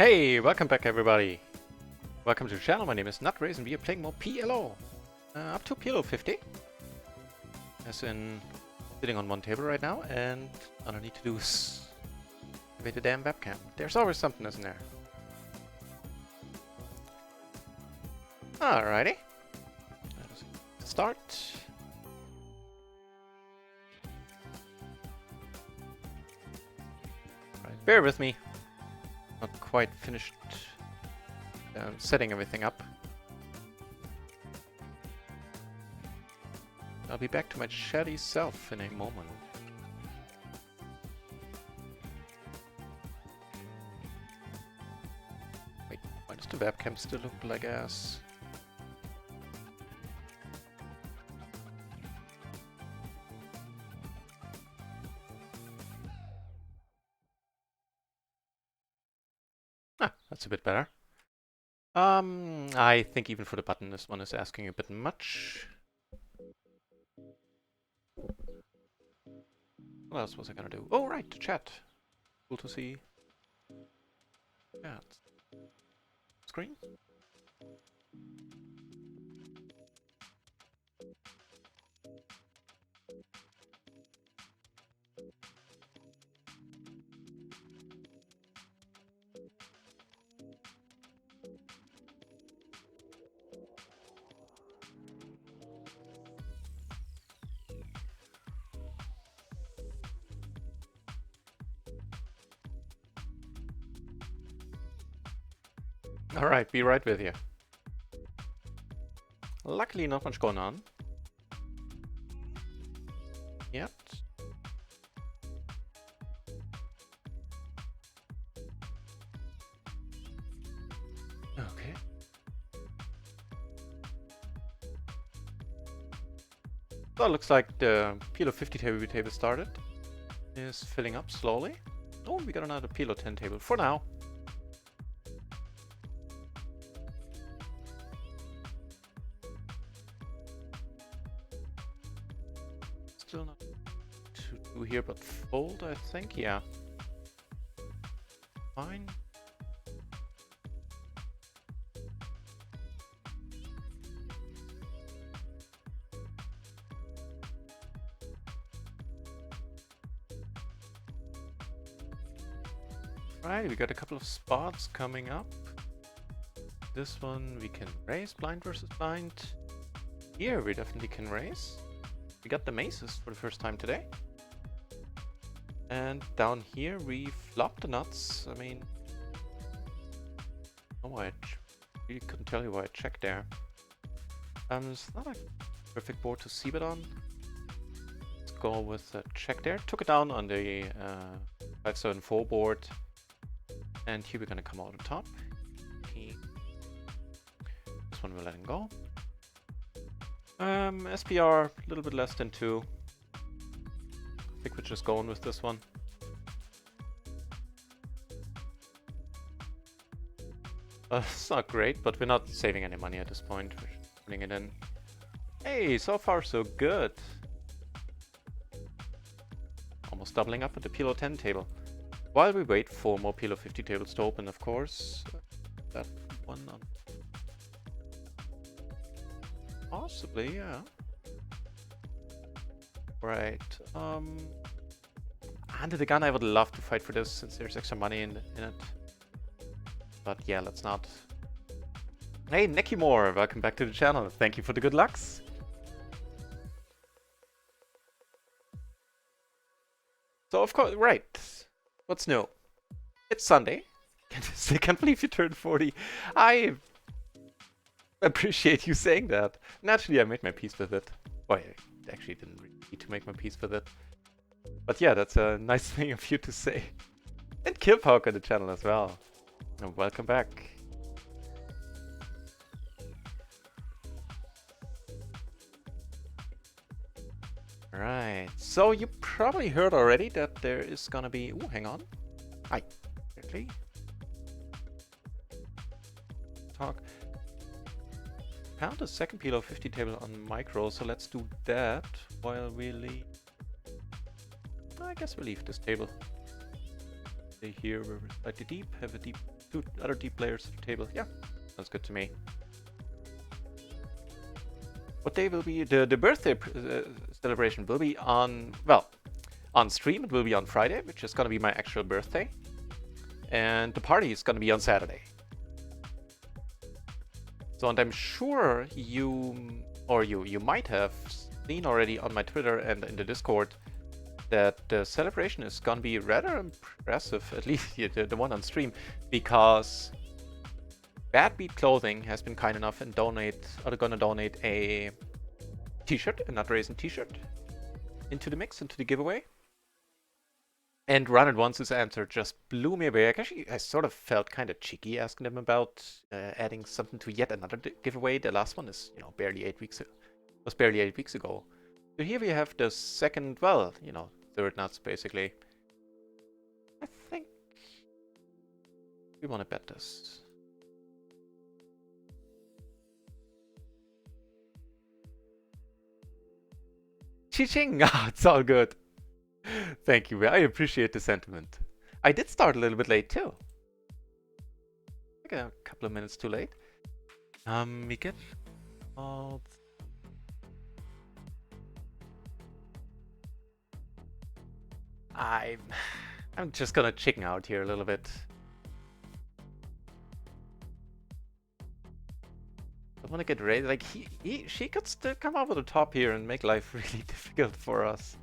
Hey, welcome back everybody. Welcome to the channel. My name is NutRaisin. We are playing more PLO. Up to PLO 50. As in, sitting on one table right now, and all I need to do is activate the damn webcam. There's always something, isn't there? Alrighty. Let's start. Right, bear with me. Not quite finished setting everything up. I'll be back to my chatty self in a moment. Wait, why does the webcam still look like ass? Ah, that's a bit better. I think even for the button, this one is asking a bit much. What else was I gonna do? Oh, right, the chat. Cool to see. Chat. Screen? Alright, be right with you. Luckily not much going on yet. Okay. So it looks like the PLO 50 table started. Is filling up slowly. Oh, we got another PLO 10 table for now. Still not to do here, but fold, I think. Yeah. Fine. Right, we got a couple of spots coming up. This one we can raise blind versus blind. Here we definitely can raise. We got the maces for the first time today. And down here we flopped the nuts. I mean, oh, I really couldn't tell you why I checked there. It's not a perfect board to see bet on. Let's go with a check there. Took it down on the 574 board. And here we're gonna come out on top. Okay. This one we're letting go. SPR, a little bit less than 2. I think we're just going with this one. It's not great, but we're not saving any money at this point. We're just putting it in. Hey, so far so good. Almost doubling up at the PLO 10 table. While we wait for more PLO 50 tables to open, of course. That one on. Possibly, yeah. Right. Under the gun, I would love to fight for this since there's extra money in it. But yeah, let's not. Hey, Nekimore, welcome back to the channel. Thank you for the good lucks. So, of course, right. What's new? It's Sunday. I can't believe you turned 40. I appreciate you saying that. Naturally, I made my peace with it. Well, I actually didn't really need to make my peace with it. But yeah, that's a nice thing of you to say. And Killpoke on the channel as well. And welcome back. Right, so you probably heard already that there is gonna be... Ooh, hang on. Hi, quickly. Talk. Found a second PLO 50 table on micro, so let's do that while we leave. I guess we'll leave this table. Stay here where we're slightly deep. Have a deep, 2 other deep players at the table. Yeah, sounds good to me. What day will be the birthday celebration? Will be on, well, on stream. It will be on Friday, which is gonna be my actual birthday, and the party is gonna be on Saturday. So, and I'm sure you might have seen already on my Twitter and in the Discord that the celebration is gonna be rather impressive, at least the one on stream, because Bad Beat Clothing has been kind enough and gonna donate a t-shirt, a NutRaisin t-shirt, into the mix, into the giveaway. And RunItOnce's answer just blew me away. Actually, I sort of felt kind of cheeky asking them about adding something to yet another giveaway. The last one is, barely 8 weeks ago. So here we have the second, well, third nuts basically. I think we want to bet this. Chi-ching! Oh, it's all good. Thank you. I appreciate the sentiment. I did start a little bit late too. Like a couple of minutes too late. We get called. I'm just gonna chicken out here a little bit. I want to get ready. Like she could still come over the top here and make life really difficult for us.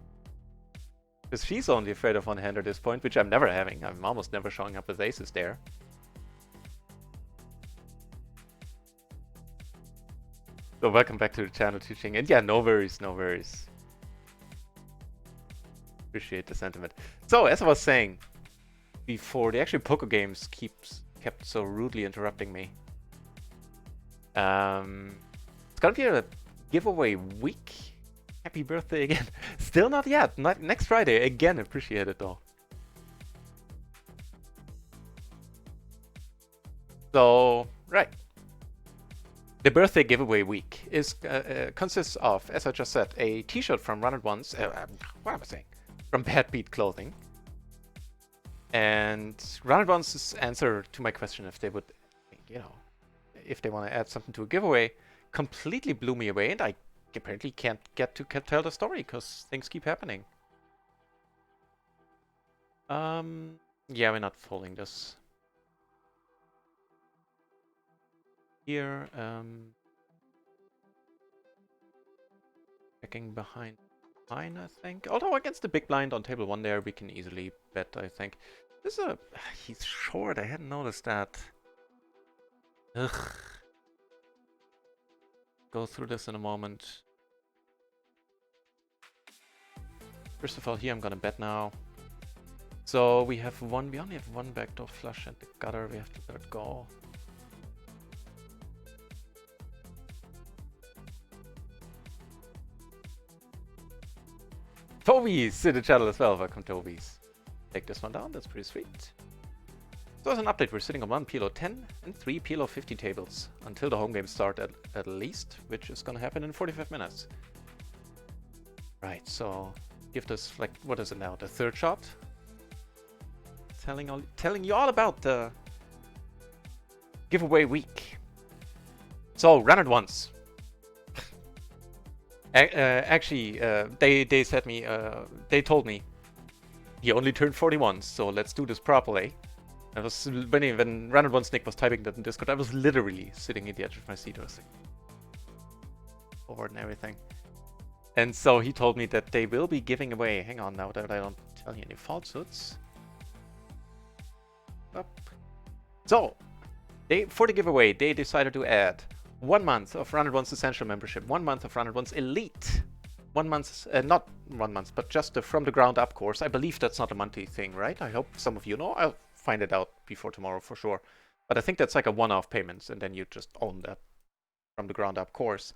Because she's only afraid of one-hand at this point, which I'm never having. I'm almost never showing up with aces there. So welcome back to the channel, teaching. And yeah, no worries, no worries. Appreciate the sentiment. So, as I was saying before, the actual poker games kept so rudely interrupting me. It's gonna be a giveaway week. Happy birthday again. Still not yet. Not next Friday. Again, appreciate it though. So, right. The birthday giveaway week consists of, as I just said, a t-shirt from RunItOnce. What am I saying? From Bad Beat Clothing. And RunItOnce's answer to my question if they would, if they want to add something to a giveaway, completely blew me away, and I apparently can't get to tell the story because things keep happening. Yeah, we're not folding this. Here, checking behind line, I think. Although against the big blind on table 1 there, we can easily bet, I think. This is he's short, I hadn't noticed that. Ugh. Go through this in a moment. First of all, here I'm gonna bet now. So we only have one backdoor flush and the gutter, we have to let it go. Toby's in the channel as well, welcome Toby's. Take this one down, that's pretty sweet. So as an update, we're sitting on 1 PLO 10 and 3 PLO 50 tables until the home games start at least, which is gonna happen in 45 minutes. Right, so give this, like, what is it now, the third shot? Telling you all about the giveaway week. So, RunItOnce. Actually, they said me, they told me he only turned 41, so let's do this properly. I was, when RunItOnce Nick was typing that in Discord, I was literally sitting at the edge of my seat. I was like, forward and everything. And so he told me that they will be giving away, hang on now that I don't tell you any falsehoods. Up. So, for the giveaway, they decided to add 1 month of RunItOnce Essential membership, 1 month of RunItOnce Elite, 1 month, not 1 month, but just the From the Ground Up course. I believe that's not a monthly thing, right? I hope some of you know. I'll find it out before tomorrow for sure. But I think that's like a one-off payment, and then you just own that From the Ground Up course.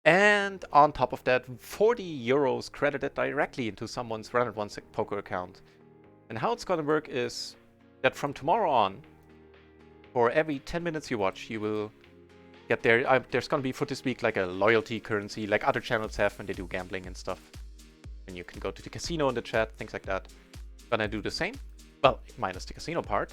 And on top of that, 40 euros credited directly into someone's RunItOnce poker account. And how it's gonna work is that from tomorrow on, for every 10 minutes you watch, you will get there. There's gonna be for this week like a loyalty currency, like other channels have when they do gambling and stuff. And you can go to the casino in the chat, things like that. Gonna do the same. Well, minus the casino part.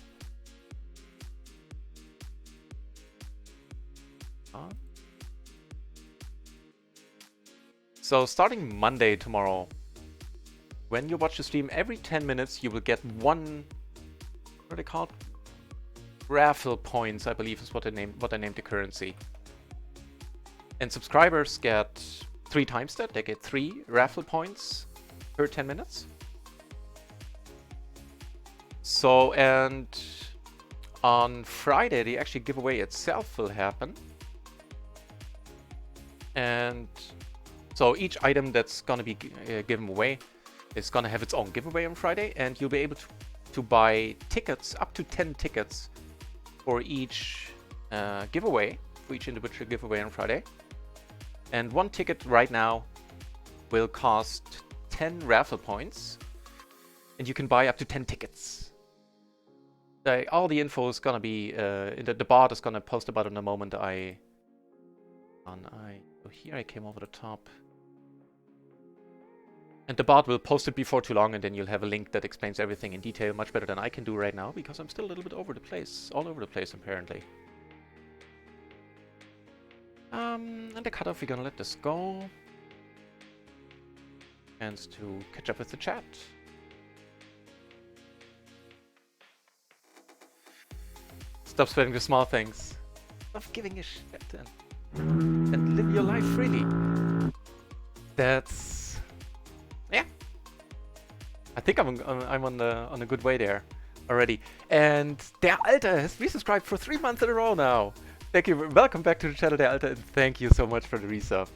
So starting Monday tomorrow, when you watch the stream, every 10 minutes you will get one, what are they called? Raffle points, I believe is what I named the currency. And subscribers get 3 times that. They get 3 raffle points per 10 minutes. So, and on Friday, the actual giveaway itself will happen. And so each item that's going to be given away is going to have its own giveaway on Friday. And you'll be able to buy tickets, up to 10 tickets for each giveaway, for each individual giveaway on Friday. And one ticket right now will cost 10 raffle points. And you can buy up to 10 tickets. All the info is gonna be the bot is gonna post about it in a moment. So here I came over the top, and the bot will post it before too long, and then you'll have a link that explains everything in detail, much better than I can do right now, because I'm still a little bit all over the place apparently. And the cutoff, we're gonna let this go. Chance to catch up with the chat. Stop sweating the small things. Stop giving a shit and live your life freely. That's, yeah. I think I'm on a good way there already. And Der Alter has resubscribed for 3 months in a row now. Thank you. Welcome back to the channel, Der Alter, and thank you so much for the resub.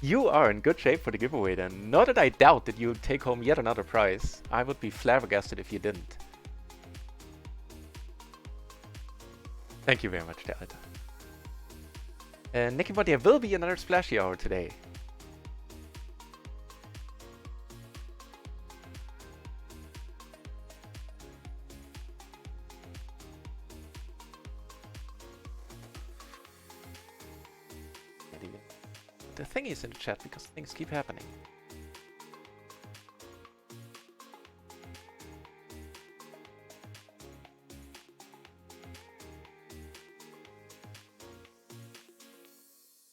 You are in good shape for the giveaway then. Not that I doubt that you'll take home yet another prize. I would be flabbergasted if you didn't. Thank you very much, Der Alter. Nicky, but there will be another splashy hour today. The thing is in the chat because things keep happening.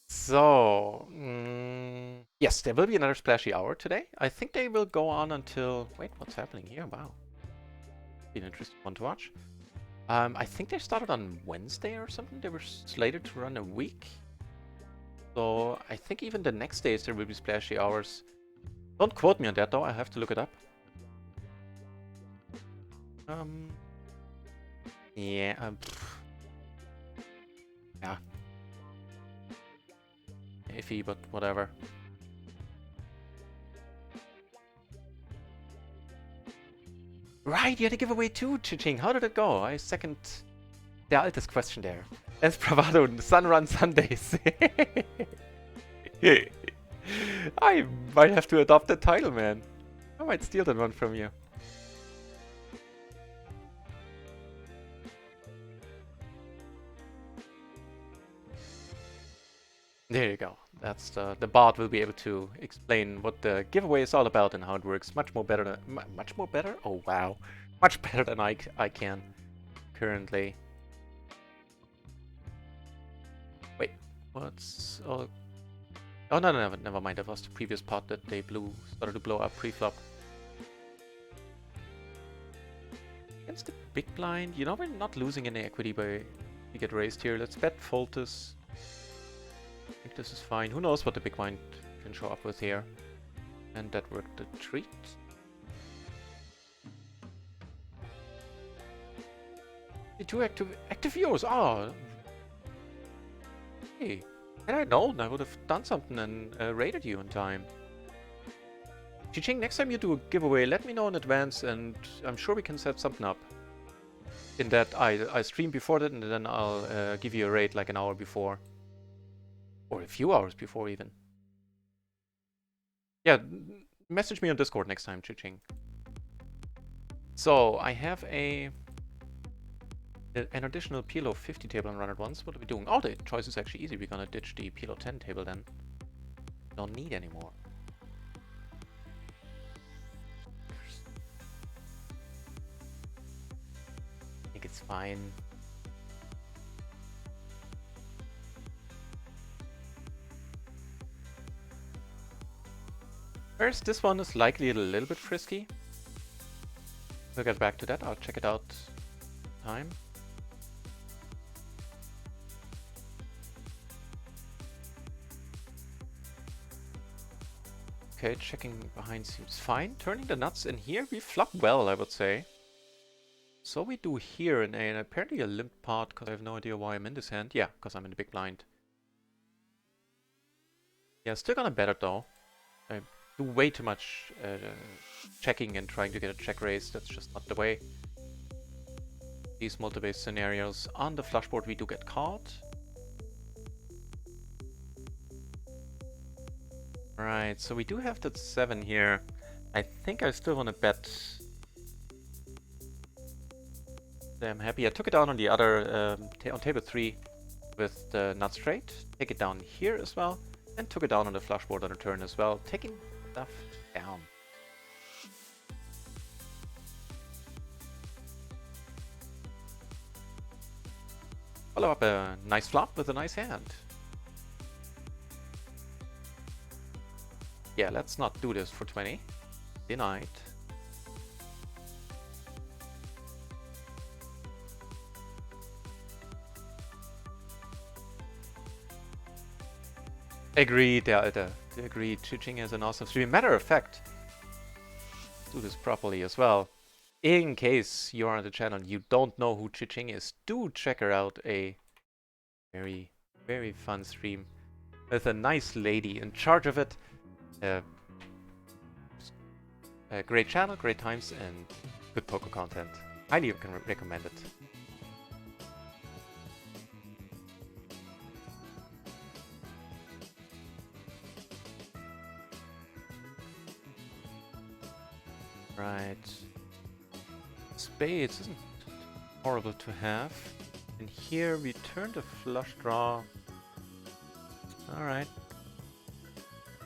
So, yes, there will be another splashy hour today. I think they will go on until... Wait, what's happening here? Wow. Be an interesting one to watch. I think they started on Wednesday or something. They were slated to run a week. So, I think even the next days there will be splashy hours. Don't quote me on that though, I have to look it up. Yeah, yeah. Iffy, but whatever. Right, you had a giveaway too, Chiching. How did it go? I second Der Altes question there. As Bravado, Sun Run Sundays. I might have to adopt that title, man. I might steal that one from you. There you go. That's the bot will be able to explain what the giveaway is all about and how it works much more better. Much more better? Oh wow, much better than I can currently. Wait, what's? Oh no, never mind. That was the previous pot that they started to blow up pre-flop. Against the big blind, you know we're not losing any equity by we get raised here. Let's bet fold this. I think this is fine. Who knows what the big blind can show up with here. And that worked a treat. The 2 active viewers. Oh. Hey. Had I known, I would have done something and raided you in time. Chiching, next time you do a giveaway, let me know in advance and I'm sure we can set something up. In that I stream before that and then I'll give you a raid like an hour before. Or a few hours before even. Yeah, message me on Discord next time, Chiching. So, I have an additional PLO 50 table on RunItOnce. What are we doing? Oh, the choice is actually easy. We're gonna ditch the PLO 10 table then. Don't need anymore. think it's fine. First, this one is likely a little bit frisky. We'll get back to that. I'll check it out time. Okay, checking behind seems fine. Turning the nuts in here, we flop well, I would say. So we do here in a apparently a limp part, because I have no idea why I'm in this hand. Yeah, because I'm in the big blind. Yeah, still gonna bet it though. I do way too much checking and trying to get a check raise. That's just not the way. These multi-base scenarios on the flush board we do get caught. Right, so we do have that 7 here. I think I still want to bet. I'm happy. I took it down on the other, on table 3 with the nut straight. Take it down here as well. And took it down on the flush board on the turn as well. Taking stuff down. Follow up a nice flop with a nice hand. Yeah, let's not do this for 20. Denied. Agreed, agreed. Chiching is an awesome stream. Matter of fact, let's do this properly as well. In case you're on the channel and you don't know who Chiching is, do check her out. A very, very fun stream with a nice lady in charge of it. A great channel, great times, and good poker content. Highly recommend it. Right. Spades isn't horrible to have. And here we turn the flush draw. Alright.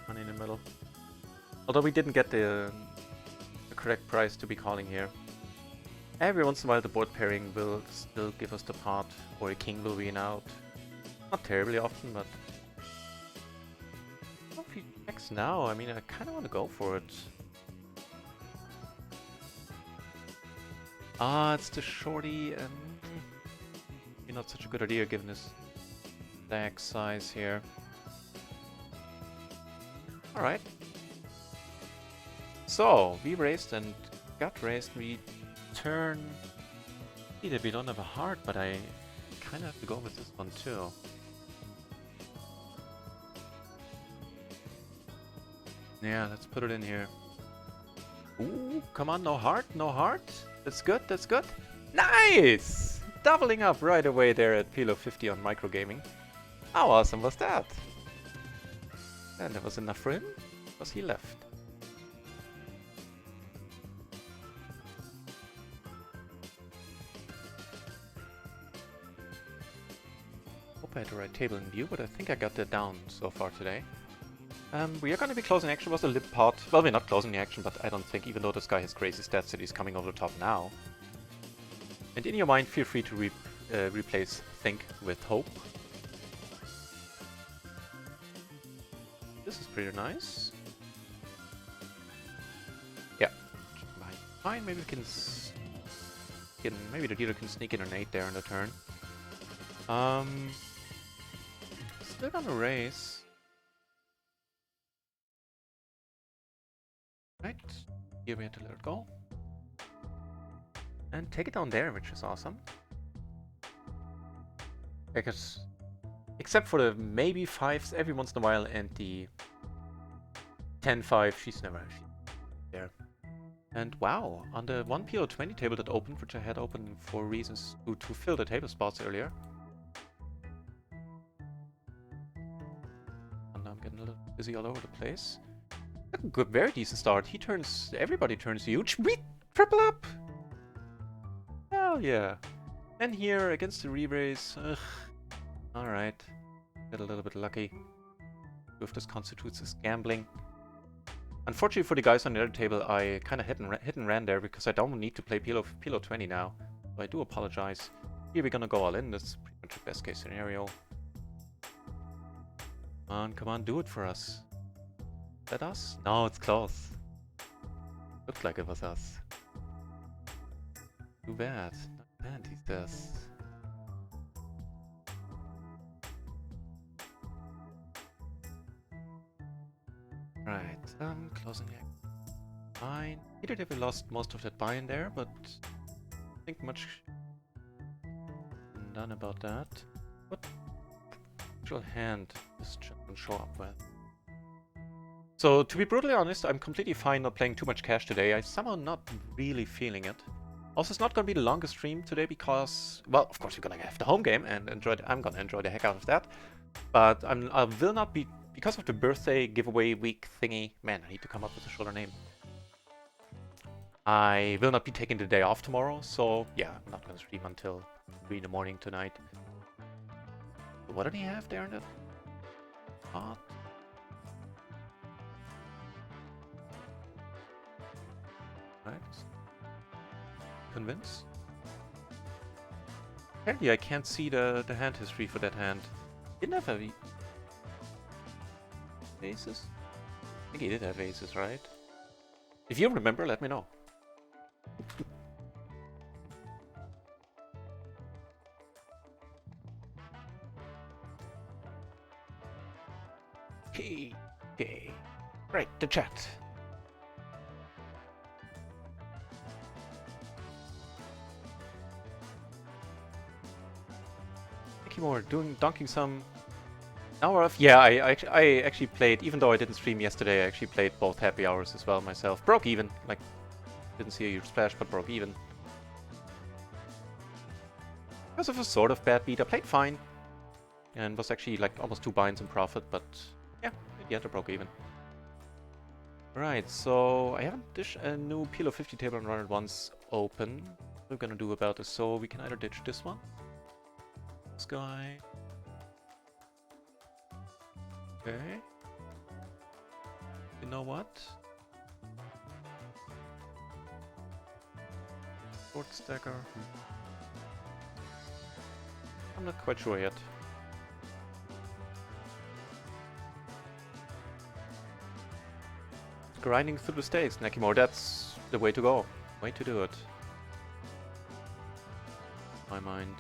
Money in the middle. Although we didn't get the correct price to be calling here. Every once in a while the board pairing will still give us the pot, or a king will win out. Not terribly often, but... Well, if he checks now, I mean, I kind of want to go for it. Ah, it's the shorty. Maybe not such a good idea given his stack size here. Alright. So, we raised and got raised. We turn... Either we don't have a heart, but I kind of have to go with this one too. Yeah, let's put it in here. Ooh, come on, no heart, no heart. That's good, that's good. Nice! Doubling up right away there at PLO 50 on microgaming. How awesome was that? And that was enough for him, because he left. Hope I had the right table in view, but I think I got that down so far today. We are going to be closing action. Was a lip pot. Well, we're not closing the action, but I don't think, even though this guy has crazy stats, that he's coming over the top now. And in your mind, feel free to replace think with hope. This is pretty nice. Yeah. Fine, maybe we can... maybe the dealer can sneak in an 8 there on the turn. Still gonna raise. Right, here we have to let it go. And take it down there, which is awesome. Because, except for the maybe 5s every once in a while and the 10-5, she's never actually there. And wow, on the 1 PLO 20 table that opened, which I had open for reasons to fill the table spots earlier. And I'm getting a little busy all over the place. Good, very decent start. He turns, everybody turns huge. We triple up! Hell yeah. And here against the re-raise. Alright. Get a little bit lucky. If this constitutes as gambling. Unfortunately for the guys on the other table, I kind of hit and ran there because I don't need to play PLO 20 now. So I do apologize. Here we're gonna go all in. That's pretty much the best case scenario. Come on, do it for us. Is that us? No, it's close. Looked like it was us. Too bad. Not bad, he says. Right, closing the fine. He did have lost most of that buy in there, but I think much done about that. What actual hand this gentleman show up with? So, to be brutally honest, I'm completely fine not playing too much cash today. I'm somehow not really feeling it. Also, it's not going to be the longest stream today because, well, of course, we're going to have the home game and I'm going to enjoy the heck out of that. But I will not be, because of the birthday giveaway week thingy. Man, I need to come up with a shorter name. I will not be taking the day off tomorrow, so yeah, I'm not going to stream until 3 in the morning tonight. What did he have there in that pot? Right. Convince? Apparently I can't see the hand history for that hand. Didn't have any aces? I think he did have aces, right? If you remember, let me know. Okay. Right, the chat. More dunking some hour of. Yeah, I actually played, even though I didn't stream yesterday, I actually played both happy hours as well myself. Broke even, like didn't see a huge splash, but broke even. Because of a sort of bad beat, I played fine and was actually like almost 2 binds in profit, but yeah, in the end I broke even. Right, so I haven't dished a new PLO 50 table and RunItOnce open. What we're gonna do about this, so we can either ditch this one. This guy. Okay. You know what? Short stacker. I'm not quite sure yet. Grinding through the stakes, Nekimore. That's the way to go. Way to do it. My mind.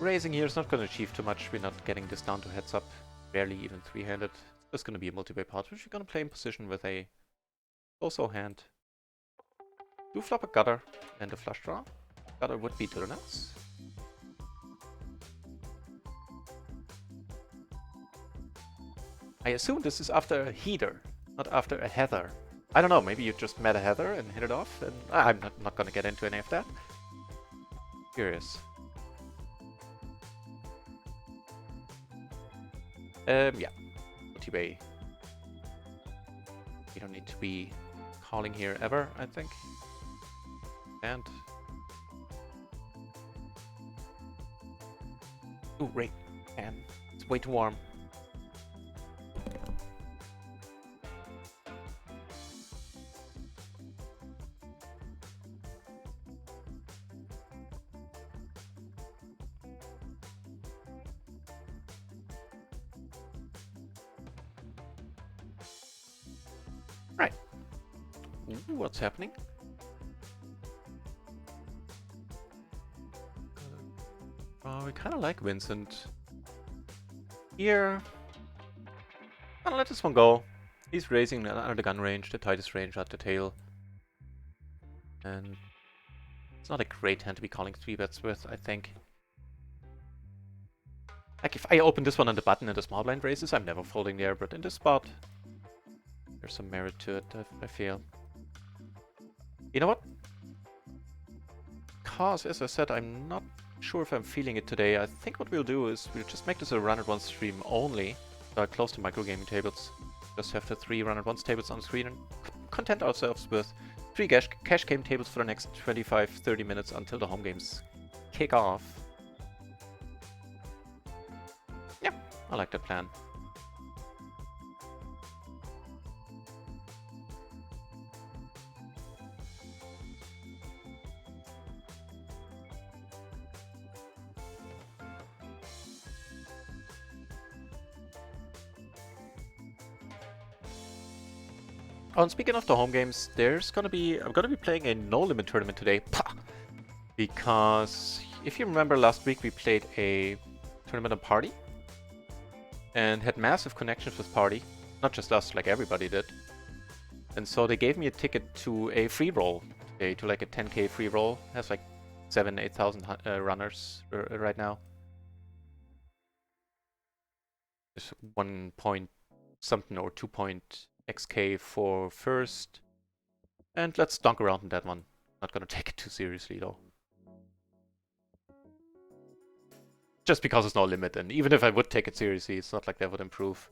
Raising here is not going to achieve too much. We're not getting this down to heads up. Barely even 3-handed. It's going to be a multi-way pot, which we're going to play in position with a so-so hand. Do flop a gutter and a flush draw. Gutter would be to the nuts. I assume this is after a heater, not after a heather. I don't know, maybe you just met a heather and hit it off, and I'm not going to get into any of that. Curious. Yeah, multi-way. We don't need to be calling here ever, I think. And ooh, right. And it's way too warm. Right. Ooh, what's happening? We kind of like Vincent. Here, I'll let this one go. He's raising under the gun range, the tightest range at the tail. And it's not a great hand to be calling 3-bets with, I think. Like, if I open this one on the button and the small blind raises, I'm never folding there, but in this spot, there's some merit to it, I feel. You know what? Because, as I said, I'm not sure if I'm feeling it today. I think what we'll do is we'll just make this a RunItOnce stream only. So I'll close the micro gaming tables. Just have the 3 RunItOnce tables on screen and content ourselves with 3 cash game tables for the next 25-30 minutes until the home games kick off. Yeah, I like that plan. Oh, and speaking of the home games, I'm gonna be playing a no limit tournament today. Pah! Because if you remember last week we played a tournament on Party and had massive connections with Party. Not just us, like everybody did. And so they gave me a ticket to a free roll today, to like a 10k free roll. It has like 8,000 runners right now. There's 1 point something or 2 point xk for first. And let's dunk around in that one. Not gonna take it too seriously though. Just because it's no limit, and even if I would take it seriously, it's not like that would improve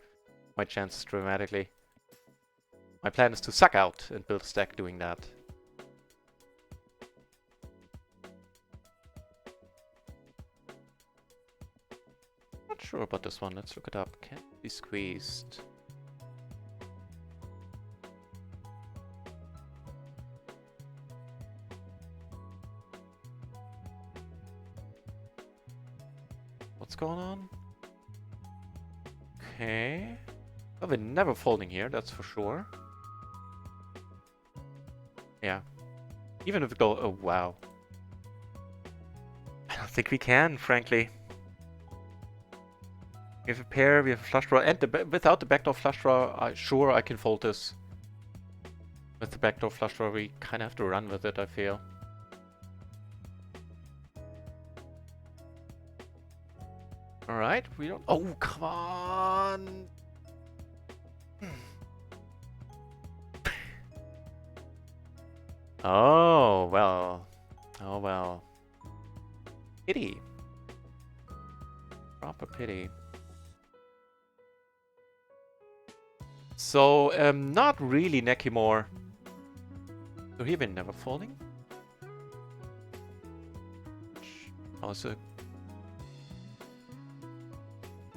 my chances dramatically. My plan is to suck out and build a stack doing that. Not sure about this one, let's look it up. Can't be squeezed. What's going on? Okay. Well, we're never folding here, that's for sure. Yeah. Even if we go... Oh, wow. I don't think we can, frankly. We have a pair, we have a flush draw, and without the backdoor flush draw, sure, I can fold this. With the backdoor flush draw, we kind of have to run with it, I feel. Alright, we don't... Oh, come on! Oh, well. Oh, well. Pity. Proper pity. So, not really Nekimore. So here we're never folding. Also,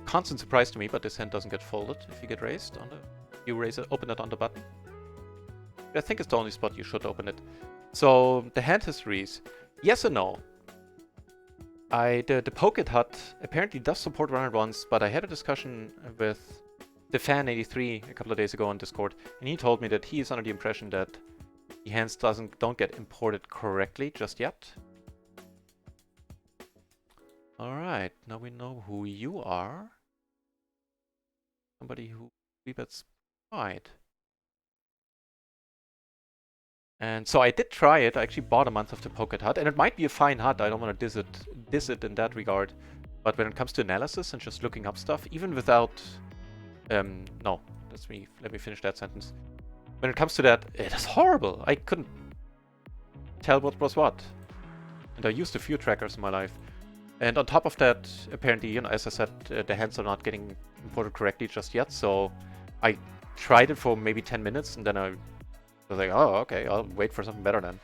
constant surprise to me, but this hand doesn't get folded if you get raised on the... You raise it, open it on the button. I think it's the only spot you should open it. So, the hand histories. Yes and no. The Pocket Hut apparently does support RunItOnce, but I had a discussion with the Fan83 a couple of days ago on Discord, and he told me that he is under the impression that the hands don't get imported correctly just yet. Alright, now we know who you are. Somebody who rebets pride. And so I did try it. I actually bought a month of the Pocket Hut, and it might be a fine hut. I don't want to diss it in that regard. But when it comes to analysis and just looking up stuff, even without... no, let me finish that sentence. When it comes to that, it is horrible. I couldn't tell what was what. And I used a few trackers in my life. And on top of that, apparently, you know, as I said, the hands are not getting imported correctly just yet. So I tried it for maybe 10 minutes, and then I was like, oh, okay, I'll wait for something better then.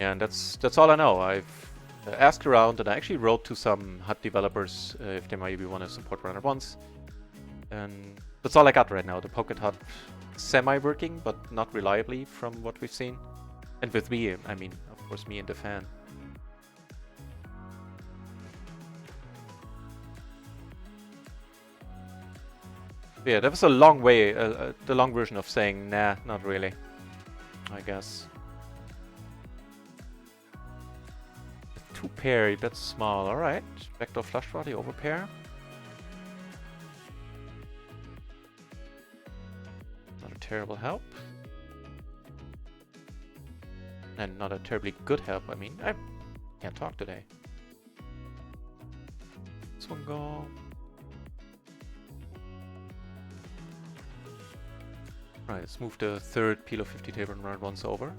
Yeah, and that's all I know. I've asked around, and I actually wrote to some HUD developers if they maybe want to support RunItOnce. And that's all I got right now. The Pocket Hut semi-working, but not reliably from what we've seen. And with me, I mean, of course, me and the fan. Yeah, that was a long way, the long version of saying, nah, not really, I guess. 2 pair, that's small, alright. Backdoor flush draw, the overpair. Not a terrible help. And not a terribly good help, I mean, I can't talk today. This one go. Right, let's move the third PLO 50 table and RunItOnce over.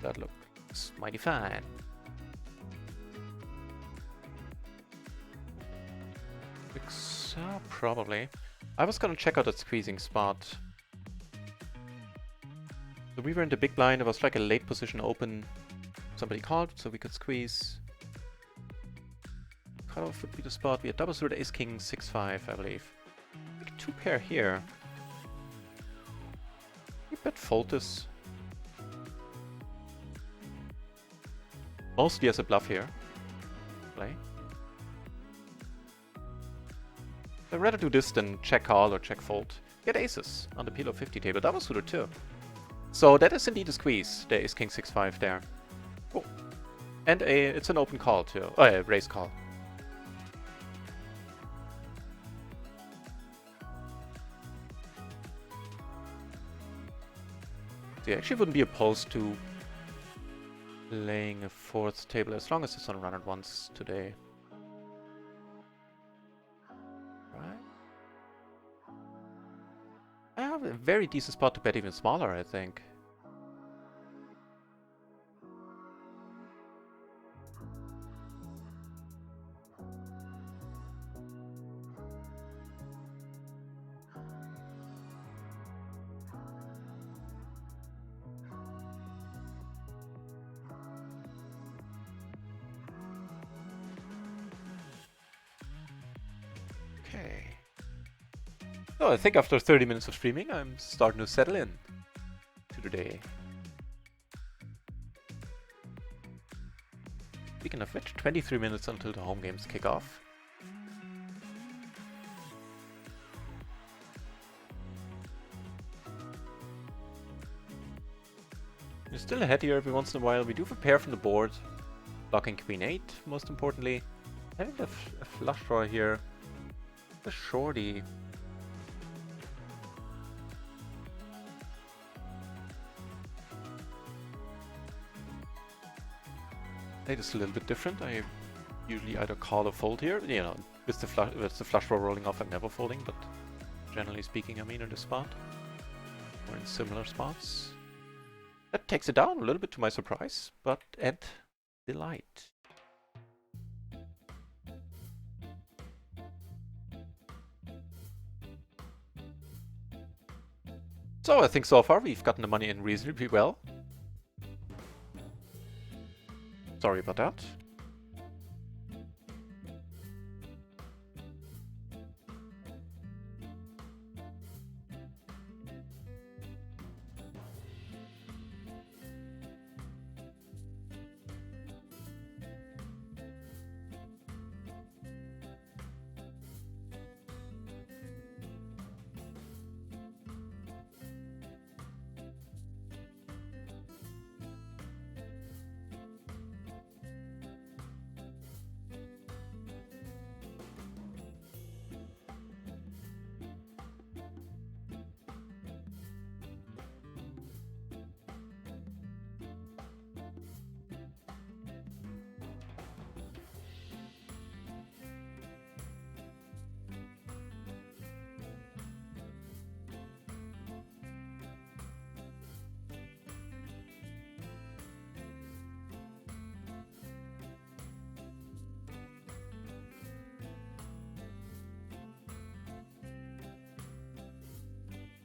That looks mighty fine. Probably. I was gonna check out that squeezing spot. So we were in the big blind, it was like a late position open. Somebody called, so we could squeeze. Cutoff would be the spot. We had double suited ace king 6-5, I believe. I think 2 pair here. We bet fold this. Mostly as a bluff here. Play. I'd rather do this than check call or check fold. Get aces on the PLO 50 table. That was suited too. So that is indeed a squeeze. There is king 6-5 there. Cool. And it's an open call too. Oh yeah, raise call. So you actually wouldn't be opposed to playing a fourth table as long as it's on RunItOnce today. Right? I have a very decent spot to bet even smaller, I think. Okay. So I think after 30 minutes of streaming, I'm starting to settle in to the day. Speaking of which, 23 minutes until the home games kick off. You're still ahead here every once in a while. We do prepare from the board. Blocking queen 8, most importantly. Having a flush draw here. A shorty. It is a little bit different. I usually either call or fold here. You know, with the flush draw rolling off, I'm never folding, but generally speaking, I mean in this spot. Or in similar spots. That takes it down a little bit to my surprise, but and delight. So I think so far we've gotten the money in reasonably well. Sorry about that.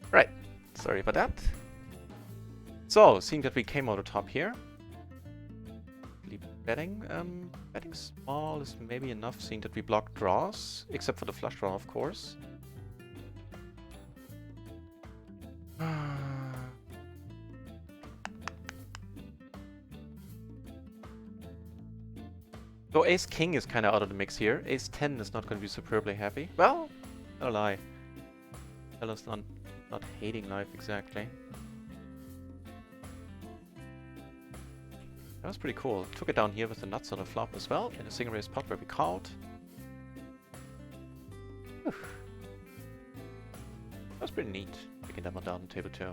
Right, sorry about that. So, seeing that we came out on top here, betting small is maybe enough, seeing that we block draws, except for the flush draw, of course. So ace-king is kind of out of the mix here. Ace-10 is not going to be superbly happy. Well, no lie. Fella's not hating life exactly. That was pretty cool. Took it down here with the nuts on the flop as well, in a single raise pot where we called. That was pretty neat, picking them down on table 2.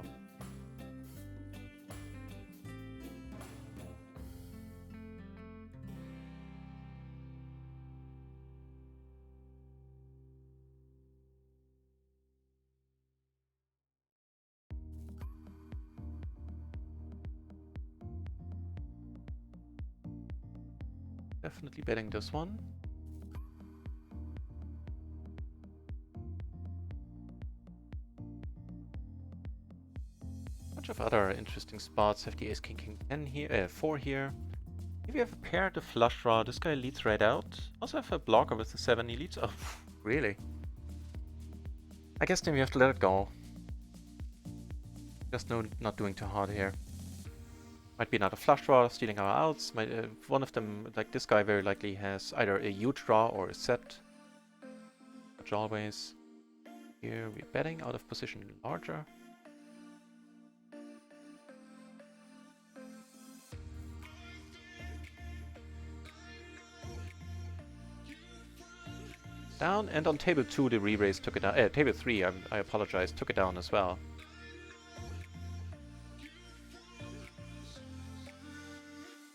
Definitely betting this one. Bunch of other interesting spots. Have the ace king king 10 here, 4 here. If you have a pair to flush draw, this guy leads right out. Also have a blocker with the 7, he leads. Oh, really? I guess then we have to let it go. Just not doing too hard here. Might be another flush draw, stealing our outs. One of them, like this guy, very likely has either a huge draw or a set. much always. Here we're betting out of position larger. Down, and on table 2 the re-raise took it down. Table 3, I apologize, took it down as well.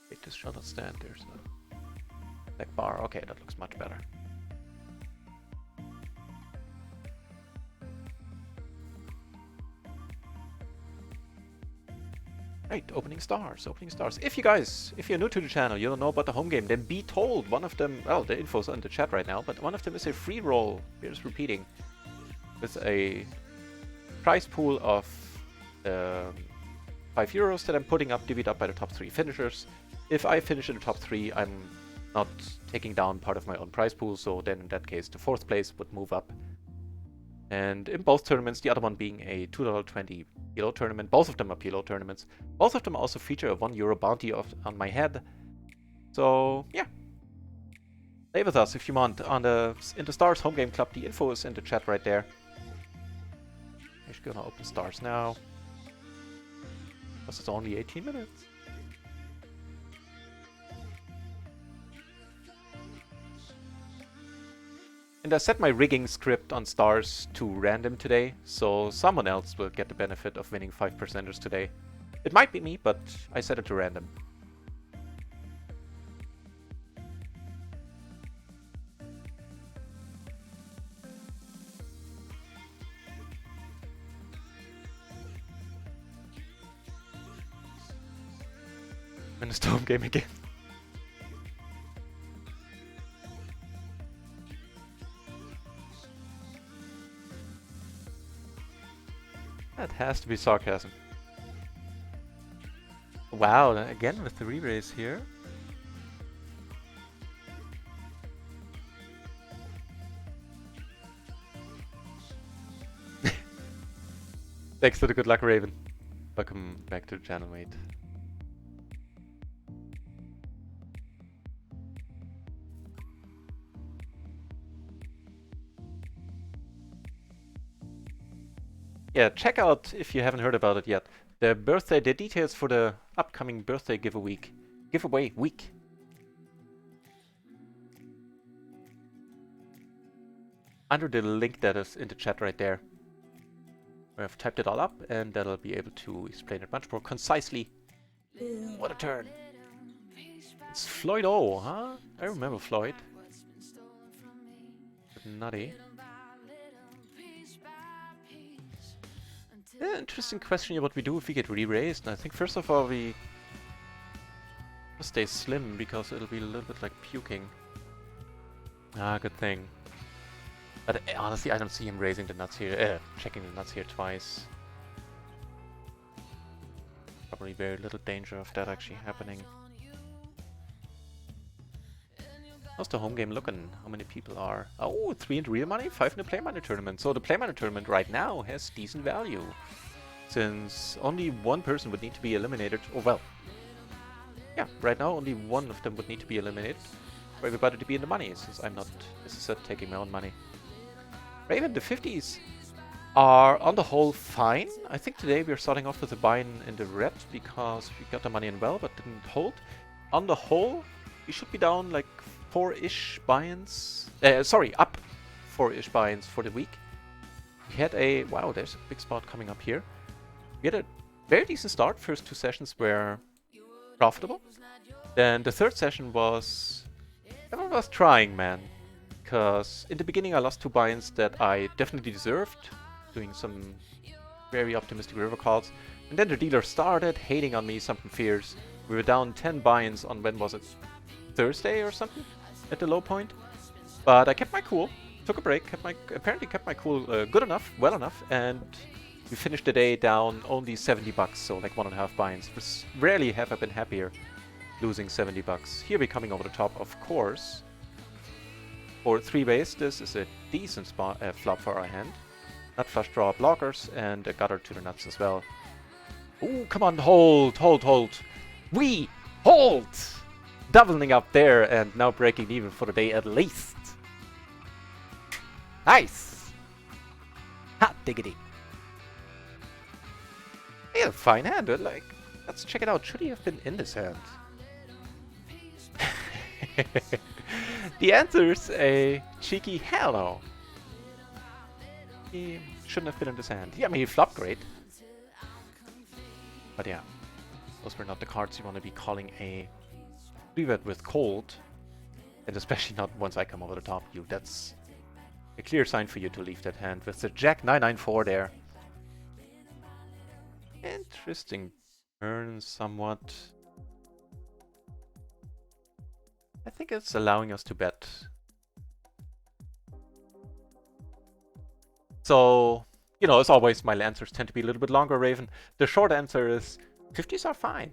Wait, this shall not stand. There's no black bar. Okay, that looks much better. Right, opening stars, opening stars. If you're new to the channel, you don't know about the home game, then be told one of them, well, the info's in the chat right now, but one of them is a free roll, here's repeating, with a prize pool of €5 that I'm putting up, divvied up by the top 3 finishers. If I finish in the top 3, I'm not taking down part of my own prize pool, so then in that case the 4th place would move up. And in both tournaments, the other one being a $2.20 PLO tournament, both of them are PLO tournaments. Both of them also feature a €1 bounty on my head. So yeah, play with us if you want on the In the Stars Home Game Club. The info is in the chat right there. I'm just gonna open stars now. Because it's only 18 minutes. And I set my rigging script on stars to random today, so someone else will get the benefit of winning 5%ers today. It might be me, but I set it to random. And a storm game again. That has to be sarcasm. Wow, again with the re-raise here. Thanks for the good luck, Raven. Welcome back to the channel, mate. Yeah, check out, if you haven't heard about it yet, the details for the upcoming birthday giveaway week. Under the link that is in the chat right there. I've typed it all up, and that'll be able to explain it much more concisely. What a turn! It's Floyd O, huh? I remember Floyd. Nutty. Yeah, interesting question here, what we do if we get re-raised. And I think first of all we stay slim, because it'll be a little bit like puking. Ah, good thing. But honestly, I don't see him raising the nuts here, checking the nuts here twice. Probably very little danger of that actually happening. How's the home game looking? How many people are? Oh, 3 in the real money, 5 in the play money tournament. So the play money tournament right now has decent value, since only one person would need to be eliminated. Oh well, yeah, right now only one of them would need to be eliminated for everybody to be in the money, since I'm not, as I said, taking my own money. Raven, the 50s are on the whole fine. I think today we're starting off with a buy in the red, because we got the money in well but didn't hold. On the whole, we should be down like 4-ish buy-ins. Sorry, up 4-ish buy-ins for the week. We had a... wow, there's a big spot coming up here. We had a very decent start. First 2 sessions were profitable. Then the 3rd session was... everyone was trying, man. Because in the beginning I lost 2 buy-ins that I definitely deserved, doing some very optimistic river calls. And then the dealer started hating on me, something fierce. We were down 10 buy-ins on, when was it? Thursday or something? At the low point. But I kept my cool, took a break, apparently kept my cool good enough, well enough, and we finished the day down only $70, so like 1.5 buy-ins. Rarely have I been happier losing $70. Here we're coming over the top, of course. For 3 base, this is a decent flop for our hand. Nut flush draw blockers, and a gutter to the nuts as well. Ooh, come on, hold, hold, hold. We hold! Doubling up there, and now breaking even for the day at least. Nice! Hot diggity. He had a fine hand. Like, let's check it out. Should he have been in this hand? The answer is a cheeky hell no. He shouldn't have been in this hand. Yeah, I mean, he flopped great. But yeah, those were not the cards you want to be calling a three-bet with cold. And especially not once I come over the top of you. That's a clear sign for you to leave that hand with the Jack 994 there. Interesting turn somewhat. I think it's allowing us to bet. So, you know, as always, my answers tend to be a little bit longer, Raven. The short answer is 50s are fine.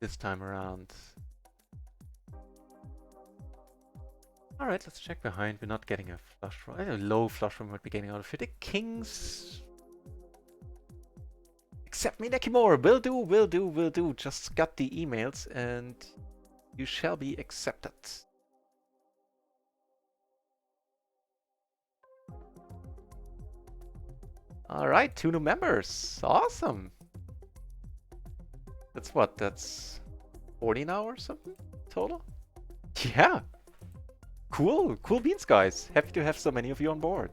This time around. Alright, let's check behind. We're not getting a flush draw. A low flush draw might be getting out of it. The kings. Accept me, Nekimura. Will do, will do, will do. Just got the emails and you shall be accepted. Alright, 2 new members. Awesome. That's what? That's 40 now or something total? Yeah. Cool. Cool beans, guys. Happy to have so many of you on board.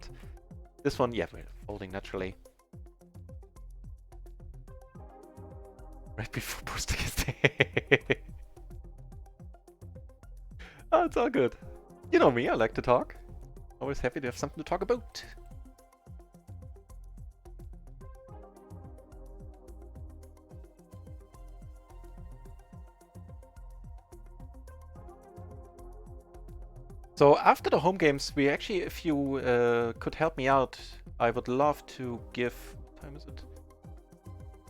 This one, yeah, we're folding naturally. Right before posting it. Oh, it's all good. You know me, I like to talk. Always happy to have something to talk about. So after the home games, we actually, if you could help me out, I would love to give, what time is it?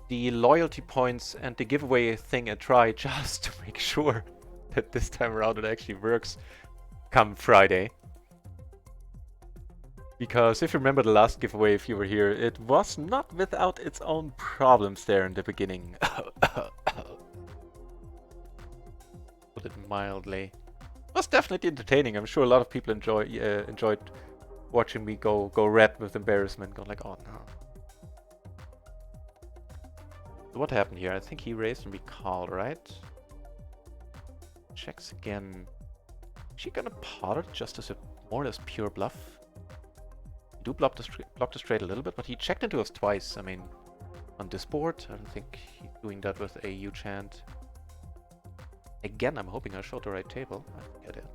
The loyalty points and the giveaway thing a try, just to make sure that this time around it actually works come Friday. Because if you remember the last giveaway, if you were here, it was not without its own problems there in the beginning. Put it mildly. It was definitely entertaining. I'm sure a lot of people enjoyed watching me go red with embarrassment, going like, oh no. So what happened here? I think he raised and we called, right? Checks again. Is she gonna pot it just as a more or less pure bluff? We do block the straight a little bit, but he checked into us twice. I mean, on this board, I don't think he's doing that with a huge hand. Again, I'm hoping I showed the right table. I think I did.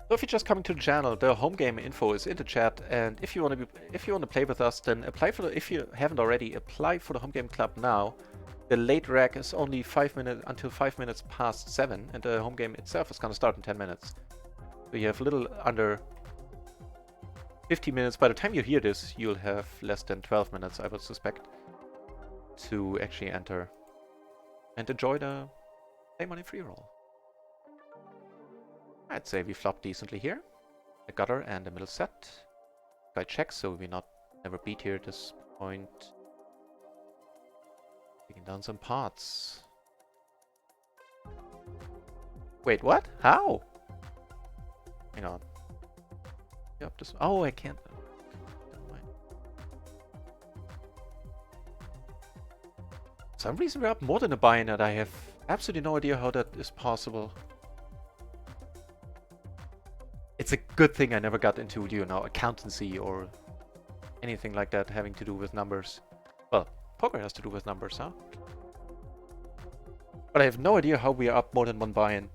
So if you're just coming to the channel, the home game info is in the chat, and if you want to play with us, then apply for the. If you haven't already, apply for the home game club now. The late rack is only 5 minutes until 5 minutes past 7, and the home game itself is going to start in 10 minutes. So you have a little under 50 minutes. By the time you hear this, you'll have less than 12 minutes, I would suspect, to actually enter and enjoy the play money free roll. I'd say we flop decently here. The gutter and the middle set. Guy checks, so we never beat here at this point. Taking down some pots. Wait, what? How? Hang on. Yep, this. Oh, I can't. Never mind. For some reason we're up more than a buy-in, and I have absolutely no idea how that is possible. It's a good thing I never got into, you know, accountancy or anything like that having to do with numbers. Well, poker has to do with numbers, huh? But I have no idea how we are up more than one buy-in.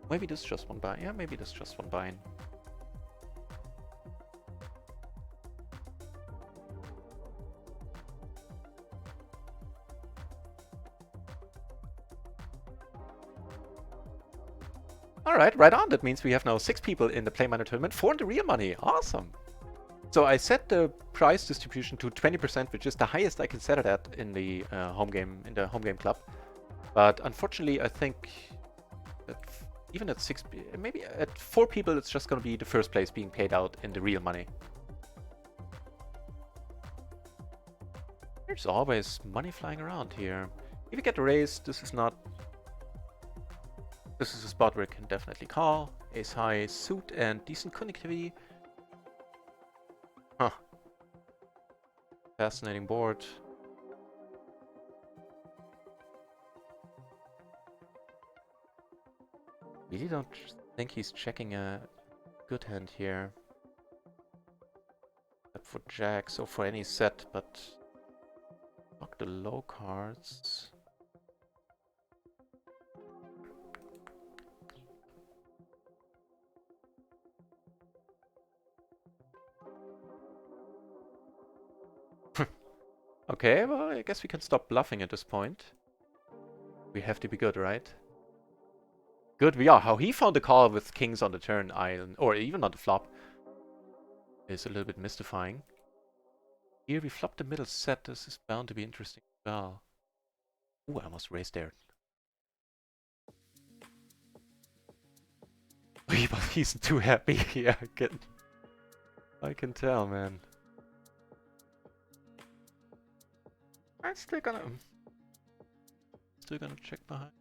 Maybe this is just one buy-in. Yeah, maybe this is just one buy-in. Alright, right on. That means we have now 6 people in the Play Money tournament, 4 in the real money. Awesome. So I set the prize distribution to 20%, which is the highest I can set it at in the home game club. But unfortunately, I think that even at 6, maybe at 4 people, it's just going to be the first place being paid out in the real money. There's always money flying around here. If you get raised, this is not... This is a spot where you can definitely call. Ace high suit and decent connectivity. Huh. Fascinating board. Really don't think he's checking a good hand here. Except for jacks or for any set, but... Block the low cards. Okay, well, I guess we can stop bluffing at this point. We have to be good, right? Good we are. How he found the call with kings on the turn, or even on the flop, is a little bit mystifying. Here we flop the middle set. This is bound to be interesting as well. Ooh, I almost raised there. He's too happy. Yeah, I can tell, man. I'm still gonna check behind.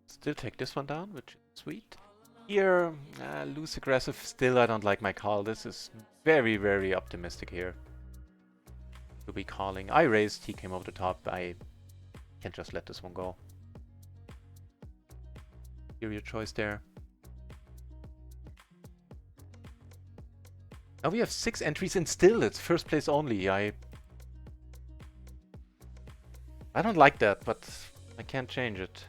Still take this one down, which is sweet. Here, loose aggressive. Still, I don't like my call. This is very, very optimistic here. To be calling. I raised, he came over the top. I can't just let this one go. Here, your choice there. Now we have 6 entries and still it's first place only. I don't like that, but I can't change it.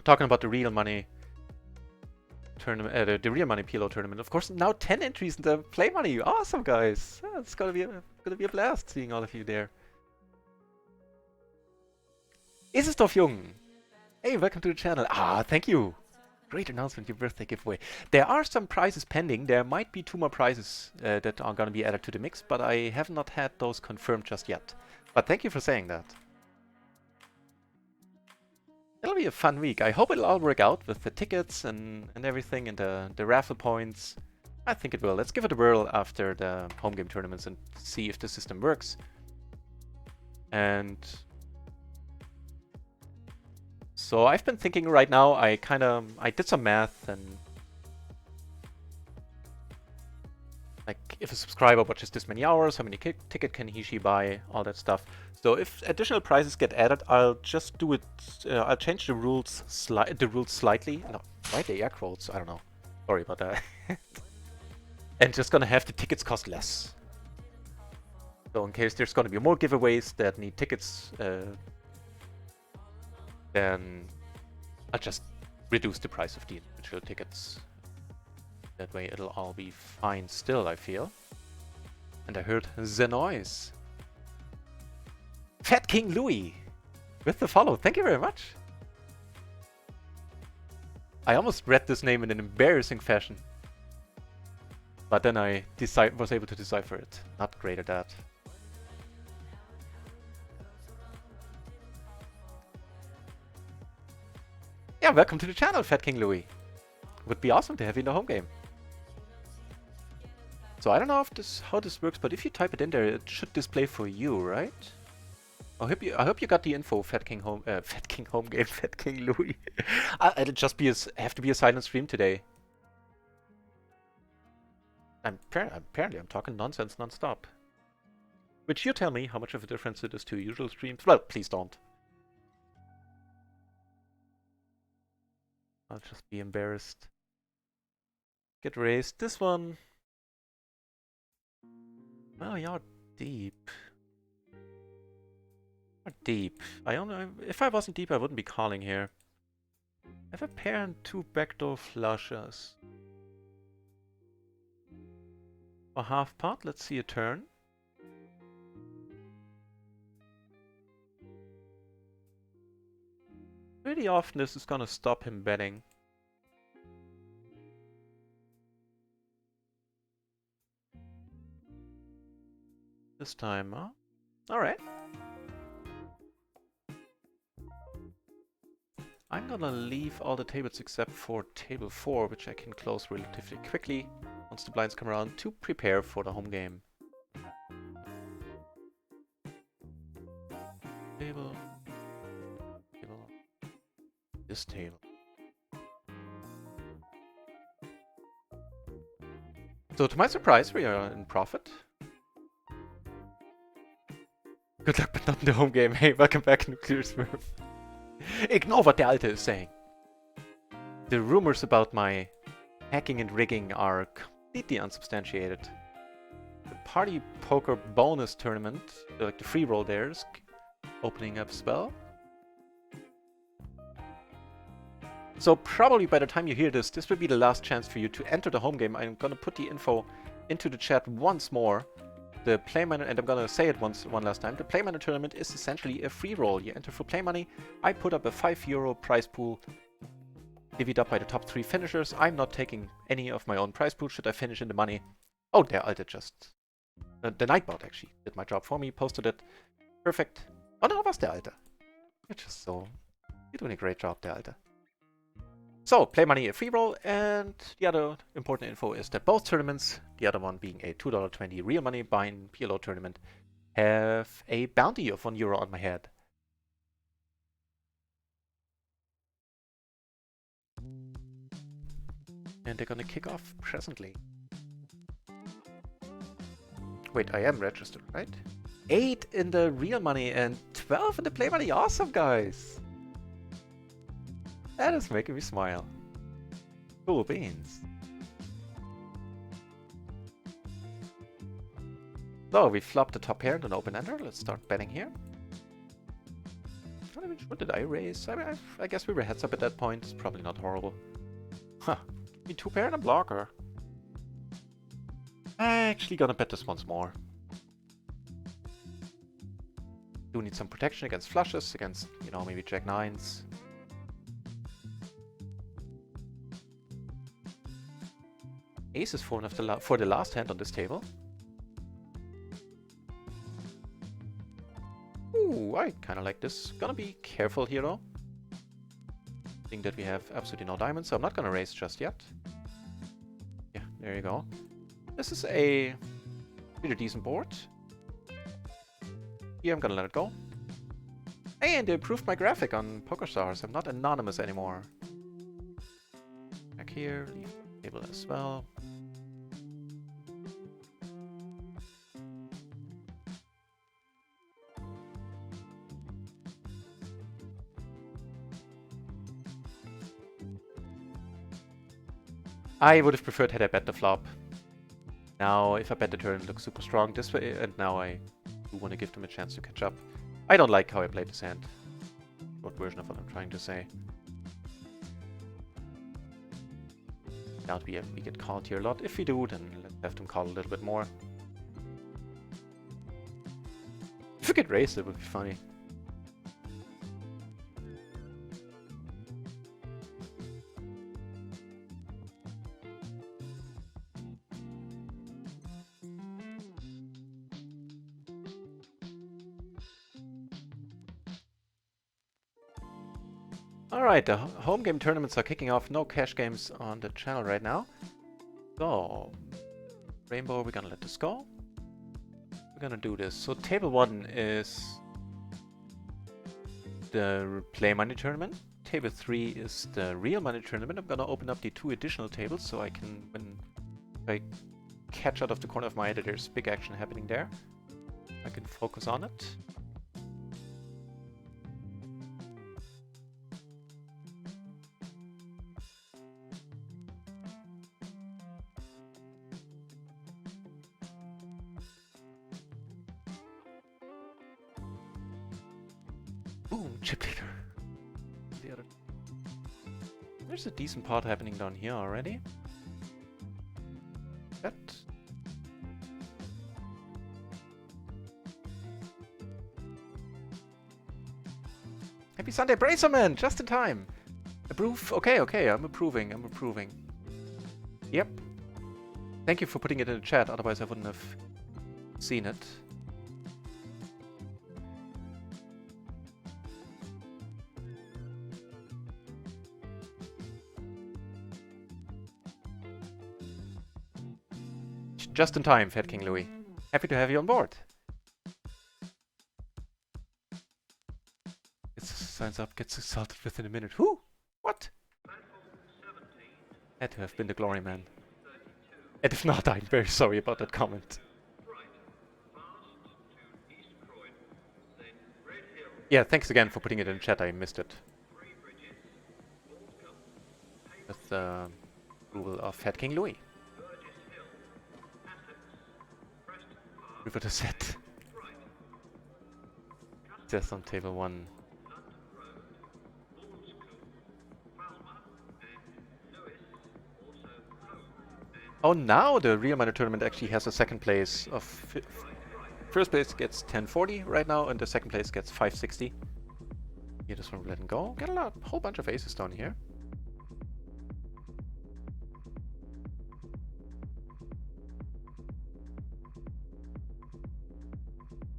Talking about the real money tournament, the real money PLO tournament. Of course, now 10 entries in the play money. Awesome, guys! Oh, it's gonna be a blast seeing all of you there. Ist es doch jung? Hey, welcome to the channel. Ah, thank you. Great announcement, your birthday giveaway. There are some prizes pending. There might be 2 more prizes that are gonna be added to the mix, but I have not had those confirmed just yet. But thank you for saying that. It'll be a fun week. I hope it'll all work out with the tickets and everything and the raffle points. I think it will. Let's give it a whirl after the home game tournaments and see if the system works. And so I've been thinking right now, I did some math and like if a subscriber watches this many hours, how many ticket can he/she buy, all that stuff. So if additional prizes get added, I'll just do it. I'll change the rules slightly. No, why the air quotes? I don't know. Sorry about that. And just gonna have the tickets cost less. So in case there's gonna be more giveaways that need tickets, then I'll just reduce the price of the individual tickets. That way it'll all be fine still, I feel. And I heard the noise. Fat King Louis with the follow. Thank you very much. I almost read this name in an embarrassing fashion. But then I was able to decipher it. Not great at that. Yeah, welcome to the channel, Fat King Louis. Would be awesome to have you in the home game. So I don't know if how this works, but if you type it in there, it should display for you, right? I hope you got the info, Fat King home game, Fat King Louis. It'll just have to be a silent stream today. Apparently I'm talking nonsense non-stop. Which you tell me how much of a difference it is to usual streams. Well, please don't. I'll just be embarrassed. Get raised. This one. Well, you're deep. You're deep. If I wasn't deep, I wouldn't be calling here. I have a pair and 2 backdoor flushes. For half pot, let's see a turn. Pretty often this is gonna stop him betting. this time, huh? Alright. I'm gonna leave all the tables except for table 4, which I can close relatively quickly once the blinds come around to prepare for the home game. Table. This table. So to my surprise, we are in profit. Good luck, but not in the home game. Hey, welcome back, Nuclear Smurf. Ignore what the Alte is saying. The rumors about my hacking and rigging are completely unsubstantiated. The party poker bonus tournament, like the free roll there, is opening up as well. So probably by the time you hear this, this will be the last chance for you to enter the home game. I'm gonna put the info into the chat once more. The play money, and I'm gonna say it one last time. The play money tournament is essentially a free roll. You enter for play money. I put up a €5 prize pool, divvied up by the top 3 finishers. I'm not taking any of my own prize pool. Should I finish in the money? Oh, there, I did just. The Nightbot actually did my job for me. Posted it. Perfect. Oh no, was der Alte. You're just so. You're doing a great job, der Alte. So, play money, a free roll, and the other important info is that both tournaments, the other one being a $2.20 real money bind PLO tournament, have a bounty of €1 on my head. And they're gonna kick off presently. Wait, I am registered, right? 8 in the real money and 12 in the play money. Awesome, guys! That is making me smile. Cool beans. So we flopped the top pair and an open ender. Let's start betting here. What did I raise? I guess we were heads up at that point. It's probably not horrible. Huh. Give me 2 pair and a blocker. Actually gonna bet this once more. Do need some protection against flushes, against, you know, maybe jack 9s. Ace is 4 enough for the last hand on this table. Ooh, I kind of like this. Gonna be careful here though. Think that we have absolutely no diamonds, so I'm not gonna raise just yet. Yeah, there you go. This is a pretty decent board. Here I'm gonna let it go. And they improved my graphic on PokerStars. I'm not anonymous anymore. Back here, leave the table as well. I would have preferred had I bet the flop. Now, if I bet the turn, it looks super strong this way, and now I do want to give them a chance to catch up. I don't like how I played this hand. Short version of what I'm trying to say. Doubt we get called here a lot. If we do, then let's have them call a little bit more. If we get raised, it would be funny. Alright, the home game tournaments are kicking off. No cash games on the channel right now. So, Rainbow, we're gonna let this go. We're gonna do this. So table 1 is the play money tournament. Table 3 is the real money tournament. I'm gonna open up the 2 additional tables so I can, when I catch out of the corner of my eye that there's big action happening there, I can focus on it. Boom, chip leader. The other. There's a decent pot happening down here already. Bet. Happy Sunday, Bracerman! Just in time! Approve? Okay, I'm approving. Yep. Thank you for putting it in the chat, otherwise I wouldn't have seen it. just in time, Fat King Louis. Happy to have you on board. Signs up, gets assaulted within a minute. Who? What? Had to have been the Glory Man. And if not, I'm very sorry about that comment. Yeah, thanks again for putting it in chat, I missed it. With the rule of Fat King Louis. River to set. Just on table 1. Oh, now the Real Minor Tournament actually has a second place of... First place gets 1040 right now, and the second place gets 560. You just want to let him go. Get a whole bunch of aces down here.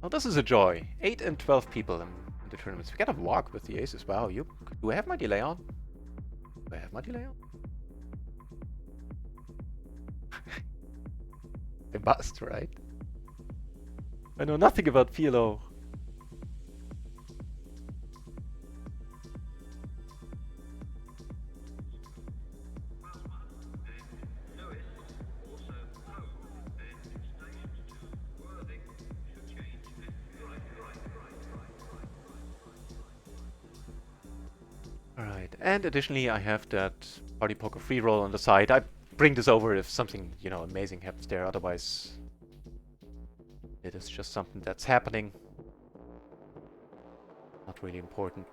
Oh, this is a joy. 8 and 12 people in the tournaments. We gotta walk with the aces. Wow, do I have my delay on? Do I have my delay on? I must, right? I know nothing about PLO. Alright, and additionally I have that party poker free roll on the side. I bring this over if something, you know, amazing happens there, otherwise it is just something that's happening. Not really important.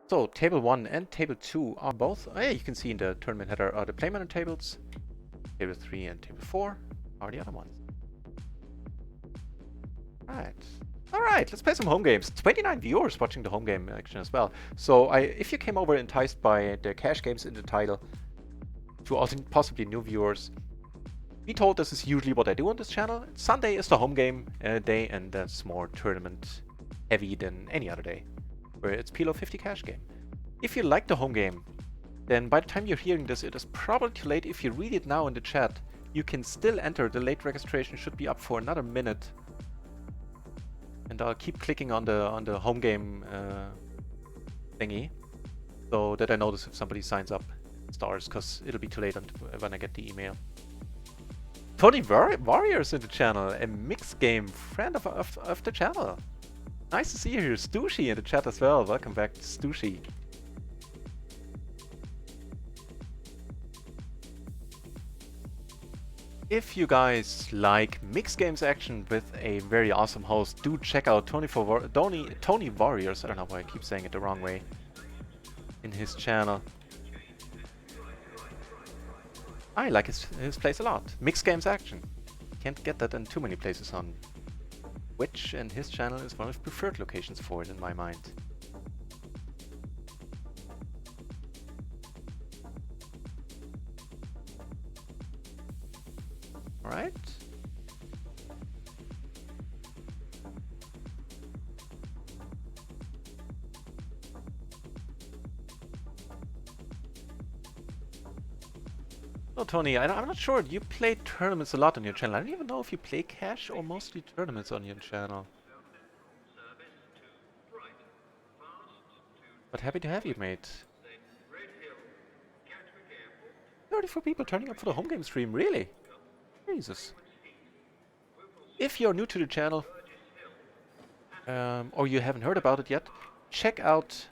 So, table 1 and table 2 are both, yeah, you can see in the tournament header are the play manner tables. Table 3 and table 4 are the other ones. Alright, let's play some home games. 29 viewers watching the home game action as well. So, if you came over enticed by the cash games in the title, to also possibly new viewers, be told this is usually what I do on this channel. Sunday is the home game day, and that's more tournament heavy than any other day, where it's PLO 50 cash game. If you like the home game, then by the time you're hearing this, it is probably too late. If you read it now in the chat, you can still enter. The late registration should be up for another minute. And I'll keep clicking on the home game thingy, so that I notice if somebody signs up stars, because it'll be too late when I get the email. Tony Warriors in the channel, a mixed game friend of the channel. Nice to see you here. Stushy in the chat as well. Welcome back, Stushy. If you guys like mixed games action with a very awesome host, do check out Tony Warriors. I don't know why I keep saying it the wrong way. In his channel. I like his place a lot. Mixed games action. Can't get that in too many places on Twitch, and his channel is one of the preferred locations for it in my mind. Alright. Oh, Tony, I'm not sure. You play tournaments a lot on your channel. I don't even know if you play cash or mostly tournaments on your channel. But happy to have you, mate. 34 people turning up for the home game stream, really? Jesus. If you're new to the channel, or you haven't heard about it yet, check out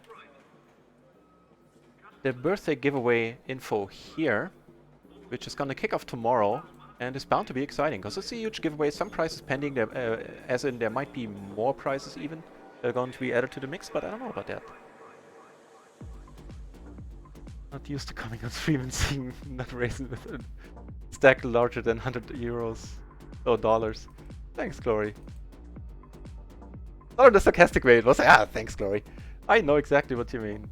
the birthday giveaway info here, which is gonna kick off tomorrow, and is bound to be exciting, because it's a huge giveaway. Some prizes pending, as in there might be more prizes even that are going to be added to the mix, but I don't know about that. Not used to coming on stream and seeing NutRaisin with a stack larger than 100 euros or dollars. Thanks, Glory. Not in a sarcastic way, it was, thanks, Glory. I know exactly what you mean.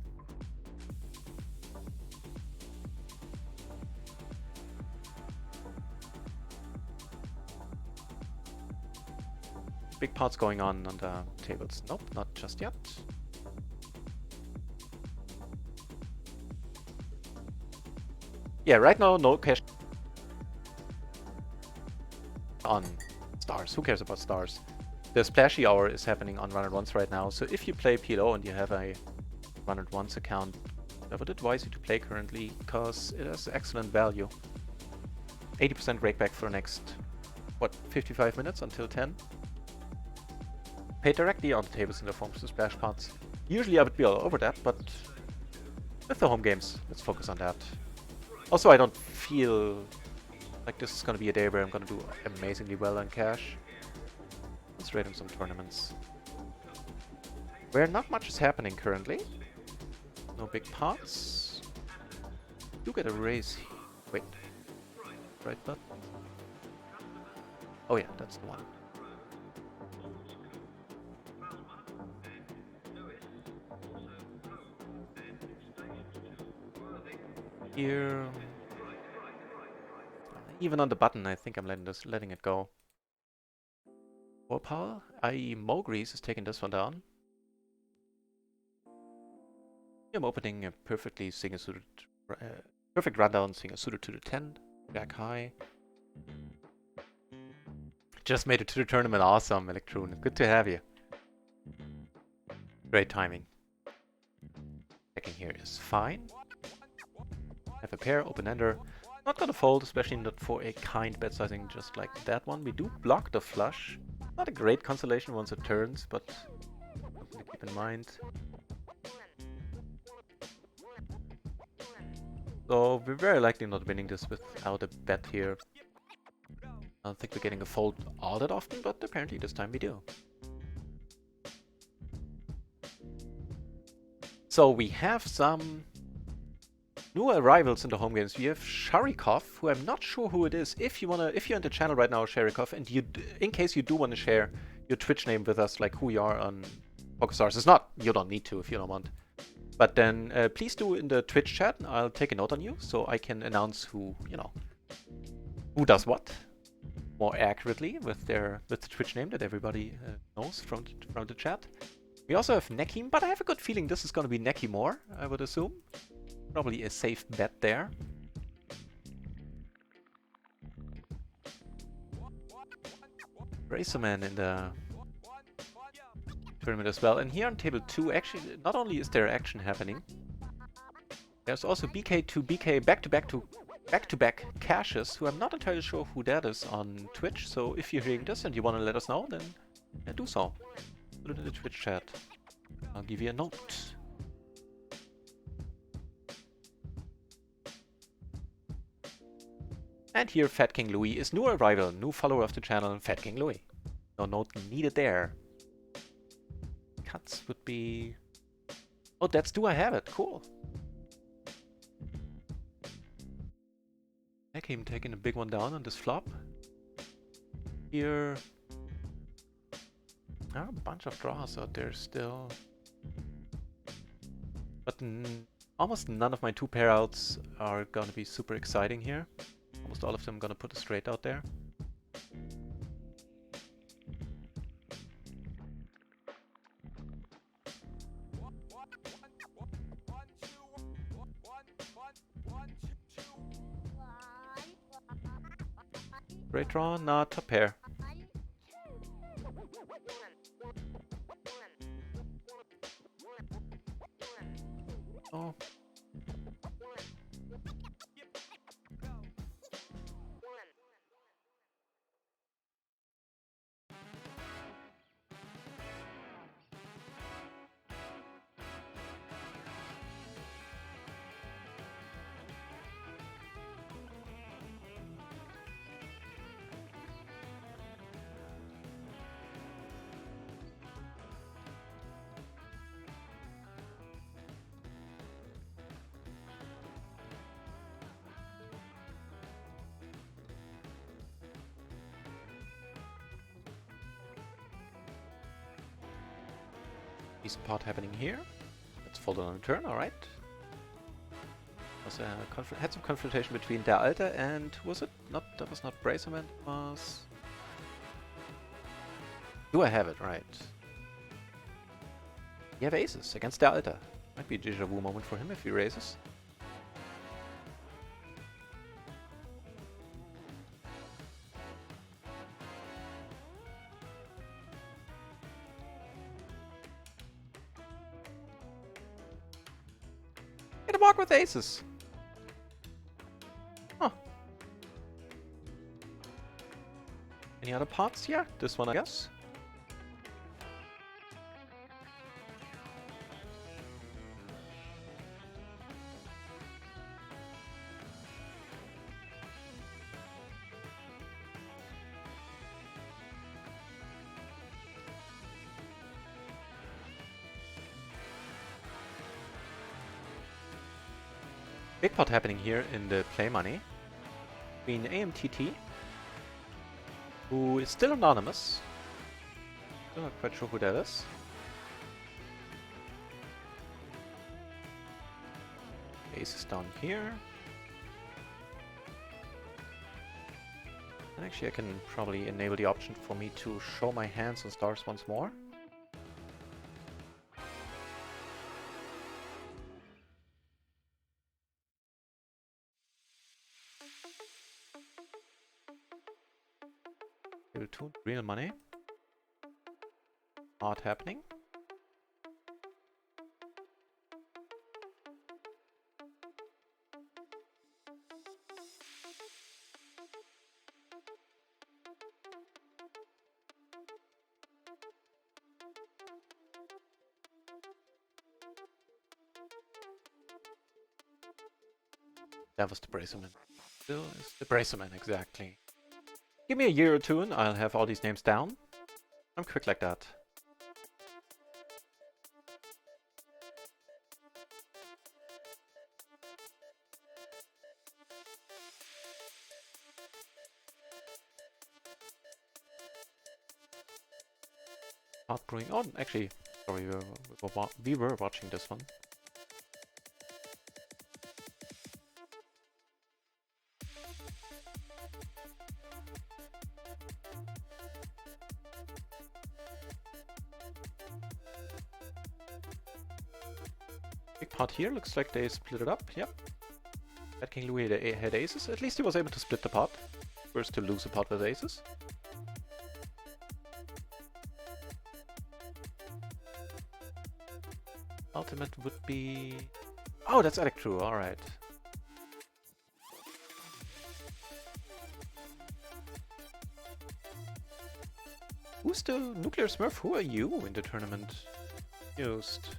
Big pots going on the tables. Nope, not just yet. Yeah, right now, no cash. on stars. Who cares about stars? The Splashy Hour is happening on RunItOnce right now, so if you play PLO and you have a RunItOnce account, I would advise you to play currently, because it has excellent value. 80% rakeback for the next, what, 55 minutes until 10? Paid directly on the tables in the forms of splash pods. Usually I would be all over that, but with the home games, let's focus on that. Also, I don't feel like this is gonna be a day where I'm gonna do amazingly well on cash. Let's raid in some tournaments where not much is happening currently. No big pots. You get a raise. Wait. Right button. Oh yeah, that's the one. Here. Even on the button, I think I'm letting it go. Warpal, i.e. Mogrease is taking this one down. I'm opening a perfectly single-suited, perfect rundown, single-suited to the 10, back high. Just made it to the tournament, awesome, Electroon. Good to have you. Great timing. Checking here is fine. Have a pair, open-ender. Not gonna fold, especially not for a kind bet sizing just like that one. We do block the flush. Not a great consolation once it turns, but something to keep in mind. So we're very likely not winning this without a bet here. I don't think we're getting a fold all that often, but apparently this time we do. So we have some new arrivals in the home games. We have Sharikov, who I'm not sure who it is. If you're in the channel right now, Sharikov, and in case you do want to share your Twitch name with us, like who you are on PokerStars, it's not, you don't need to if you don't want. But then please do in the Twitch chat. I'll take a note on you so I can announce who, you know, who does what more accurately with the Twitch name that everybody knows from the chat. We also have Nekim, but I have a good feeling this is going to be Nekimore, I would assume. Probably a safe bet there. Racerman in the tournament as well. And here on table 2, actually, not only is there action happening, there's also BK to BK back-to-back caches, who I'm not entirely sure who that is on Twitch. So if you're hearing this and you want to let us know, then do so. Put it in the Twitch chat. I'll give you a note. And here Fat King Louis is new arrival, new follower of the channel, Fat King Louis. No note needed there. Cuts would be... Oh, that's Do I Have It, cool. Nekim taking a big one down on this flop. Here... There are a bunch of draws out there still. But almost none of my 2 pair outs are gonna be super exciting here. Almost all of them gonna put a straight out there. Straight draw, not top pair. Oh. Decent pot happening here. Let's fold it on the turn, alright. Had some confrontation between Der Alte and was it? That was not Bracerman, it was... Do I Have It, right. You have aces against Der Alte. Might be a deja vu moment for him if he raises. gonna walk with aces. Huh. Any other pots? Yeah, this one I guess. Big pot happening here in the play money between AMTT, who is still anonymous. Still not quite sure who that is. Ace is down here. And actually I can probably enable the option for me to show my hands and stars once more. Real money. Not happening. That was the Bracerman. Still is the Bracerman, exactly. Give me a year or two and I'll have all these names down. I'm quick like that. Not brewing. Oh, actually, sorry, we were watching this one. Big pot here, looks like they split it up, yep. That King Louis had aces, at least he was able to split the pot. First to lose a pot with aces. Ultimate would be... Oh, that's Electro, alright. Who's the Nuclear Smurf? Who are you in the tournament? Used.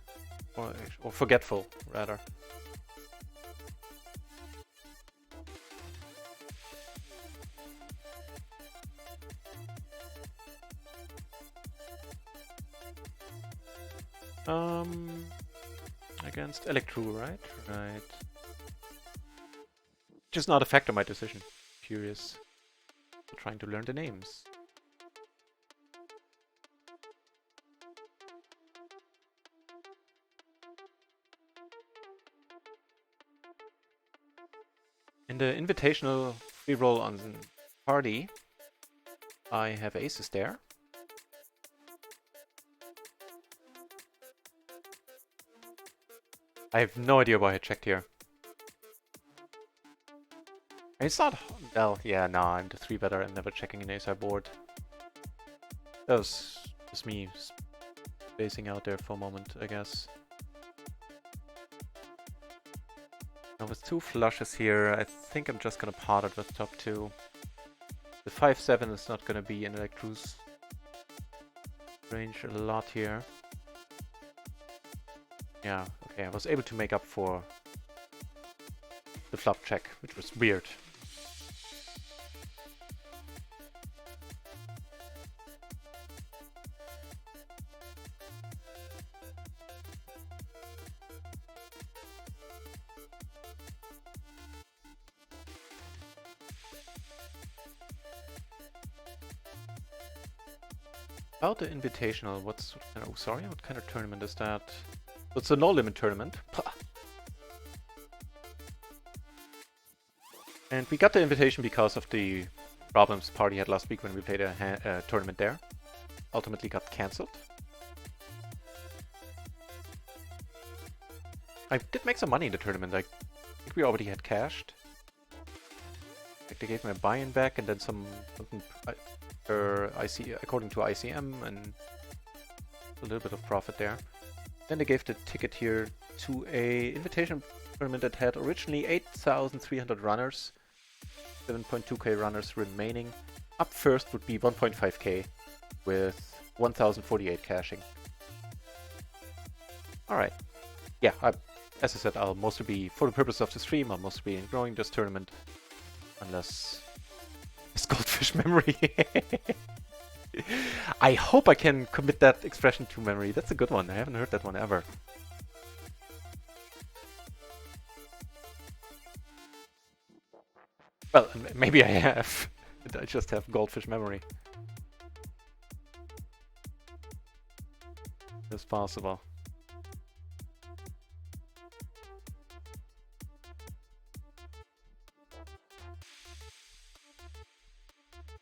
Or forgetful, rather. Against Electro, right? Right. Just not a factor my decision. Curious. Trying to learn the names. In the invitational free roll on the party, I have aces there. I have no idea why I checked here. It's not... Well, yeah, nah, I'm the 3-better. I'm never checking an ace-high board. That was just me spacing out there for a moment, I guess. Now with 2 flushes here, I think I'm just gonna pot it with top 2. The 5-7 is not gonna be in Electro's range a lot here. Yeah, okay, I was able to make up for the flop check, which was weird. About the invitational, what's... Oh, sorry, what kind of tournament is that? It's a no-limit tournament. Pah. And we got the invitation because of the problems party had last week when we played a tournament there. Ultimately got cancelled. I did make some money in the tournament. I think we already had cashed. Like they gave me a buy-in back and then something according to ICM, and a little bit of profit there. Then they gave the ticket here to a invitation tournament that had originally 8,300 runners, 7.2k runners remaining. Up first would be 1.5k with 1,048 caching. Alright. Yeah, as I said, I'll mostly be, for the purpose of the stream, I'll mostly be growing this tournament. Unless it's goldfish memory. I hope I can commit that expression to memory. That's a good one. I haven't heard that one ever. Well, maybe I have. I just have goldfish memory. It's possible.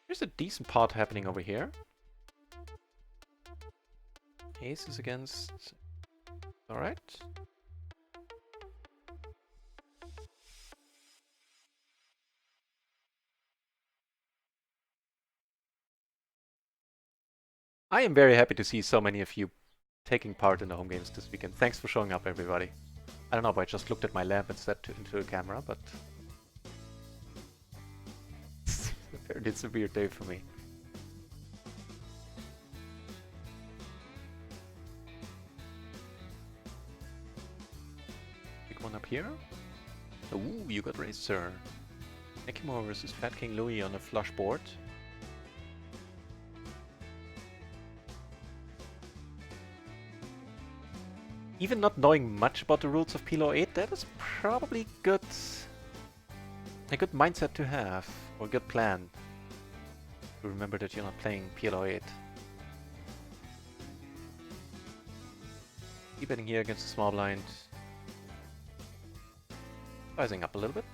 There's a decent pot happening over here. Aces against... Alright. I am very happy to see so many of you taking part in the home games this weekend. Thanks for showing up, everybody. I don't know if I just looked at my lamp instead into the camera, but... It's a weird day for me. Pick one up here. Ooh, you got raised, sir. Nekimo versus Fat King Louis on a flush board. Even not knowing much about the rules of PLO 8, that is probably good. A good mindset to have, or a good plan. To remember that you're not playing PLO 8. Keep betting here against the small blind. Rising up a little bit.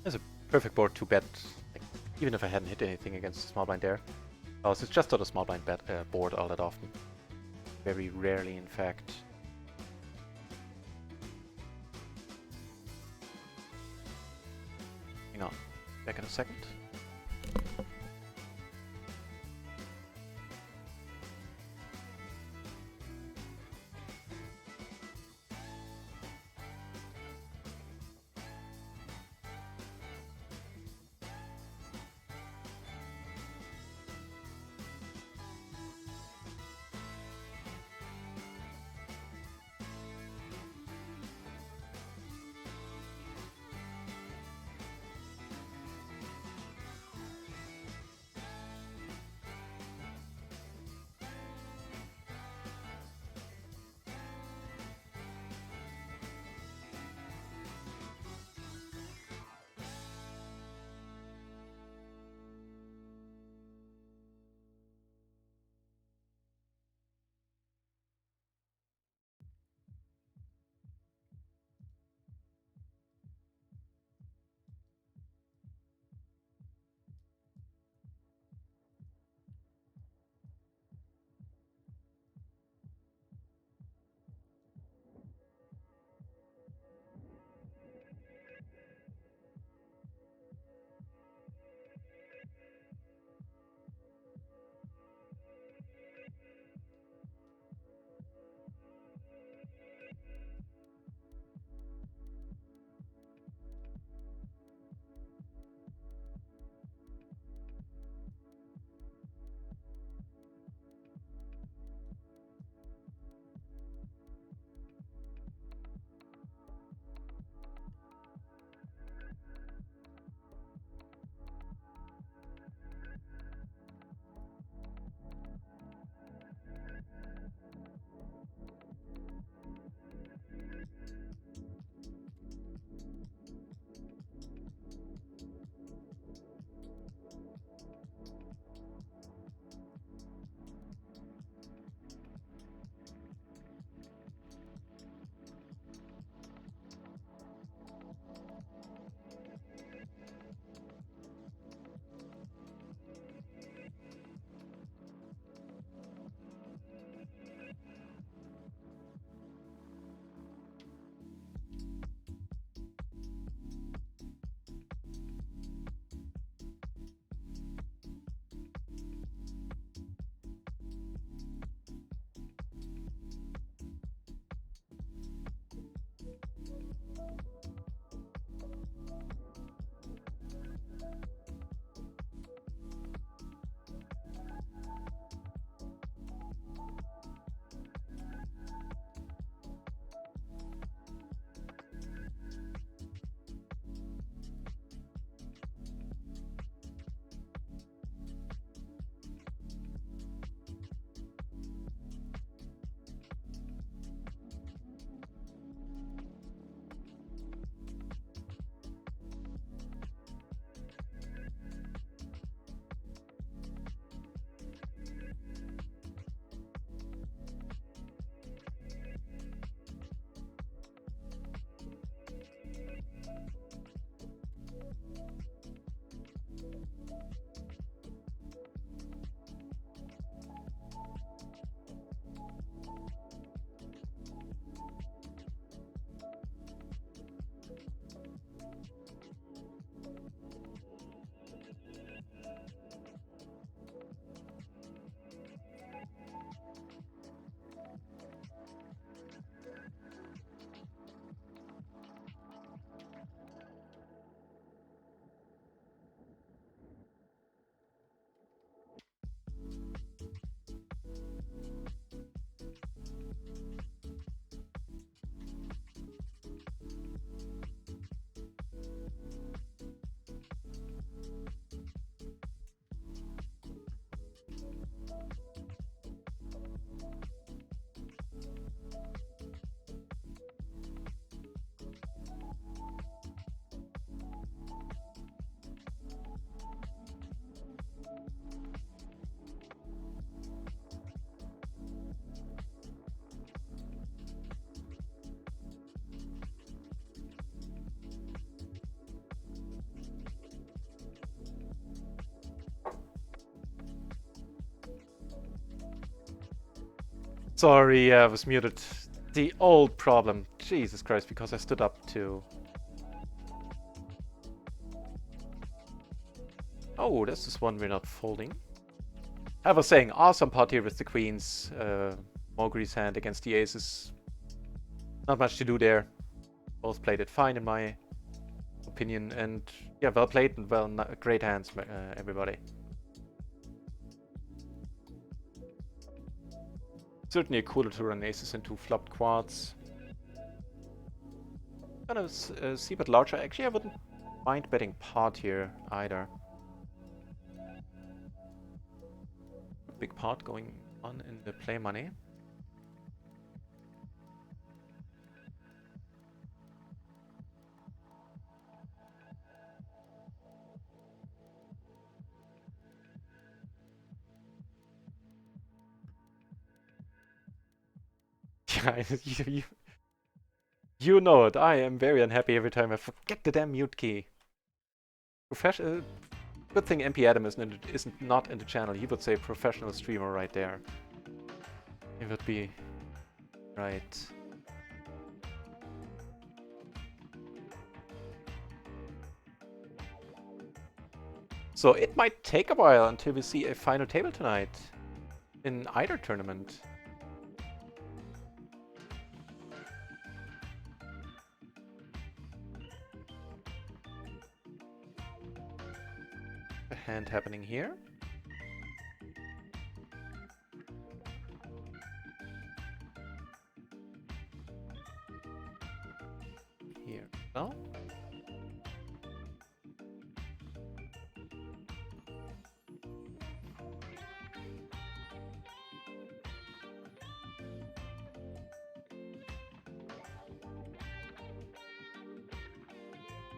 There's a perfect board to bet, like, even if I hadn't hit anything against the small blind there. Oh, so it's just not a small blind board all that often. Very rarely, in fact. Hang on, back in a second. Sorry, I was muted. The old problem. Jesus Christ, because I stood up to... Oh, this is one we're not folding. I was saying, awesome pot here with the queens. Mowgli's hand against the aces. Not much to do there. Both played it fine in my opinion. And yeah, well played and well, great hands, everybody. Certainly cooler to run aces into flopped quads. Kind of see a bit larger. Actually, I wouldn't mind betting pot here either. Big pot going on in the play money. Yeah, you know it. I am very unhappy every time I forget the damn mute key. Good thing MP Adam isn't not in the channel. He would say professional streamer right there. It would be right. So it might take a while until we see a final table tonight in either tournament. A hand happening here. Here. No?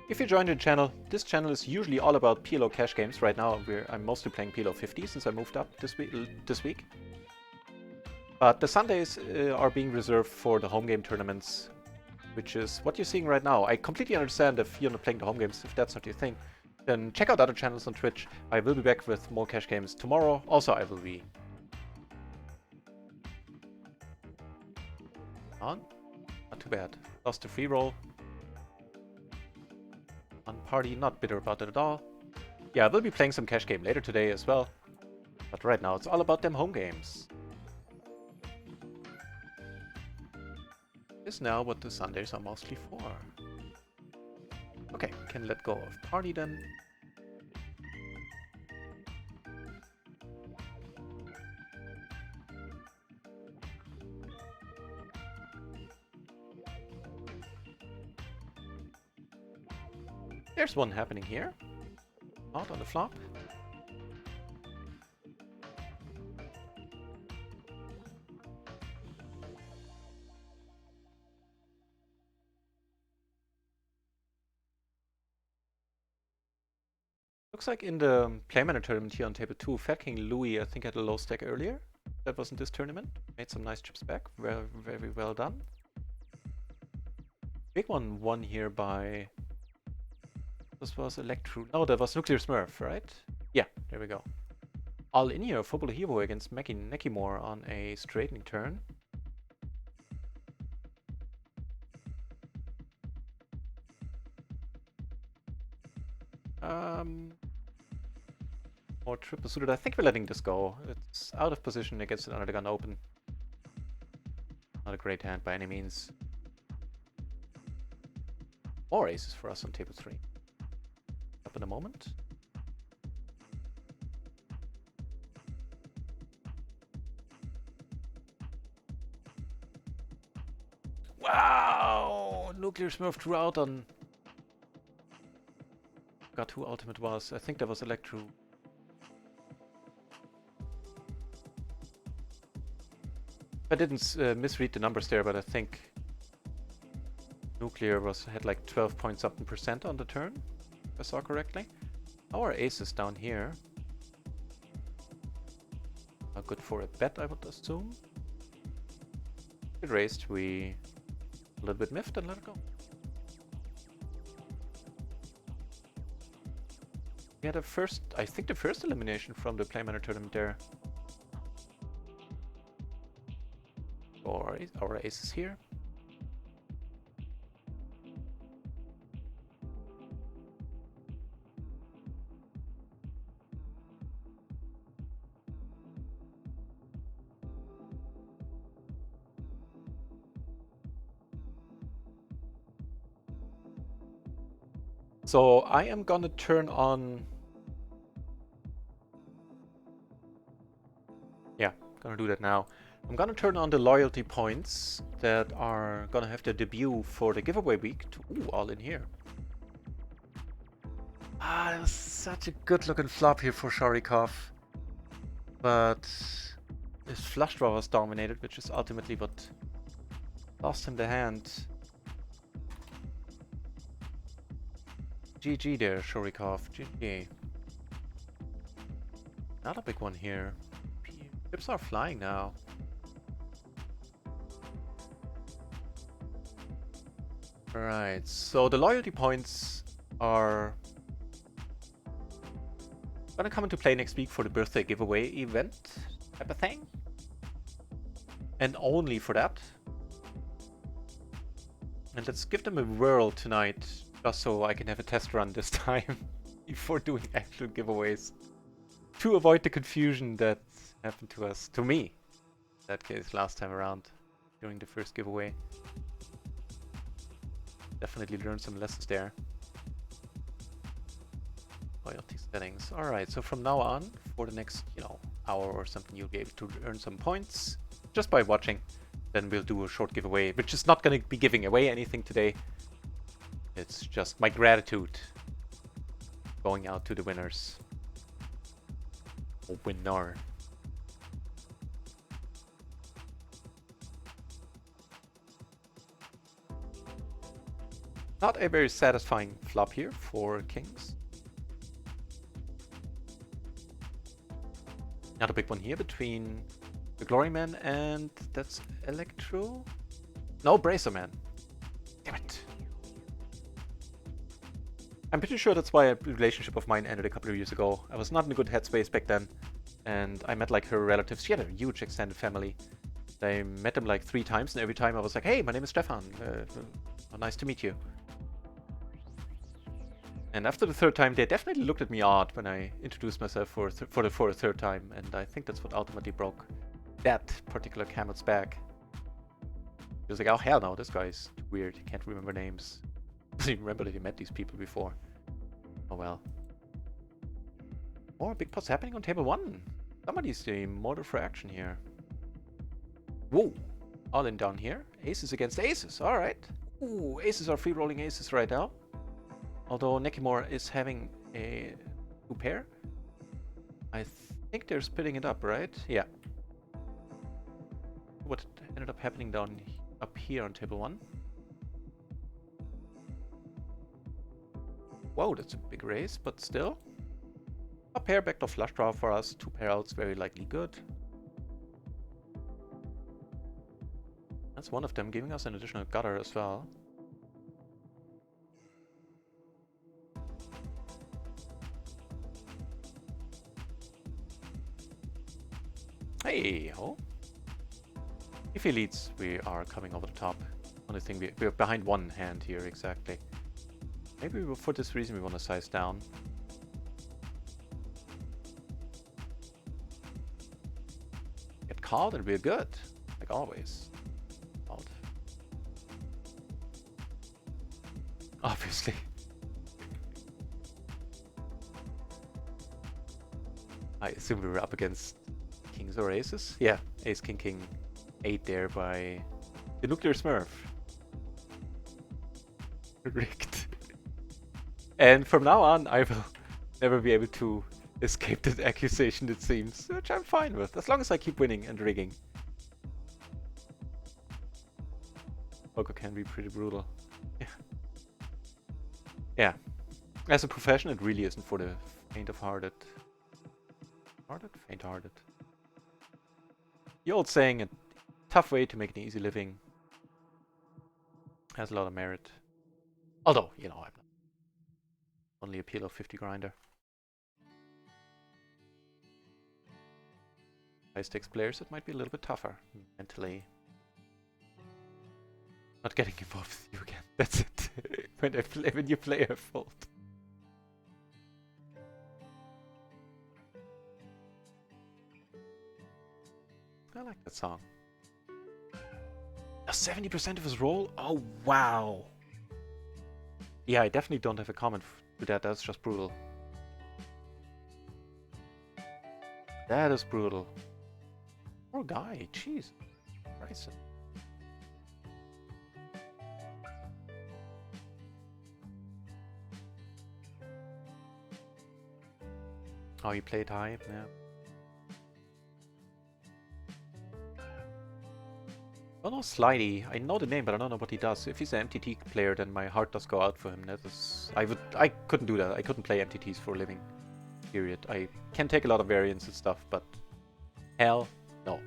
If you joined the channel, this channel is usually all about PLO cash games. Right now I'm mostly playing PLO 50 since I moved up this week. But the Sundays are being reserved for the home game tournaments, which is what you're seeing right now. I completely understand if you're not playing the home games, if that's not your thing. Then check out other channels on Twitch. I will be back with more cash games tomorrow. Also, I will be on. Not too bad. Lost the free roll. On party, not bitter about it at all. Yeah, I will be playing some cash game later today as well. But right now it's all about them home games. Is now what the Sundays are mostly for. Okay, can let go of party then. There's one happening here. Out on the flop. Looks like in the Playmanager tournament here on table 2, Fat King Louis, I think, had a low stack earlier. That wasn't this tournament. Made some nice chips back. Very, very well done. Big one won here by... This was Electro... No, that was Nuclear Smurf, right? Yeah, there we go. All in here, Football Hero against Nekimore on a straightening turn. More triple suited. I think we're letting this go. It's out of position against an under the gun open. Not a great hand by any means. More aces for us on table 3. Up in a moment. Wow! Nuclear Smurf drew out on... Forgot who ultimate was. I think that was Electro. I didn't misread the numbers there, but I think Nuclear had like 12 point something % on the turn, if I saw correctly. Our ace is down here. Not good for a bet, I would assume. It raised, we a little bit miffed and let it go. We had a first, I think the first elimination from the Playmanager tournament there. Or our aces here. So I am gonna turn on... Yeah, gonna do that now. I'm gonna turn on the loyalty points that are gonna have their debut for the giveaway week. Ooh, all in here. Ah, it was such a good looking flop here for Sharikov. But his flush draw was dominated, which is ultimately what lost him the hand. GG there, Sharikov. GG. Not a big one here. Pips are flying now. Alright, so the loyalty points are gonna come into play next week for the birthday giveaway event type of thing. And only for that. And let's give them a whirl tonight, just so I can have a test run this time before doing actual giveaways. To avoid the confusion that happened to us, to me, in that case, last time around, during the first giveaway. Definitely learned some lessons there. Loyalty settings. Alright, so from now on, for the next, hour or something, you'll be able to earn some points just by watching. Then we'll do a short giveaway, which is not going to be giving away anything today. It's just my gratitude going out to the winners. Winner. Not a very satisfying flop here for kings. Not a big one here between the Gloryman and that's Electro? No, Bracerman. Damn it. I'm pretty sure that's why a relationship of mine ended a couple of years ago. I was not in a good headspace back then. And I met like her relatives. She had a huge extended family. I met them like 3 times, and every time I was like, hey, my name is Stefan. Nice to meet you. And after the 3rd time, they definitely looked at me odd when I introduced myself for a 3rd time. And I think that's what ultimately broke that particular camel's back. He was like, oh hell no, this guy's weird. He can't remember names. Doesn't even remember that he met these people before. Oh well. More big pots happening on table 1. Somebody's doing model for action here. Whoa. All in down here. Aces against aces. Alright. Ooh, aces are free rolling aces right now. Although Nekimura is having a 2 pair. I think they're splitting it up, right? Yeah. What ended up happening down up here on table 1? Whoa, that's a big raise, but still. A pair backdoor flush draw for us. 2 pair outs, very likely good. That's one of them, giving us an additional gutter as well. Hey ho. If he leads, we are coming over the top. Only thing, we're behind 1 hand here, exactly. Maybe for this reason we want to size down. Get called and we're good, like always. Called. Obviously. I assume we were up against kings or aces? Yeah, ace, king, king, 8 there by the nuclear smurf. Rigged. And from now on, I will never be able to escape that accusation, it seems, which I'm fine with, as long as I keep winning and rigging. Poker can be pretty brutal. Yeah. Yeah. As a profession, it really isn't for the faint of hearted. Faint-hearted. The old saying, a tough way to make an easy living, has a lot of merit. Although, I'm not only a PLO 50 grinder. High stakes players, it might be a little bit tougher mentally. Not getting involved with you again. That's it. When you play, I fold. I like that song. A 70% of his roll? Oh, wow. Yeah, I definitely don't have a comment to that. That's just brutal. That is brutal. Poor guy. Jeez. Christ. Oh, you played high? Yeah. Oh no, Slidey. I know the name, but I don't know what he does. If he's an MTT player, then my heart does go out for him. That is, I couldn't do that. I couldn't play MTTs for a living. Period. I can take a lot of variants and stuff, but hell no.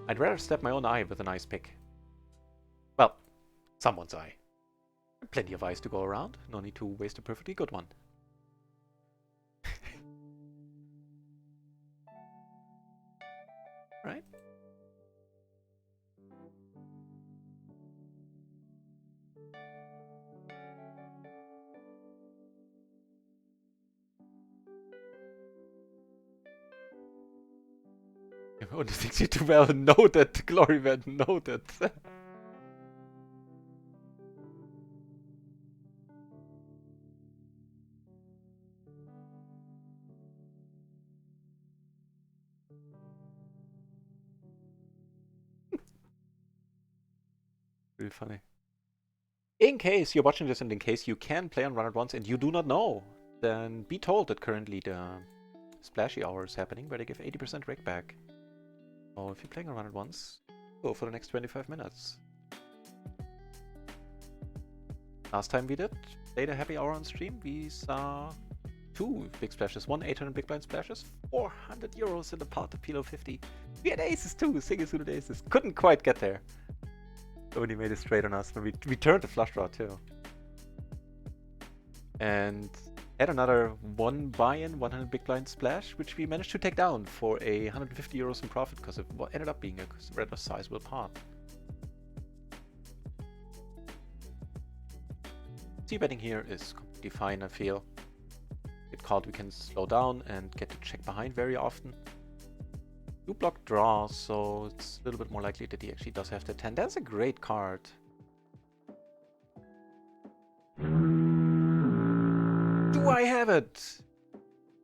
I'd rather stab my own eye with a nice pick. Well, someone's eye. Plenty of eyes to go around. No need to waste a perfectly good one. Right? Only thinks you too well. Noted. Glory man, noted. Really funny. In case you're watching this and in case you can play on RunItOnce and you do not know, then be told that currently the Splashy Hour is happening where they give 80% rake back. So if you're playing on RunItOnce, go for the next 25 minutes. Last time we played a happy hour on stream, we saw 2 big splashes. 1 800 big blind splashes, 400 euros in the pot of PLO 50. We had aces too, single suited aces. Couldn't quite get there. Only made it straight on us, but we turned the flush draw too. And had another 1 buy-in, 100 big blind splash, which we managed to take down for a 150 euros in profit because it ended up being a rather sizable pot. C-betting here is completely fine, I feel. Get called, we can slow down and get to check behind very often. You block draw, so it's a little bit more likely that he actually does have the 10. That's a great card. Do I have it?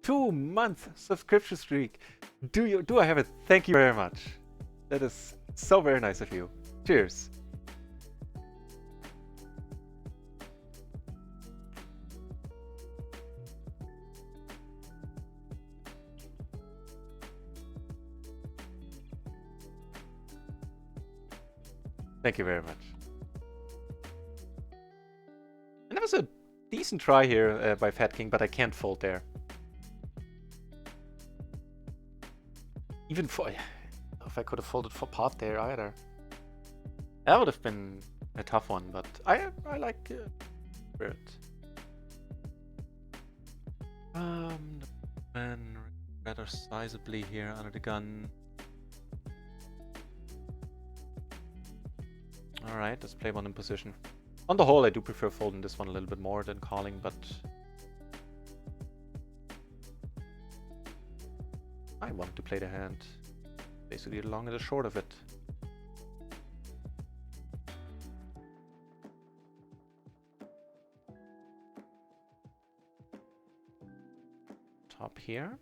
2-month subscription streak. Do I have it? Thank you very much. That is so very nice of you. Cheers. Thank you very much. And that was a decent try here by Fat King, but I can't fold there. Even for... if I could have folded for pot there either. That would have been a tough one, but I like it. Man, rather sizably here under the gun. Alright, let's play one in position. On the whole, I do prefer folding this one a little bit more than calling, but... I want to play the hand. Basically the long and the short of it. Top here.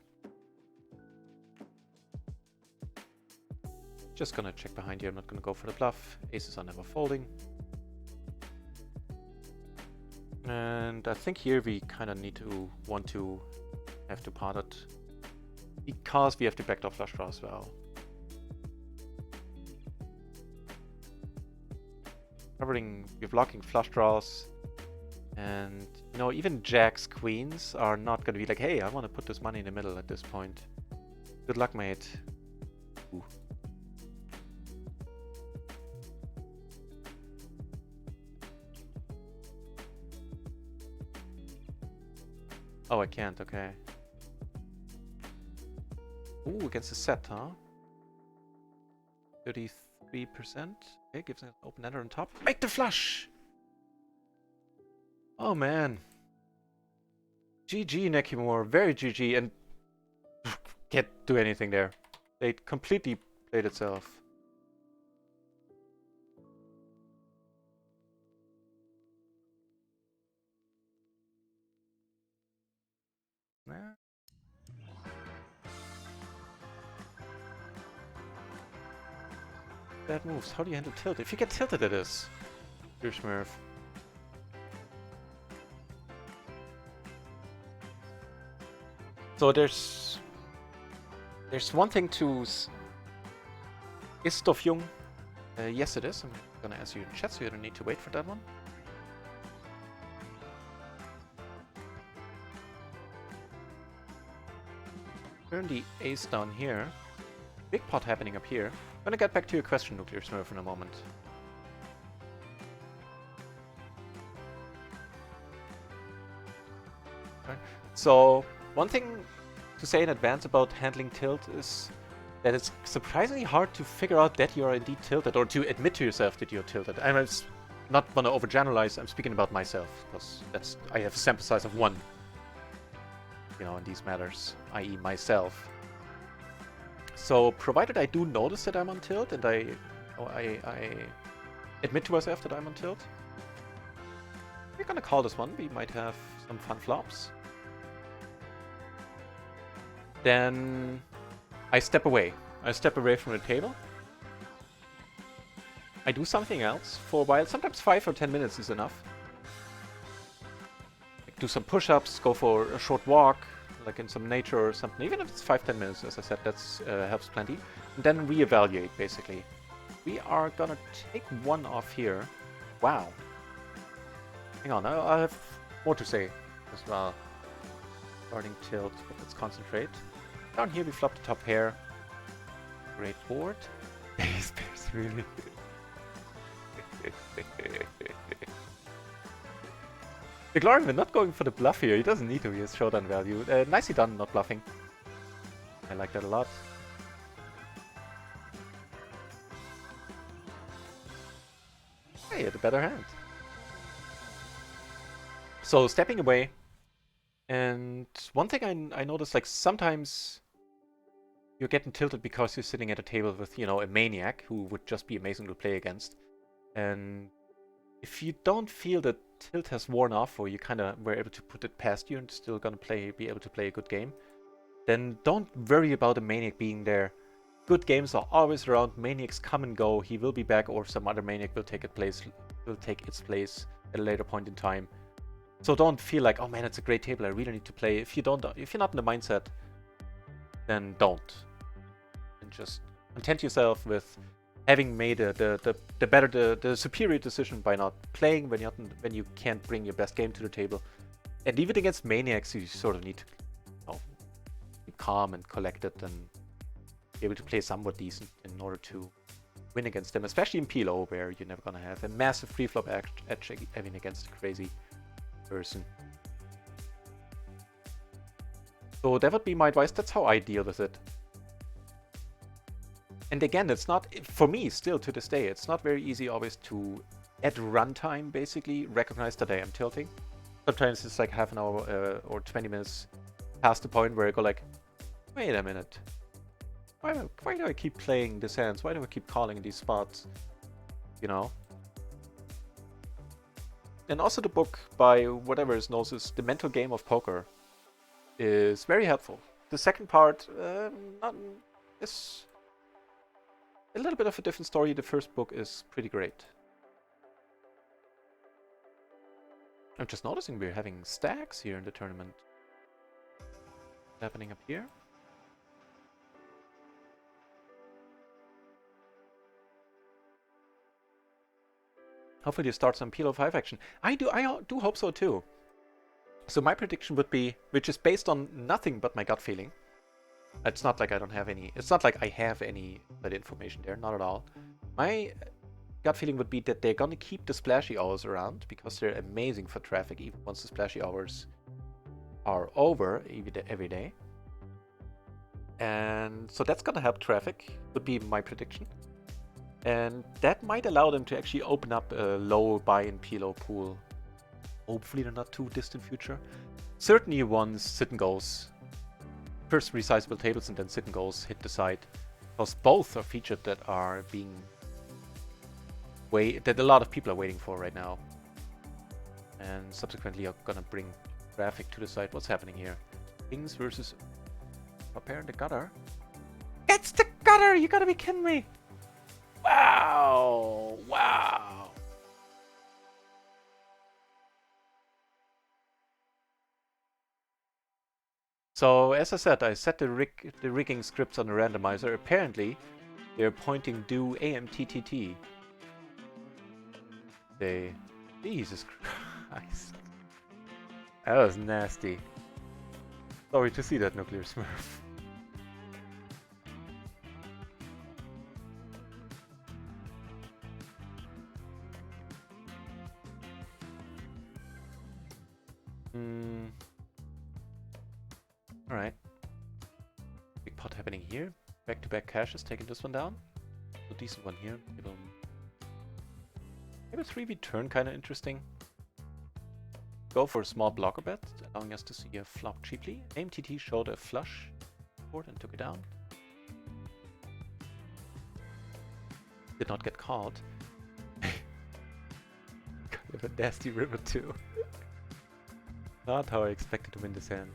Just gonna check behind here, I'm not gonna go for the bluff. Aces are never folding. And I think here we kind of want to have to pot it. Because we have the backdoor flush draw as well. We're blocking flush draws. And, you know, even jacks, queens are not gonna be like, hey, I want to put this money in the middle at this point. Good luck, mate. Ooh. Oh, I can't, okay. Ooh, against the set, huh? 33%. Okay, gives an open ender on top. Make the flush! Oh man. GG, Nekimura. Very GG, and can't do anything there. They completely played itself. Nah. Bad moves. How do you handle tilt? If you get tilted, it is. Dear Smurf. So there's one thing to... Is stuff young? Yes, it is. I'm gonna ask you in chat, so you don't need to wait for that one. Turn the ace down here. Big pot happening up here. I'm gonna get back to your question, Nuclear Smurf, in a moment. Okay. So, one thing to say in advance about handling tilt is that it's surprisingly hard to figure out that you are indeed tilted, or to admit to yourself that you're tilted. I'm not want to overgeneralize, I'm speaking about myself, because I have a sample size of 1. You know, in these matters, i.e. myself. So, provided I do notice that I'm on tilt, and I admit to myself that I'm on tilt, we're gonna call this one. We might have some fun flops. Then I step away. I step away from the table. I do something else for a while. Sometimes 5 or 10 minutes is enough. Like do some push-ups, go for a short walk, like in some nature or something. Even if it's 5-10 minutes, as I said, that helps plenty. And then reevaluate, basically. We are gonna take 1 off here. Wow. Hang on, I have more to say as well. Starting tilt, but let's concentrate. Down here we flop the top pair. Great board. Base pairs, really. The Glorian not going for the bluff here. He doesn't need to. He has showdown value. Nicely done, not bluffing. I like that a lot. Hey, had a better hand. So stepping away. And one thing I noticed, like sometimes you're getting tilted because you're sitting at a table with, you know, a maniac who would just be amazing to play against. And if you don't feel that tilt has worn off, or you kind of were able to put it past you and still gonna be able to play a good game, then don't worry about a maniac being there. Good games are always around. Maniacs come and go. He will be back, or some other maniac will take its place at a later point in time. So don't feel like, oh man, it's a great table, I really need to play. If you're not in the mindset, then don't. And just content yourself with having made the superior decision by not playing when you can't bring your best game to the table. And even against maniacs, you sort of need to, you know, be calm and collected and be able to play somewhat decent in order to win against them, especially in PLO, where you're never gonna have a massive free-flop edge having against a crazy person. So that would be my advice. That's how I deal with it. And again, it's not, for me still to this day, it's not very easy always to, at runtime basically, recognize that I am tilting. Sometimes it's like half an hour or 20 minutes past the point where I go like, wait a minute, why do I keep playing these hands? Why do I keep calling in these spots? You know? And also the book by whatever is known as The Mental Game of Poker is very helpful. The second part is a little bit of a different story. The first book is pretty great. I'm just noticing we're having stacks here in the tournament. What's happening up here? Hopefully you start some PLO 5 action. I do hope so too. So my prediction would be, which is based on nothing but my gut feeling. It's not like I don't have any, it's not like I have any that information there, not at all. My gut feeling would be that they're gonna keep the splashy hours around because they're amazing for traffic even once the splashy hours are over every day. And so that's gonna help traffic, would be my prediction. And that might allow them to actually open up a low buy-in PLO pool. Hopefully in a not too distant future. Certainly once sit and goes, first resizable tables and then sit and goes hit the site. Because both are featured that are being that a lot of people are waiting for right now. And subsequently are gonna bring traffic to the site. What's happening here? Kings versus Prepare in the gutter. It's the gutter! You gotta be kidding me! Wow! Wow! So as I said, I set the rigging scripts on the randomizer. Apparently, they're pointing due AMTTT. Jesus Christ. That was nasty. Sorry to see that, Nuclear Smurf. Alright. Big pot happening here. Back-to-back caches taking this one down. A decent one here. Maybe a 3v turn kind of interesting. Go for a small blocker bet, allowing us to see a flop cheaply. AMTT showed a flush board and took it down. Did not get called. Kind of a nasty river too. Not how I expected to win this hand.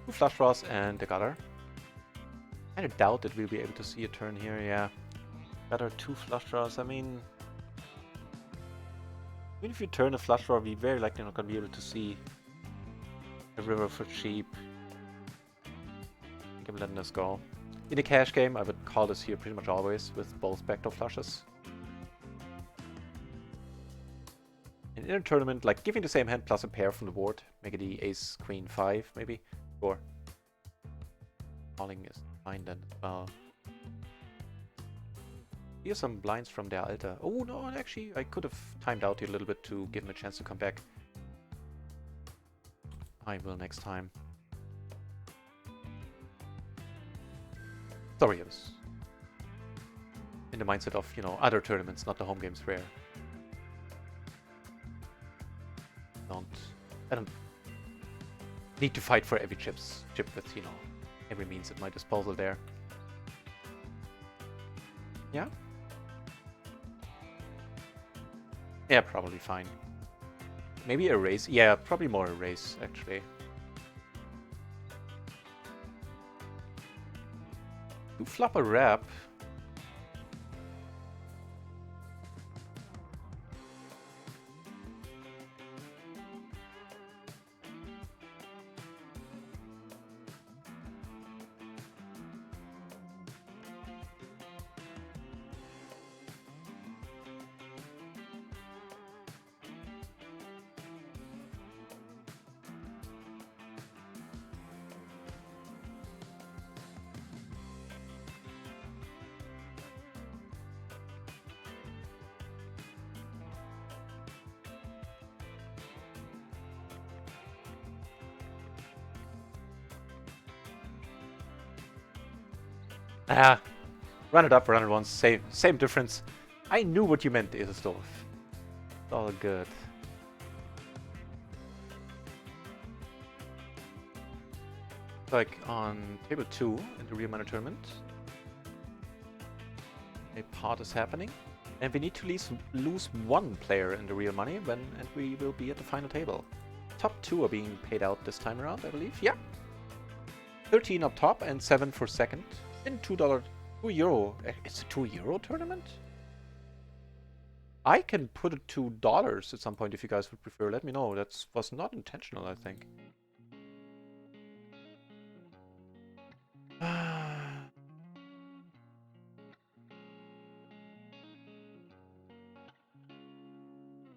Two flush draws and the gutter. I doubt that we'll be able to see a turn here, yeah. Gutter, two flush draws, I mean... Even if you turn a flush draw, we're very likely not going to be able to see a river for cheap. I think I'm letting this go. In a cash game, I would call this here pretty much always with both backdoor flushes. In a tournament, like giving the same hand plus a pair from the board, make it the ace, queen, 5 maybe. Sure. Calling is fine then as well. Here's some blinds from their Alta. Oh no, actually I could have timed out here a little bit to give him a chance to come back. I will next time. Sorry, I was in the mindset of, you know, other tournaments, not the home games where I don't need to fight for every chip with, you know, every means at my disposal there. Yeah? Yeah, probably fine. Maybe a race? Yeah, probably more a race, actually. To flop a wrap. Ah, run it up, run it once, same difference. I knew what you meant, Eselstov. It's all good. Like on table 2 in the real money tournament, a part is happening, and we need to lose one player in the real money and we will be at the final table. Top 2 are being paid out this time around, I believe. Yeah. 13 up top and 7 for second. In $2, €2. It's a €2 tournament? I can put it $2 at some point if you guys would prefer. Let me know. That was not intentional, I think.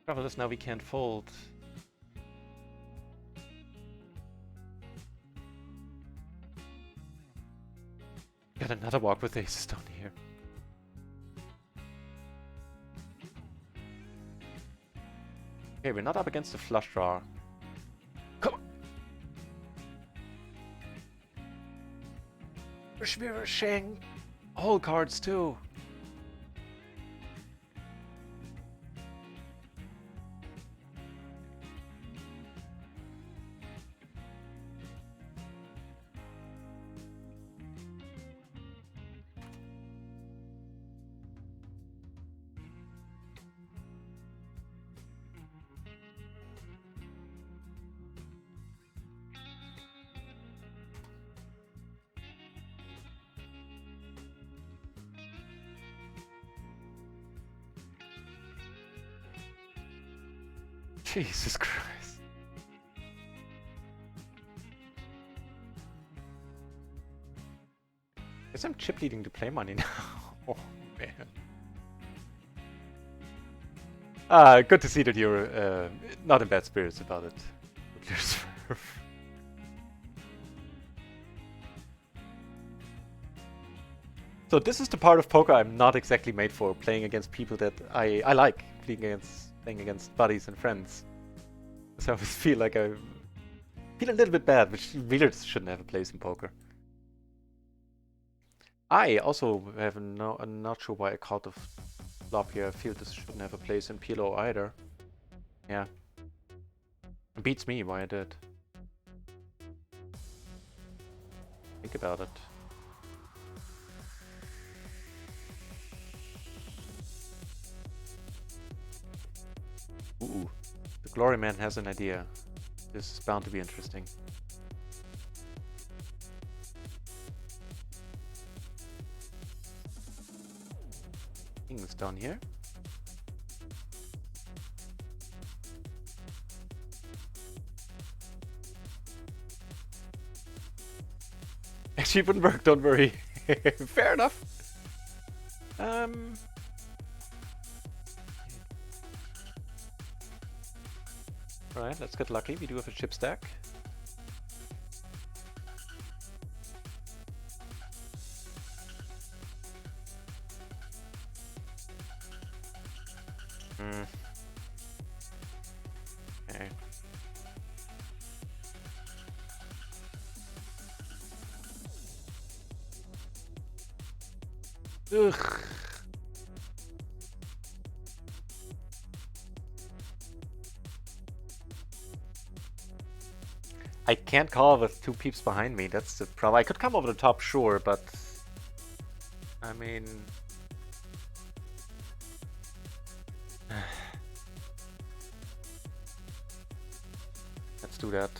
Trouble is now we can't fold. Got another walk with aces down here. Okay, we're not up against the flush draw. Come on! We're sharing all cards too. Jesus Christ. Guess I'm chip leading to play money now. Oh man. Good to see that you're not in bad spirits about it. So this is the part of poker I'm not exactly made for, playing against people that I like, playing against buddies and friends. So I always feel like I feel a little bit bad, which really shouldn't have a place in poker. I also have I'm not sure why I called the flop here. I feel this shouldn't have a place in PLO either. Yeah. It beats me why I did. Think about it. Ooh, the Glory Man has an idea. This is bound to be interesting. King is down here. Actually, it wouldn't work, don't worry. Fair enough. Alright, let's get lucky. We do have a chip stack. Okay. Ugh. I can't call with two peeps behind me. That's the problem. I could come over the top, sure, but I mean, let's do that.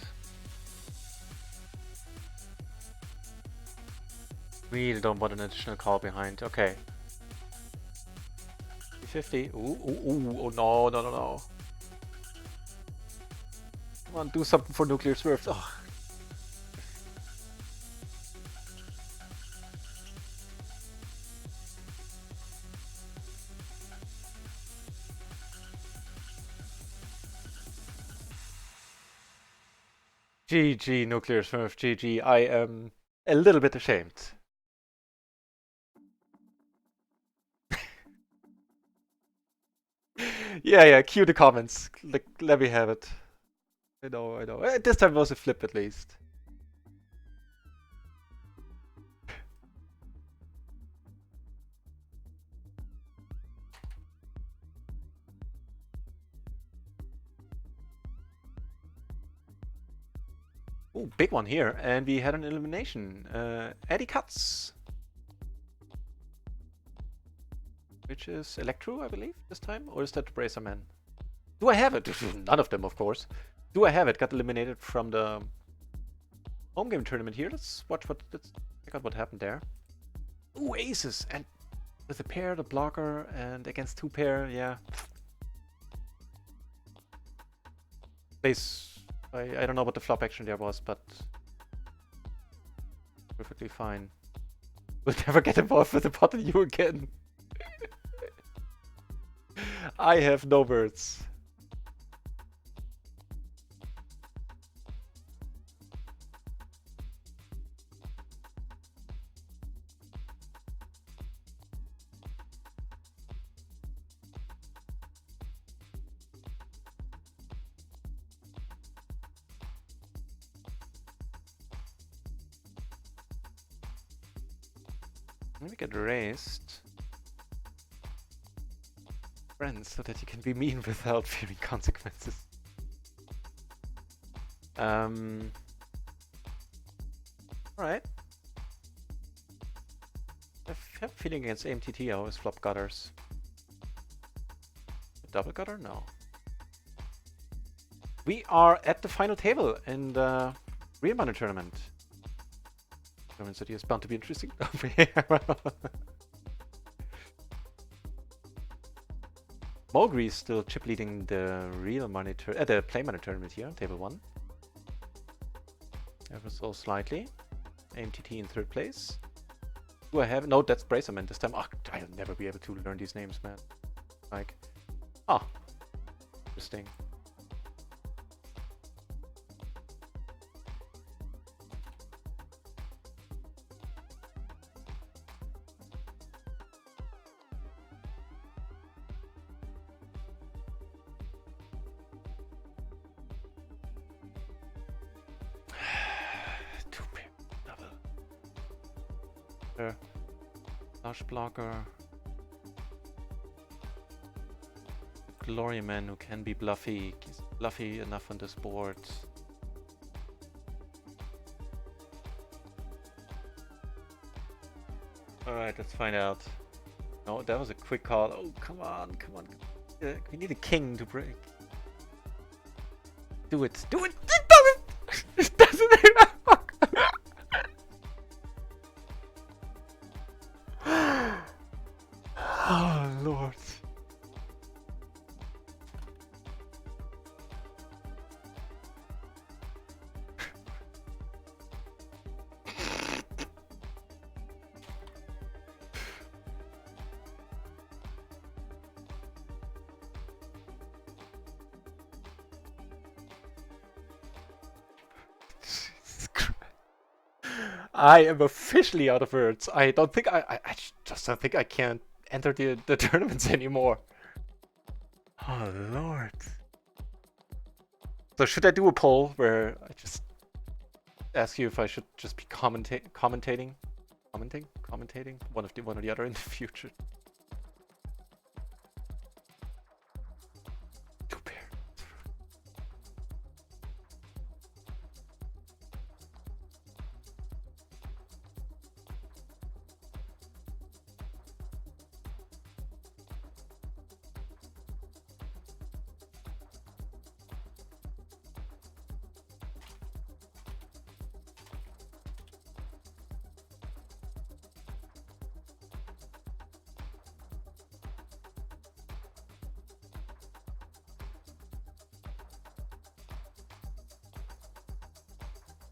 Really don't want an additional call behind. Okay. 50. Ooh, ooh, ooh. Oh no, no, no, no. Come on, do something for Nuclear Swift. Oh. GG, Nuclear Swift, GG. I am a little bit ashamed. Yeah, cue the comments. Let me have it. I know. This time was a flip at least. Ooh, big one here. And we had an elimination. Eddie Cuts. Which is Electro, I believe, this time? Or is that Bracer Man? Do I have it? None of them, of course. Do I have it? Got eliminated from the home game tournament here. Let's check out what happened there. Ooh, aces! And with a pair, the blocker, and against two pair, yeah. Plays. I don't know what the flop action there was, but perfectly fine. We'll never get involved with the pot and you again. I have no words. Let me get raised. Friends, so that you can be mean without fearing consequences. Alright. I have a feeling against AMTT I always flop gutters. A double gutter? No. We are at the final table in the Real Money Tournament. German City is bound to be interesting. Mulgrew is still chip leading the Real Money the Play Money Tournament here, table 1. Ever so slightly. AMTT in 3rd place. Do I have... No, that's Bracerman this time. Oh, I'll never be able to learn these names, man. Like... Oh. Interesting. Flash blocker. Glory man who can be bluffy. He's bluffy enough on this board. Alright, let's find out. No, that was a quick call. Oh, come on, come on. We need a king to break. Do it. Do it! It doesn't! It doesn't! Oh, Lord. I am officially out of words. I don't think I just don't think I can enter the tournaments anymore. Oh Lord. So should I do a poll where I just ask you if I should just be commentating one or the other in the future?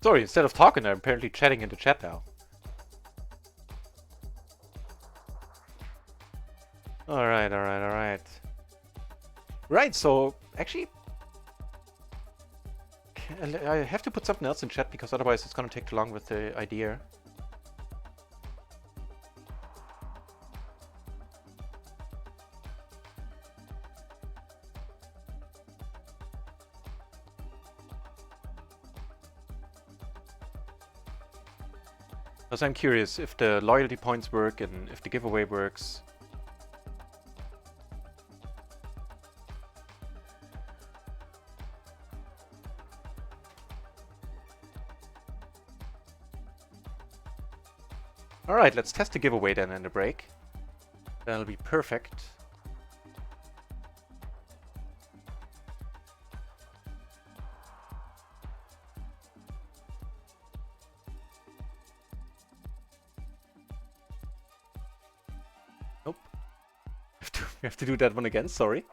Sorry, instead of talking, I'm apparently chatting in the chat now. Alright. Right, so actually I have to put something else in chat because otherwise it's gonna take too long with the idea. Because I'm curious if the loyalty points work and if the giveaway works. Alright, let's test the giveaway then in the break. That'll be perfect. Nope. We have to do that one again, sorry.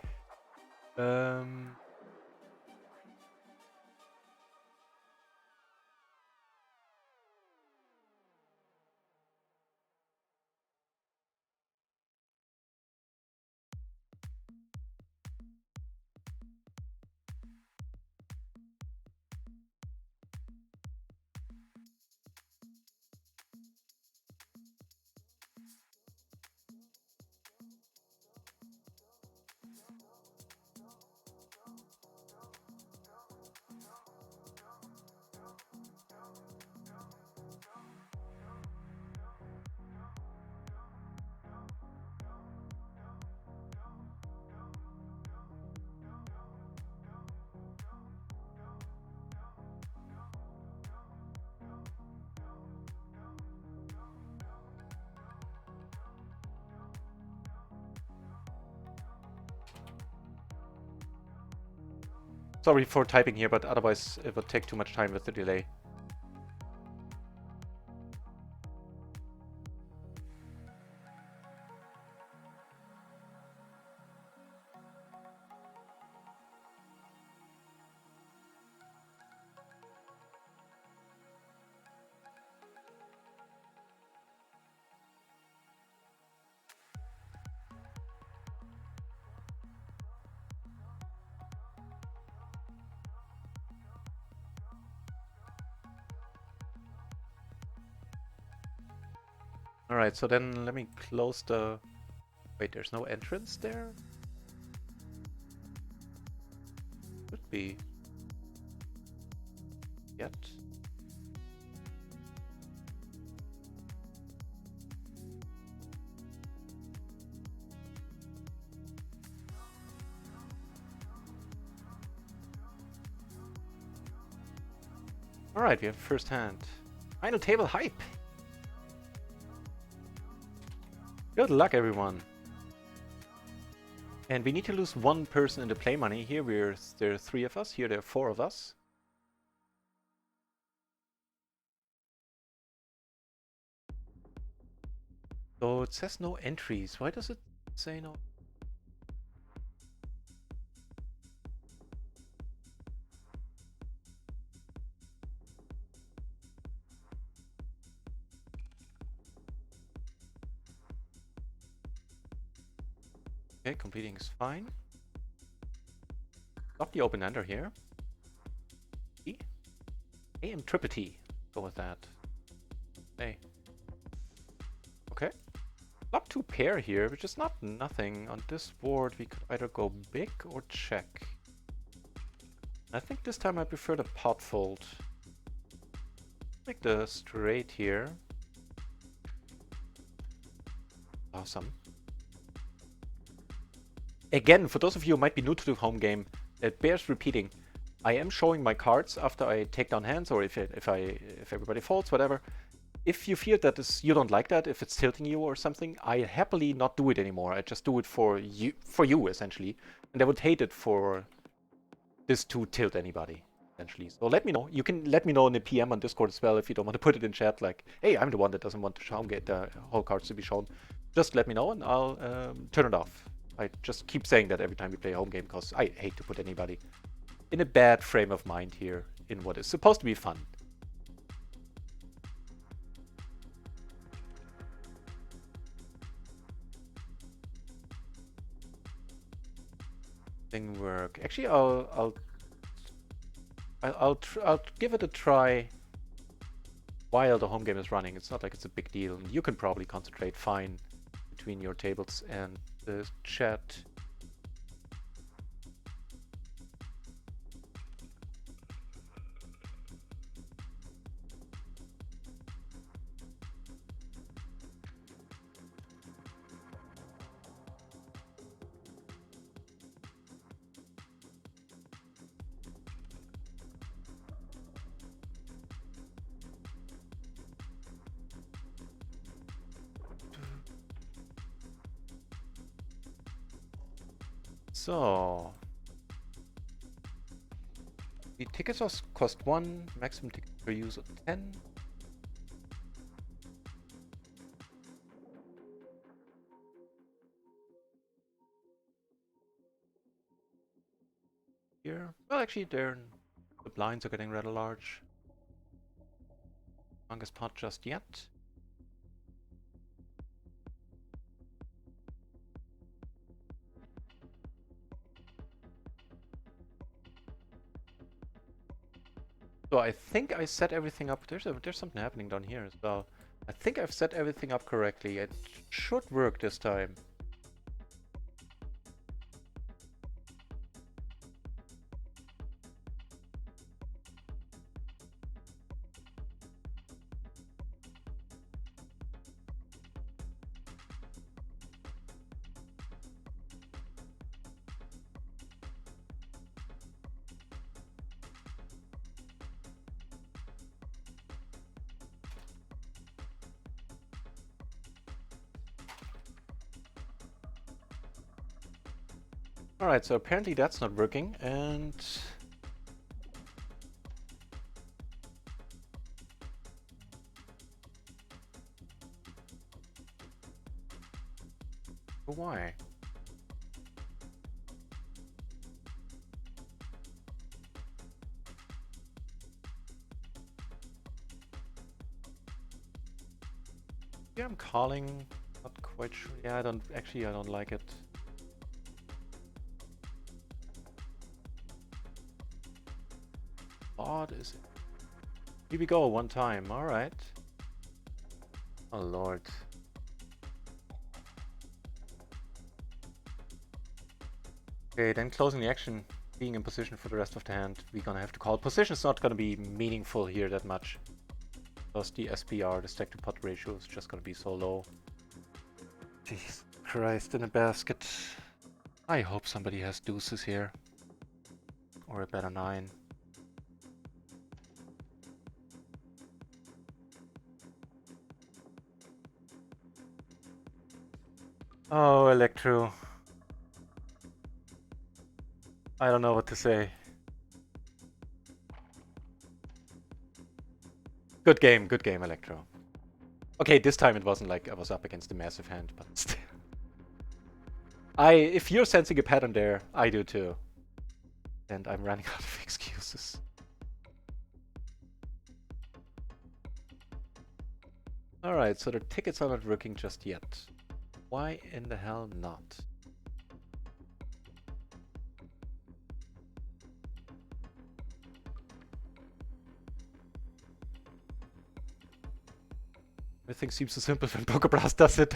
Sorry for typing here, but otherwise it would take too much time with the delay. Alright, so then let me close the... Wait, there's no entrance there? Should be. Yet. Alright, we have first hand. Final table hype! Good luck, everyone. And we need to lose one person in the play money. Here there are 3 of us. Here there are 4 of us. So it says no entries. Why does it say no? Okay, completing is fine. Lock the open-ender here. E. AM triple T. Go with that. Hey. Okay. Lock 2 pair here, which is not nothing. On this board, we could either go big or check. I think this time I prefer the pot fold. Make the straight here. Awesome. Again, for those of you who might be new to the home game, it bears repeating. I am showing my cards after I take down hands, or if everybody folds, whatever. If you feel that you don't like that, if it's tilting you or something, I happily not do it anymore. I just do it for you essentially, and I would hate it for this to tilt anybody essentially. So let me know. You can let me know in the PM on Discord as well if you don't want to put it in chat. Like, hey, I'm the one that doesn't want to get the whole cards to be shown. Just let me know and I'll turn it off. I just keep saying that every time we play a home game because I hate to put anybody in a bad frame of mind here in what is supposed to be fun. Thing work. Actually, I'll give it a try while the home game is running. It's not like it's a big deal. You can probably concentrate fine between your tables and the chat. So, the tickets cost 1, maximum ticket per use of 10. Here, well, actually, the blinds are getting rather large. Longest pot just yet. So I think I set everything up. There's something happening down here as well. I think I've set everything up correctly. It should work this time. Alright, so apparently that's not working, and But why? Yeah, I'm calling. Not quite sure. Yeah, I don't like it. Odd is it? Here we go, one time. Alright. Oh lord. Okay, then closing the action, being in position for the rest of the hand, we're gonna have to call. Position's not gonna be meaningful here that much. Because the SPR, the stack to pot ratio, is just gonna be so low. Jesus Christ, in a basket. I hope somebody has deuces here. Or a better 9. Oh, Electro. I don't know what to say. Good game, Electro. Okay, this time it wasn't like I was up against a massive hand, but still. If you're sensing a pattern there, I do too. And I'm running out of excuses. Alright, so the tickets are not working just yet. Why in the hell not? Everything seems so simple when PokerBlast does it.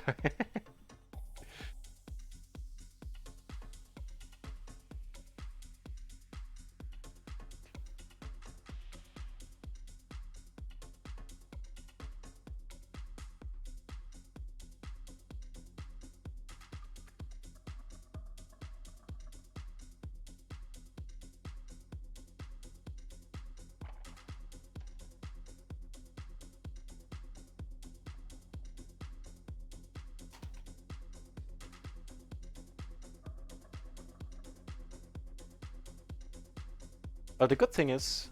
Well, the good thing is,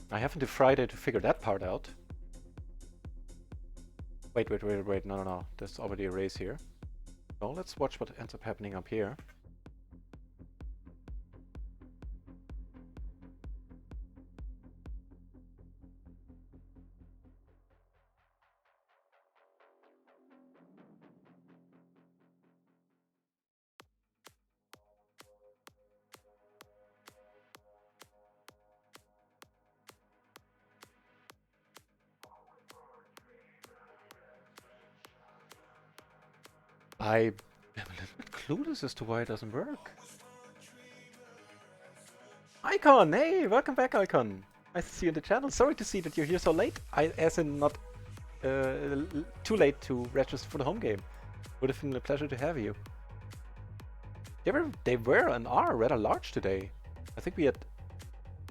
I have until Friday to figure that part out. Wait, no. There's already a race here. So let's watch what ends up happening up here. I am a little bit clueless as to why it doesn't work. Icon! Hey, welcome back, Icon! Nice to see you in the channel. Sorry to see that you're here so late. As in not too late to register for the home game. Would have been a pleasure to have you. They were and are rather large today. I think we had,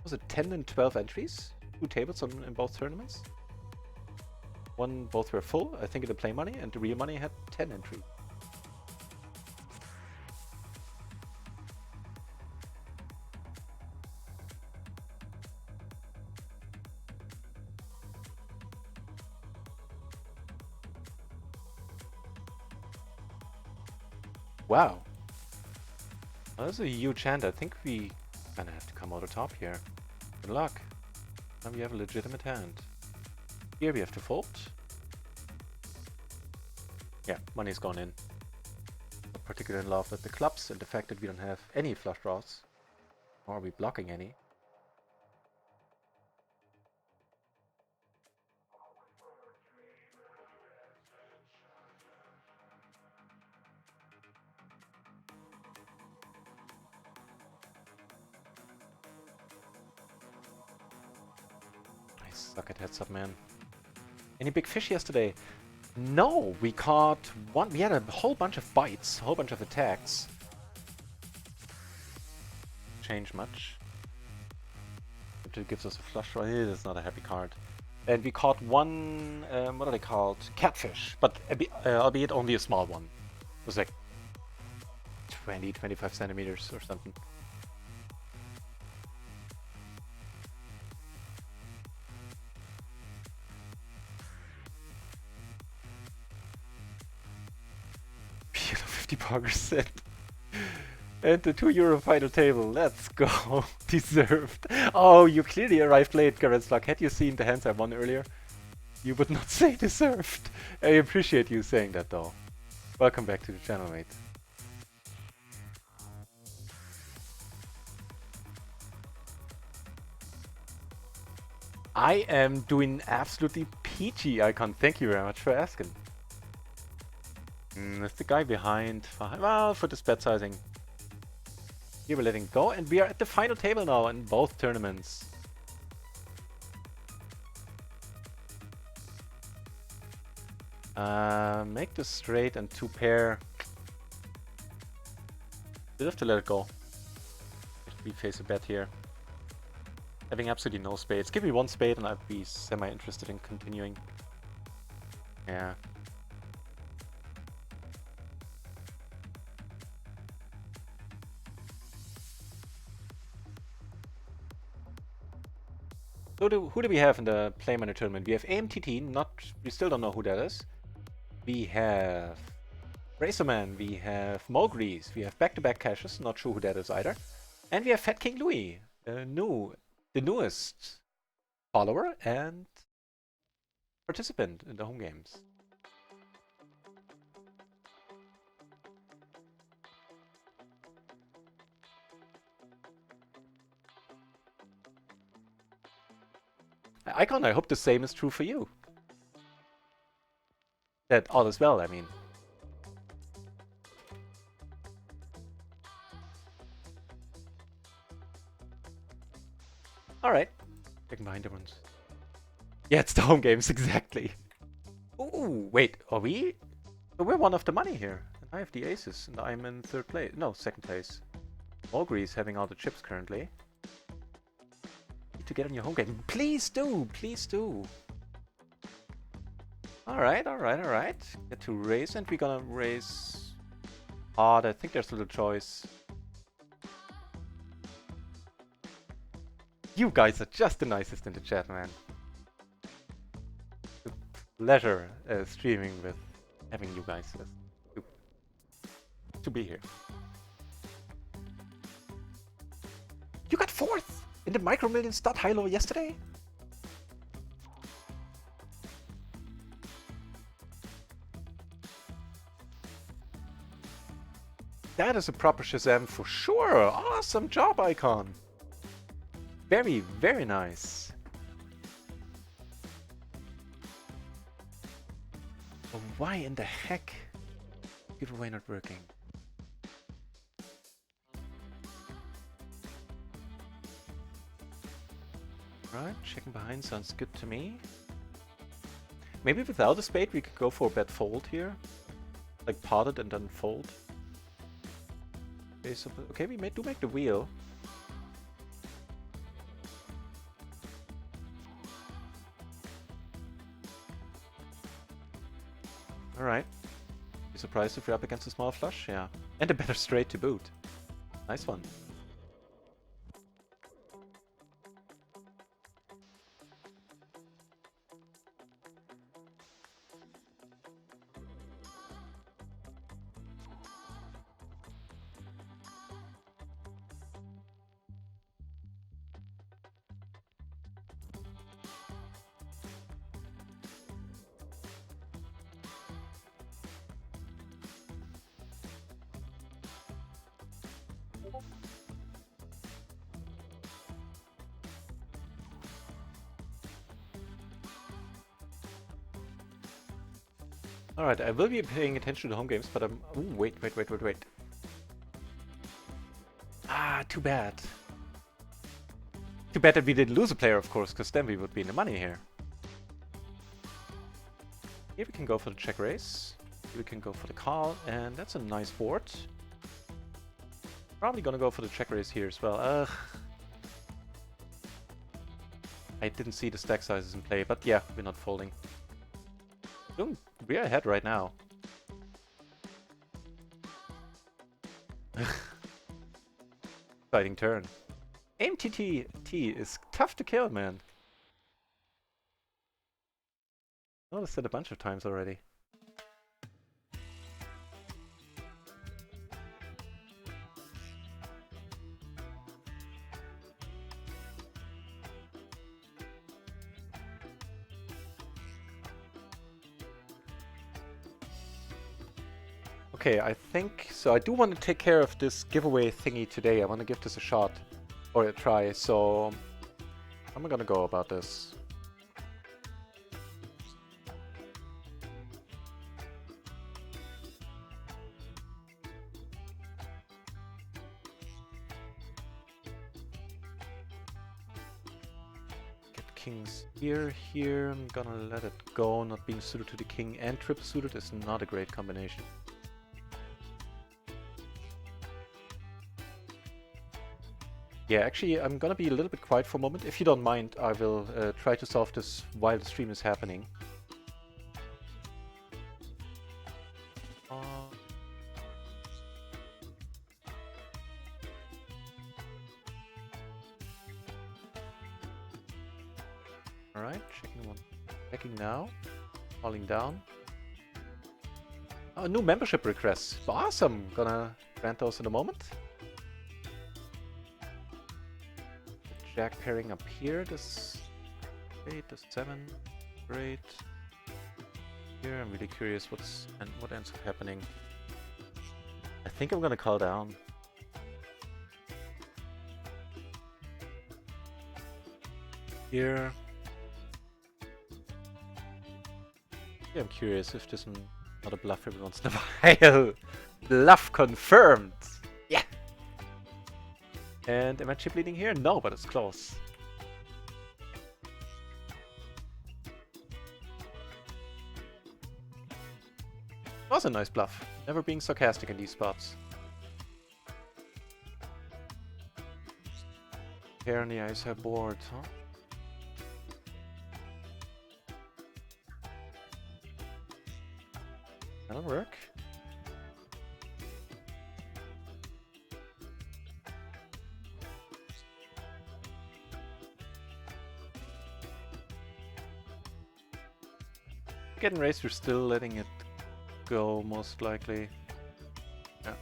was it 10 and 12 entries? 2 tables in both tournaments. Both were full, I think in the play money, and the real money had 10 entries. Wow. Well, that's a huge hand. I think we kind of have to come out on top here. Good luck. Now we have a legitimate hand. Here we have to fold. Yeah, money's gone in. Not particularly in love with the clubs and the fact that we don't have any flush draws. Nor are we blocking any. I suck at heads up, man. Any big fish yesterday? No, we caught one. We had a whole bunch of bites, a whole bunch of attacks. Change much. It gives us a flush draw. It is not a happy card. And we caught one, what are they called? Catfish, but albeit only a small one. It was like 20-25 centimeters or something. PLO 50%. And the €2 final table. Let's go. Deserved. Oh, you clearly arrived late, Garensluck. Had you seen the hands I won earlier, you would not say deserved. I appreciate you saying that, though. Welcome back to the channel, mate. I am doing absolutely peachy, Icon. Thank you very much for asking. It's the guy behind. Well, for this bet sizing. Here we're letting go, and we are at the final table now in both tournaments. Make this straight and 2 pair. We'll have to let it go. If we face a bet here. Having absolutely no spades. Give me 1 spade and I'd be semi-interested in continuing. Yeah. So who do we have in the Play Money tournament? We have AMTT, we still don't know who that is. We have Racerman, we have Mogrees, we have back-to-back caches, not sure who that is either. And we have Fat King Louis, the newest follower and participant in the home games. Icon, I hope the same is true for you. That all is well, I mean. Alright. Checking behind the ones. Yeah, it's the home games, exactly. Ooh, wait, are we? We're one of the money here. And I have the aces, and I'm in 3rd place. No, 2nd place. Mogree's having all the chips currently. Need to get on your home game. Please do, please do. Alright, alright, alright. Get to raise, and we're gonna raise hard. I think there's a little choice. You guys are just the nicest in the chat, man. It's a pleasure streaming with having you guys to be here. You got 4th in the Micro Millions high-low yesterday? That is a proper Shazam for sure. Awesome job, Icon. Very, very nice. Oh, why in the heck? Giveaway not working. Right, checking behind sounds good to me. Maybe without a spade we could go for a bet fold here. Like pot it and then fold. Okay, we do make the wheel. Alright. Be surprised if we're up against a small flush? Yeah. And a better straight to boot. Nice one. Alright, I will be paying attention to the home games, but I'm... Ooh, wait. Ah, too bad. Too bad that we didn't lose a player, of course, because then we would be in the money here. Here we can go for the check raise. Here we can go for the call, and that's a nice board. Probably gonna go for the check raise here as well. Ugh. I didn't see the stack sizes in play, but yeah, we're not folding. Ooh, we're ahead right now. Exciting turn. MTT is tough to kill, man. Noticed it a bunch of times already. Okay, I think so. I do want to take care of this giveaway thingy today. I want to give this a shot or a try. So how am I gonna go about this? Get kings here, here. I'm gonna let it go. Not being suited to the king and triple suited is not a great combination. Yeah, actually, I'm gonna be a little bit quiet for a moment. If you don't mind, I will try to solve this while the stream is happening. Alright, checking one. Checking now. Falling down. Oh, new membership requests. Awesome! Gonna grant those in a moment. Jack pairing up here. This 8, this 7. Great. Here, I'm really curious what ends up happening. I think I'm gonna call down. Here. Yeah, I'm curious if this is not a bluff every once in a while. Bluff confirmed! Yeah! And am I chip leading here? No, but it's close. Was a nice bluff. Never being sarcastic in these spots. Apparently I have board, huh? That'll work. Getting raised, we're still letting it go, most likely. Yeah.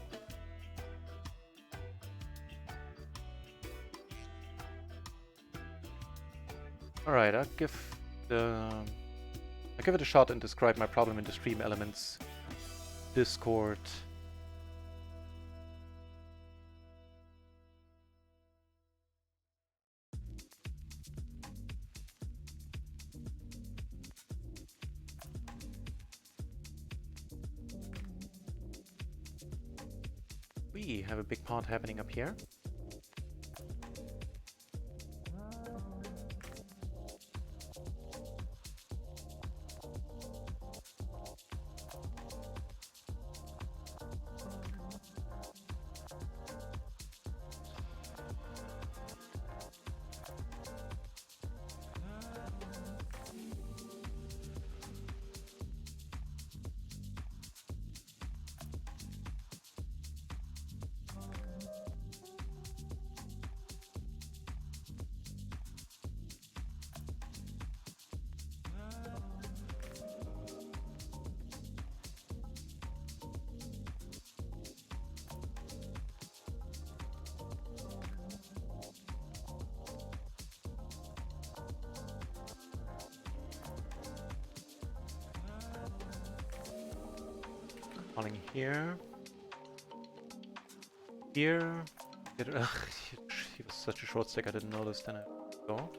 Alright, I'll give it a shot and describe my problem in the stream elements. Discord. We have a big part happening up here. Falling here. Here. Ugh, he was such a short stick, I didn't notice, then I go.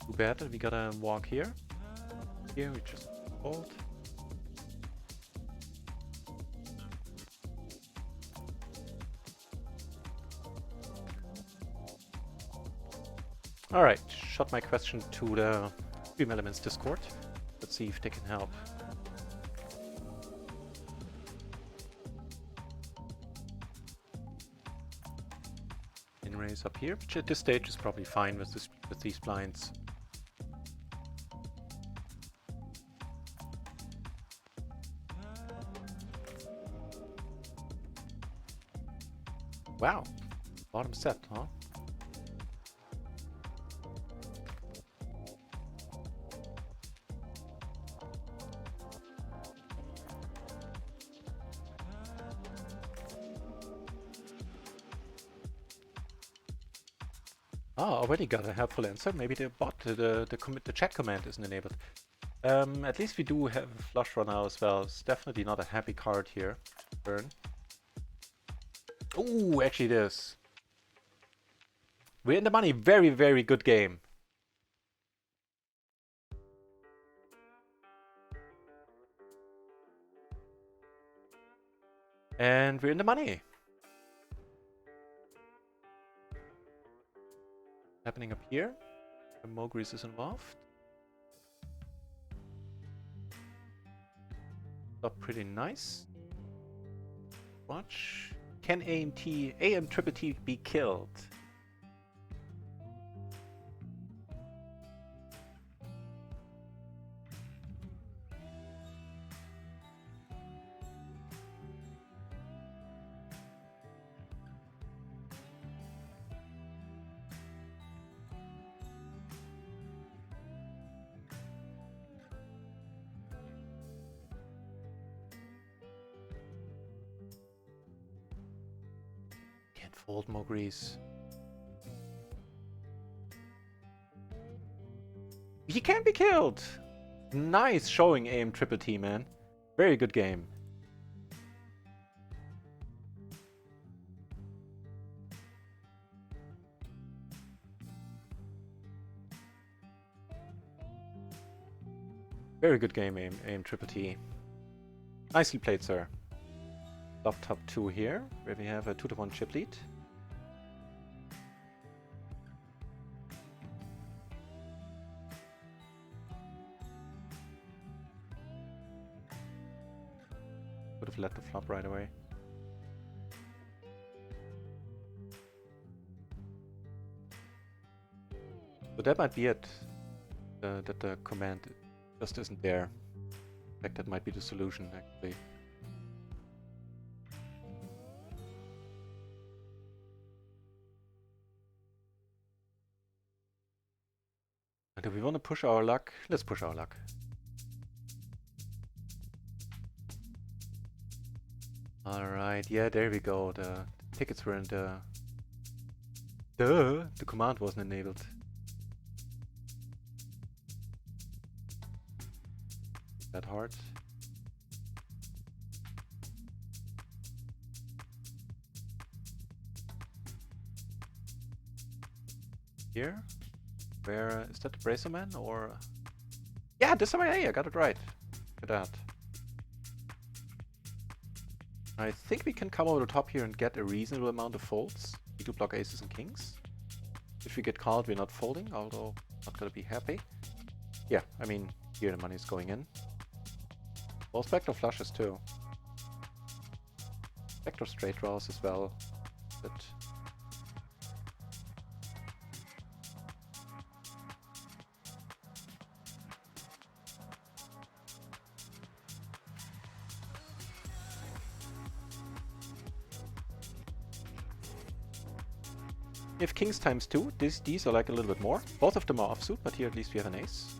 Too bad that we gotta walk here. Here we just fold. Alright, shot my question to the Stream Elements Discord. Let's see if they can help. In raise up here, which at this stage is probably fine with these blinds. Wow. Bottom set, huh? Ah, already got a helpful answer. Maybe the bot, the chat command isn't enabled. At least we do have a flush draw now as well. It's definitely not a happy card here. Turn. Ooh, actually it is. We're in the money. Very, very good game. And we're in the money. Happening up here. The Mogris is involved. Got pretty nice. Watch. Can AM triple T be killed? Can't fold Mogris. He can be killed! Nice showing AM triple T, man. Very good game. Very good game, AM triple T. Nicely played, sir. Flop top 2 here, where we have a 2-to-1 chip lead. Would have let the flop right away. So that might be it. That the command just isn't there. In fact, that might be the solution, actually. Do we want to push our luck? Let's push our luck. Alright, yeah, there we go. The tickets were in the... Duh! The command wasn't enabled. That hard. Here? Where is that the Bracer Man or? Yeah, this time I got it right. Look at that. I think we can come over the top here and get a reasonable amount of folds. We do block aces and kings. If we get called, we're not folding, although not gonna be happy. Yeah, I mean, here the money is going in. Well, Spectre flushes too. Spectre straight draws as well. But if kings times 2, these are like a little bit more. Both of them are offsuit, but here at least we have an ace.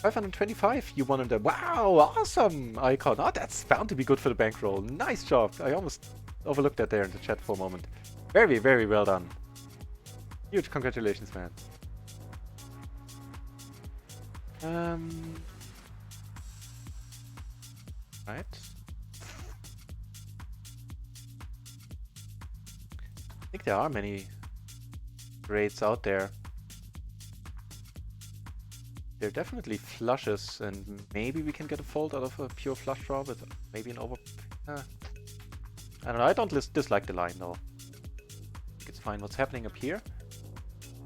$525, you won on the wow, awesome icon. Oh, that's bound to be good for the bankroll. Nice job. I almost overlooked that there in the chat for a moment. Very, very well done. Huge congratulations, man. Right. I think there are many grades out there. They're definitely flushes, and maybe we can get a fold out of a pure flush draw with maybe an over... I don't know, I don't dislike the line though. I think it's fine. What's happening up here?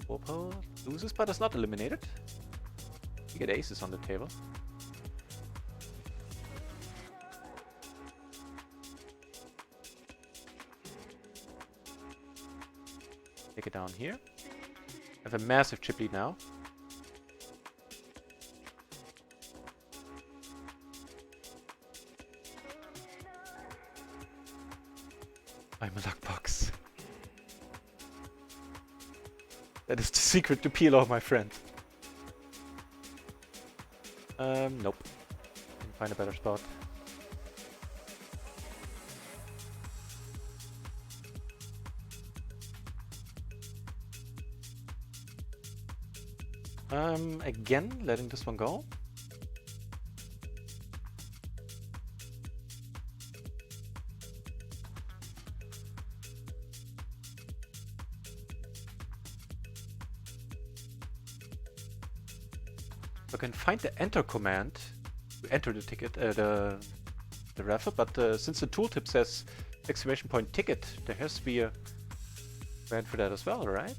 Popo loses, but it's not eliminated. We get aces on the table. Take it down here. I have a massive chip lead now. I'm a luck box. That is the secret to PLO, my friend. Nope. Didn't find a better spot. Again, letting this one go. I can find the enter command to enter the ticket, the raffle, but since the tooltip says exclamation point ticket, there has to be a command for that as well, right?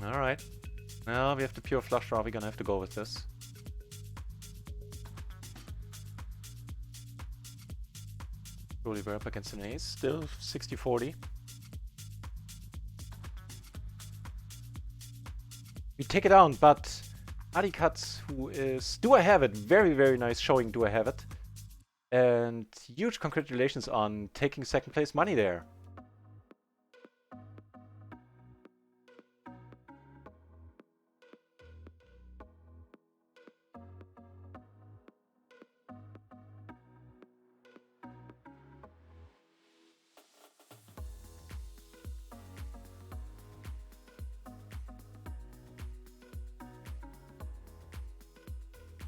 Alright. Now we have the pure flush draw, we're gonna have to go with this. Surely we're up against an ace, still 60-40. We take it down, but Adikats, who is Do I Have It, very, very nice showing Do I Have It. And huge congratulations on taking second place money there.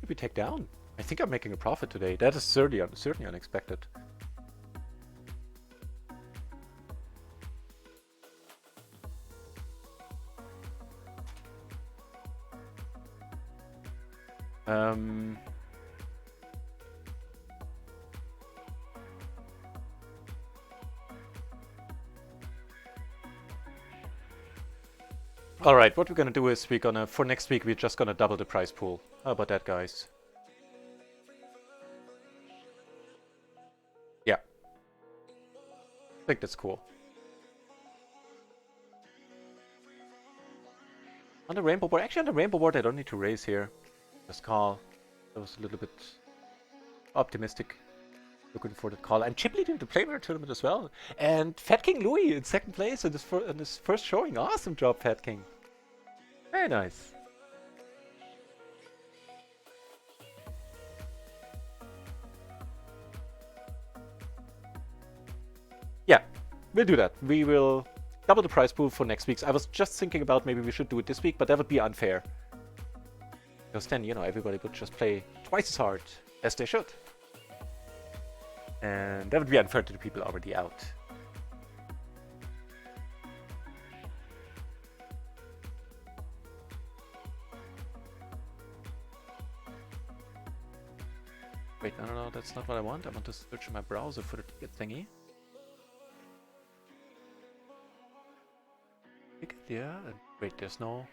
We take down. I think I'm making a profit today. That is certainly unexpected. All right, what we're gonna do is for next week, we're just gonna double the prize pool. How about that, guys? Yeah. I think that's cool. On the rainbow board, actually on the rainbow board, I don't need to raise here. Just call. That was a little bit optimistic. Looking for the call. And Chip leading the Player tournament as well. And Fat King Louis in second place in this first showing. Awesome job, Fat King. Very nice. Yeah, we'll do that. We will double the prize pool for next week's. I was just thinking about maybe we should do it this week, but that would be unfair. Because then, you know, everybody would just play twice as hard as they should. And that would be unfair to the people already out. Wait, no, that's not what I want. I want to search in my browser for the ticket thingy. Ticket, yeah. Wait, there's no...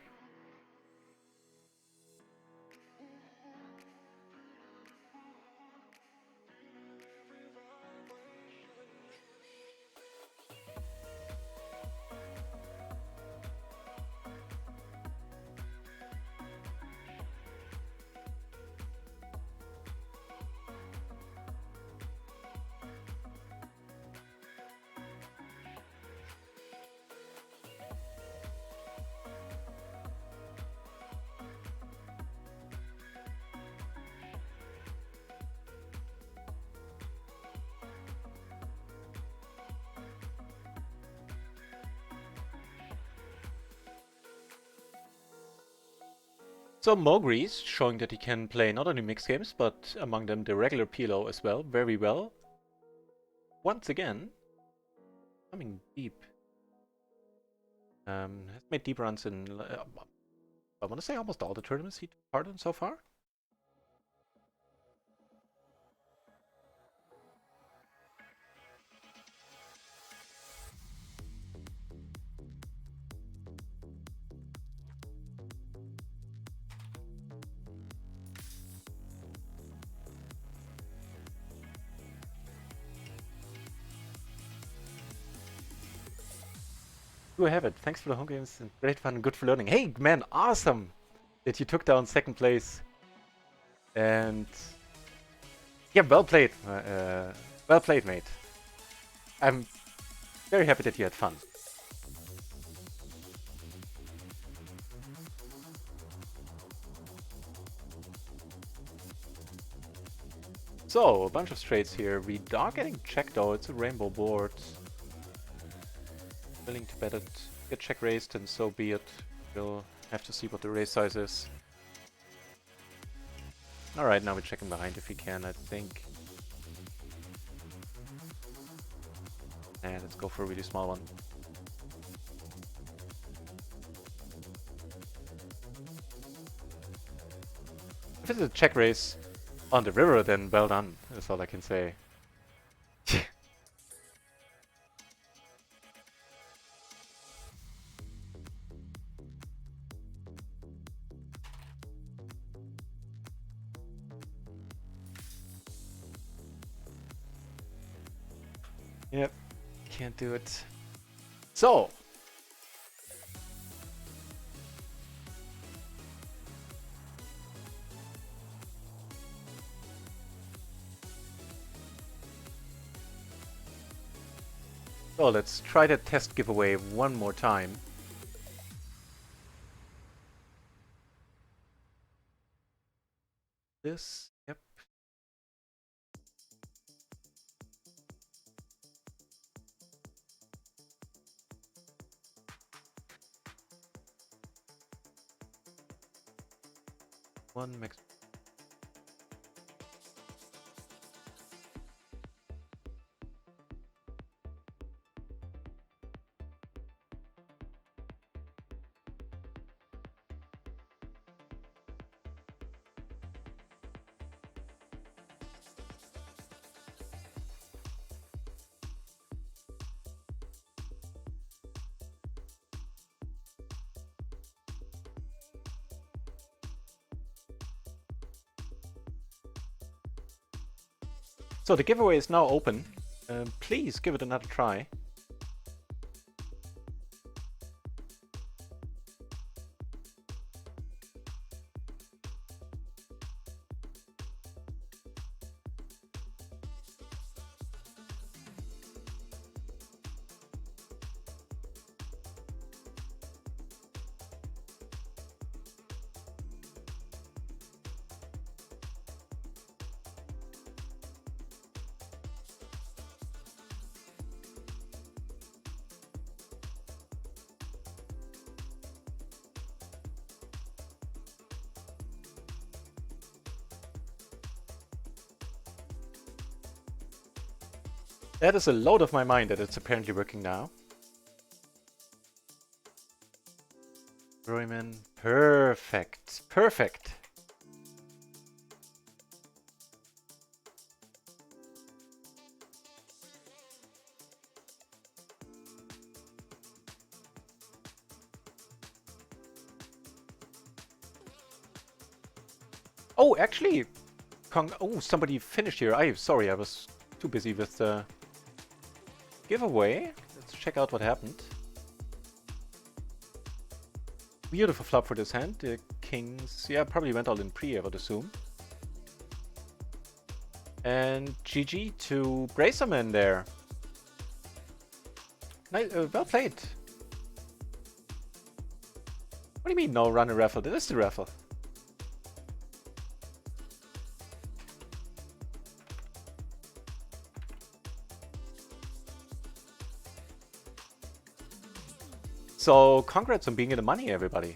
So Mogri's showing that he can play not only mixed games, but among them the regular PLO as well, very well. Once again, coming deep. Has made deep runs in, I want to say almost all the tournaments he took part in so far. Do I have it? Thanks for the home games and great fun and good for learning. Hey man, awesome that you took down second place And yeah, well played, mate. I'm very happy that you had fun. So, a bunch of straights here. We are getting checked though. It's a rainbow board. Willing to bet it. Get check raised, and so be it. We'll have to see what the raise size is. Alright, now we're checking behind if we can, I think. And let's go for a really small one. If it's a check raise on the river, then well done. That's all I can say. Yep, can't do it. So, let's try that test giveaway one more time. This, yep. One max. So the giveaway is now open. Please give it another try. That is a load off my mind that it's apparently working now. Royman, perfect, perfect. Oh, actually, oh, somebody finished here. Sorry, I was too busy with the giveaway. Let's check out what happened. Beautiful flop for this hand. The kings, yeah, probably went all in pre, I would assume. And GG to Bracerman there. Nice, well played. What do you mean no run a raffle? This is the raffle. So, congrats on being in the money, everybody.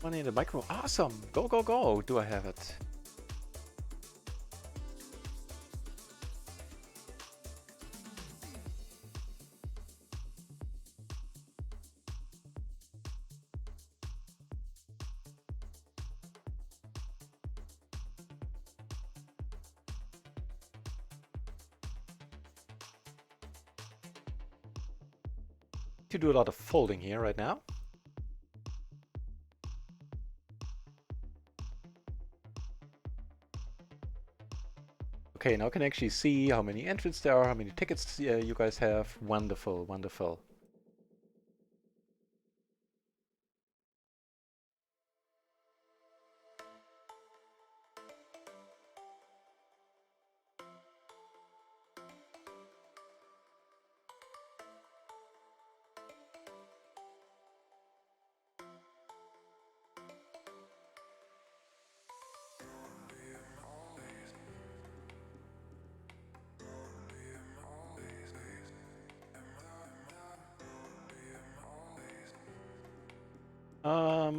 Money in the micro. Awesome. Go, go, go. Do I have it? To do a lot of folding here right now. Okay, now I can actually see how many entrants there are, how many tickets you guys have. Wonderful, wonderful.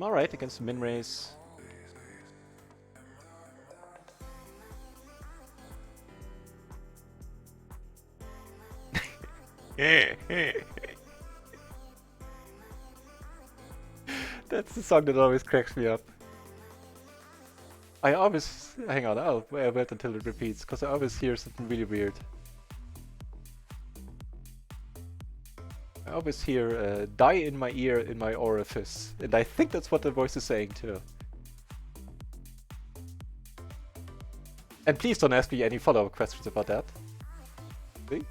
Alright, against the min race. That's the song that always cracks me up. I always... Hang on, I'll wait until it repeats, because I always hear something really weird. I always hear, die in my ear, in my orifice. And I think that's what the voice is saying too. And please don't ask me any follow-up questions about that. See?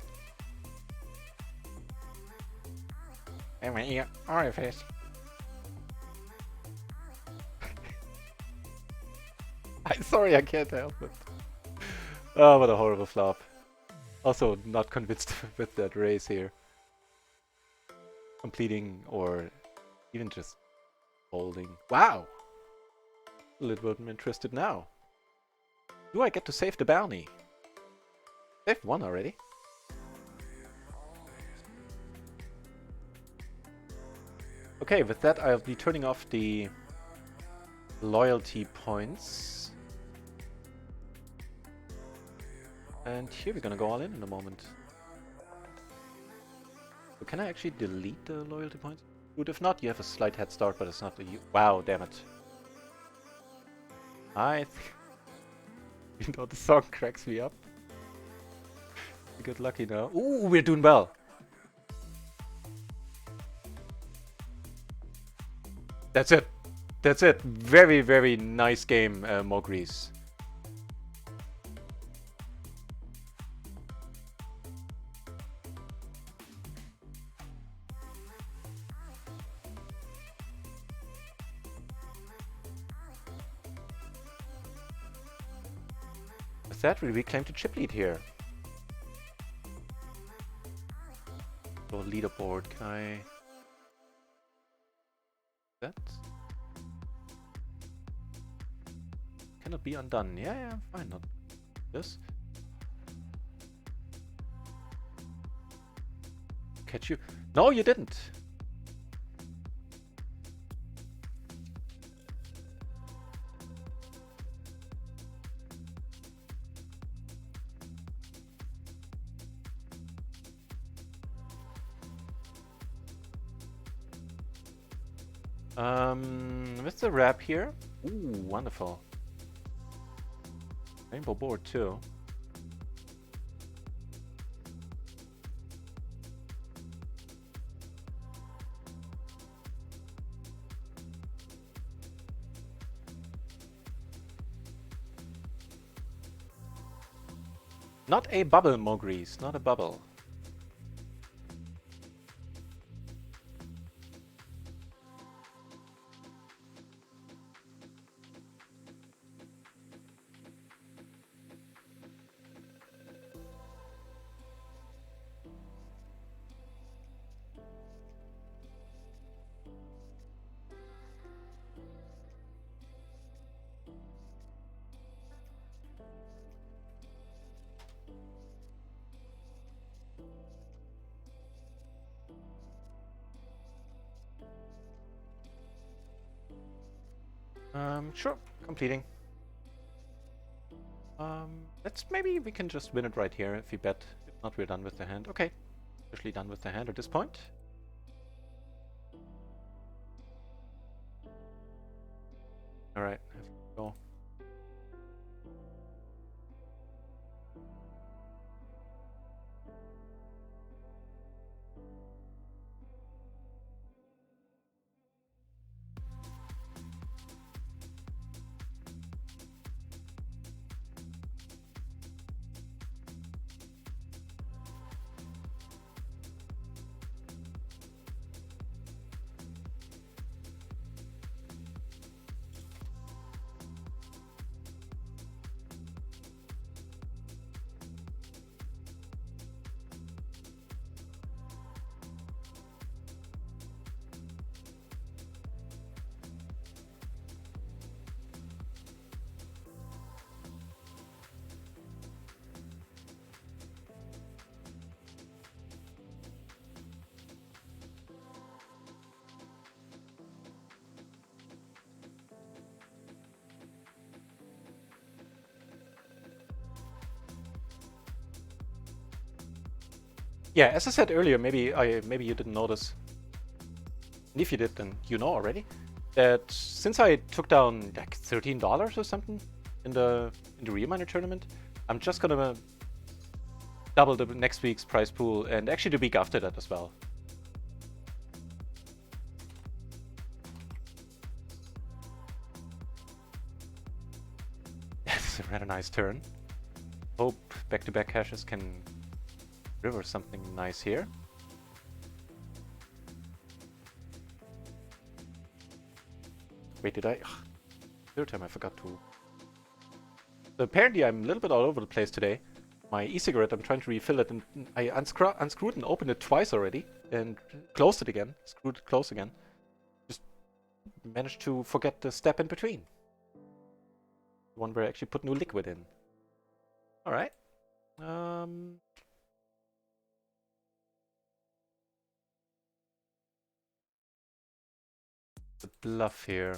In my ear, orifice. I'm sorry, I can't help it. Oh, what a horrible flop. Also, not convinced with that race here. Completing or even just holding. Wow! A little bit interested now. Do I get to save the bounty? Saved one already. Okay, with that I'll be turning off the loyalty points. And here we're gonna go all in a moment. So can I actually delete the loyalty points? Good, if not, you have a slight head start, but it's not the... Wow, damn it. You know, the song cracks me up. You get lucky now. Ooh, we're doing well. That's it. That's it. Very, very nice game, Mogris. With that, we reclaim the chip lead here. So leaderboard, can I... That? Cannot be undone. Yeah, fine, not this. Catch you. No, you didn't. With the wrap here. Ooh, wonderful. Rainbow board too. Not a bubble, Mogris, not a bubble. Sure, completing. Let's maybe we can just win it right here if we bet. If not, we're done with the hand. Okay, officially done with the hand at this point. All right, have to go. Yeah, as I said earlier, maybe you didn't notice. And if you did, then you know already that since I took down like $13 or something in the Reminer tournament, I'm just gonna double the next week's prize pool and actually the week after that as well. It's a rather nice turn. Hope back-to-back caches can river something nice here. Wait, did I? Third time I forgot to. So apparently I'm a little bit all over the place today. My e-cigarette, I'm trying to refill it, and I unscrewed and opened it twice already, and closed it again, screwed it close again. Just managed to forget the step in between. The one where I actually put new liquid in. Alright. The bluff here.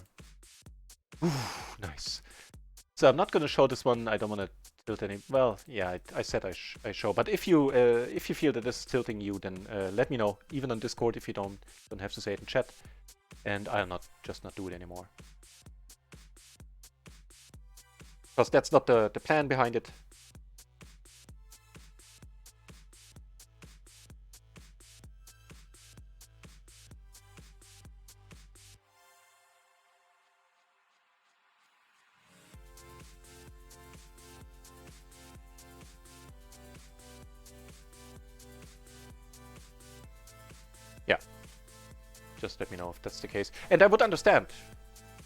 Ooh, nice. So I'm not going to show this one. I don't want to tilt any. Well, yeah, I said I show. But if you feel that this is tilting you, then let me know. Even on Discord, if you don't have to say it in chat, and I'll just not do it anymore. Because that's not the plan behind it. Yeah. Just let me know if that's the case. And I would understand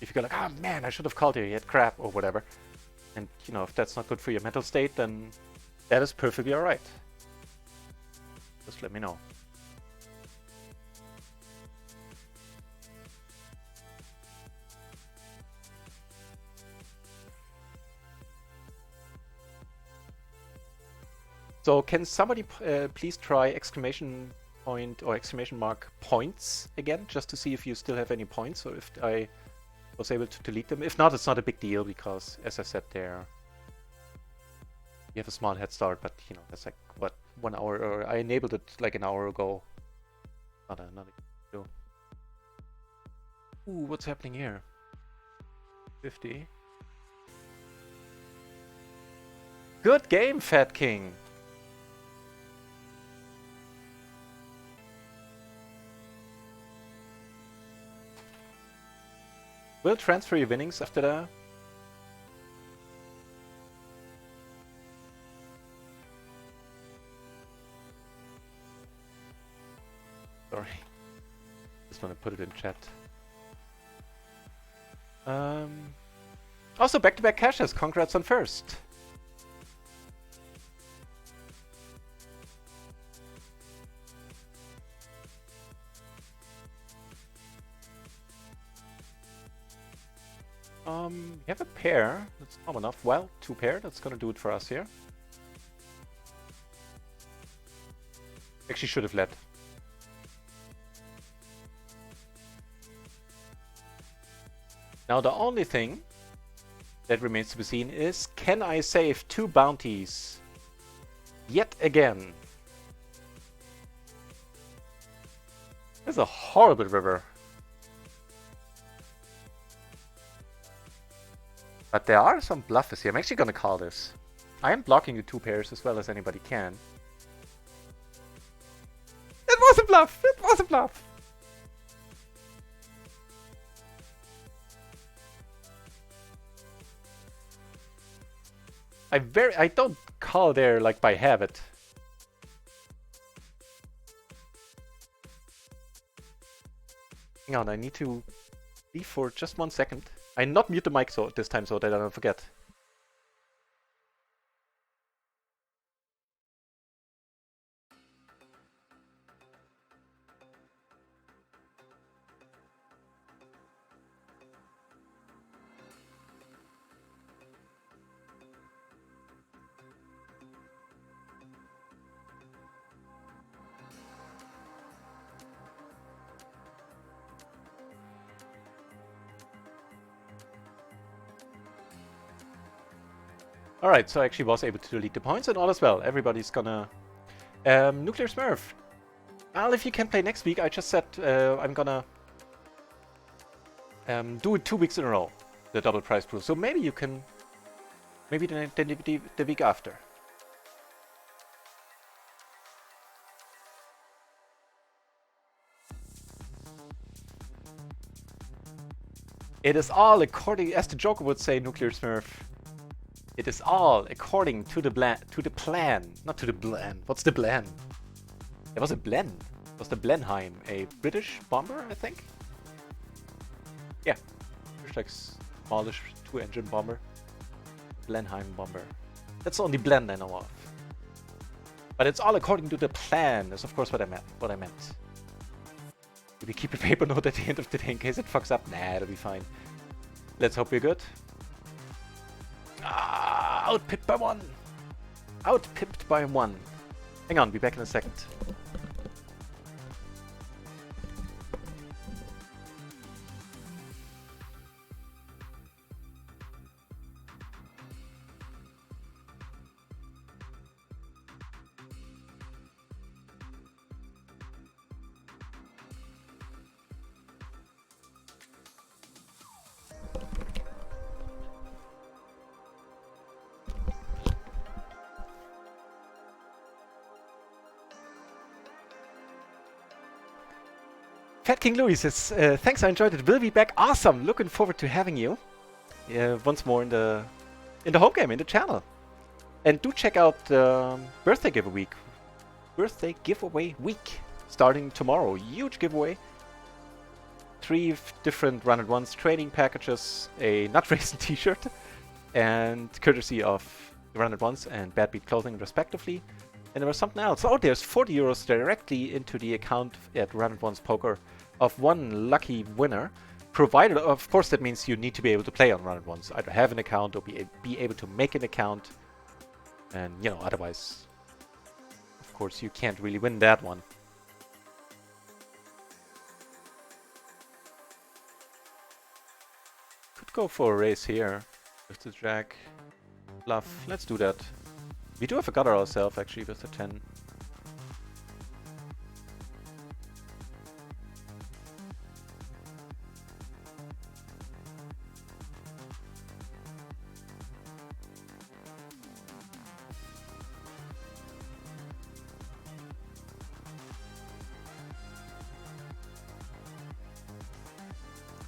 if you go like, oh man, I should have called here, you had crap or whatever. And you know, if that's not good for your mental state, then that is perfectly alright. Just let me know. So can somebody please try exclamation point or exclamation mark points again, just to see if you still have any points or if I was able to delete them. If not, it's not a big deal because, as I said there, you have a small head start, but you know, that's like, what, 1 hour, or I enabled it like an hour ago. Not a deal. Ooh, what's happening here? 50. Good game, Fat King. We'll transfer your winnings after that. Sorry. Just want to put it in chat. Also, back-to-back caches. Congrats on first. We have a pair. That's not enough. Well, 2 pair. That's gonna do it for us here. Actually, should have led. Now the only thing that remains to be seen is, can I save 2 bounties yet again? This is a horrible river. But there are some bluffers here. I'm actually gonna call this. I am blocking the 2 pairs as well as anybody can. It was a bluff! It was a bluff! I don't call there like by habit. Hang on, I need to leave for just 1 second. I not mute the mic so this time so that I don't forget. Alright, so I actually was able to delete the points and all is well. Everybody's gonna Nuclear Smurf. Well, if you can play next week, I just said I'm gonna do it 2 weeks in a row, the double prize pool. So maybe you can, maybe the week after. It is all according, as the Joker would say, Nuclear Smurf. It is all according to the plan, not to the plan. What's the plan? It was a Blen. It was the Blenheim, a British bomber, I think. Yeah, it's like smallish 2-engine bomber. Blenheim bomber. That's the only Blen I know of. But it's all according to the plan. That's of course what I meant. Do we keep a paper note at the end of the day in case it fucks up? Nah, it'll be fine. Let's hope we're good. Ah, outpipped by 1. Outpipped by 1. Hang on, be back in a second. Fat King Louis says, thanks, I enjoyed it. Will be back. Awesome. Looking forward to having you once more in the home game, in the channel. And do check out birthday giveaway week starting tomorrow. Huge giveaway. 3 different RunItOnce training packages, a NutRaisin t-shirt, and courtesy of RunItOnce and Bad Beat Clothing respectively. And there was something else. Oh, there's 40 euros directly into the account at RunItOnce Poker of one lucky winner. Provided, of course, that means you need to be able to play on RunItOnce. Either have an account or be able to make an account. And, you know, otherwise, of course, you can't really win that one. Could go for a race here with the Jack. Bluff. Let's do that. We do have a gutter ourselves, actually, with the 10.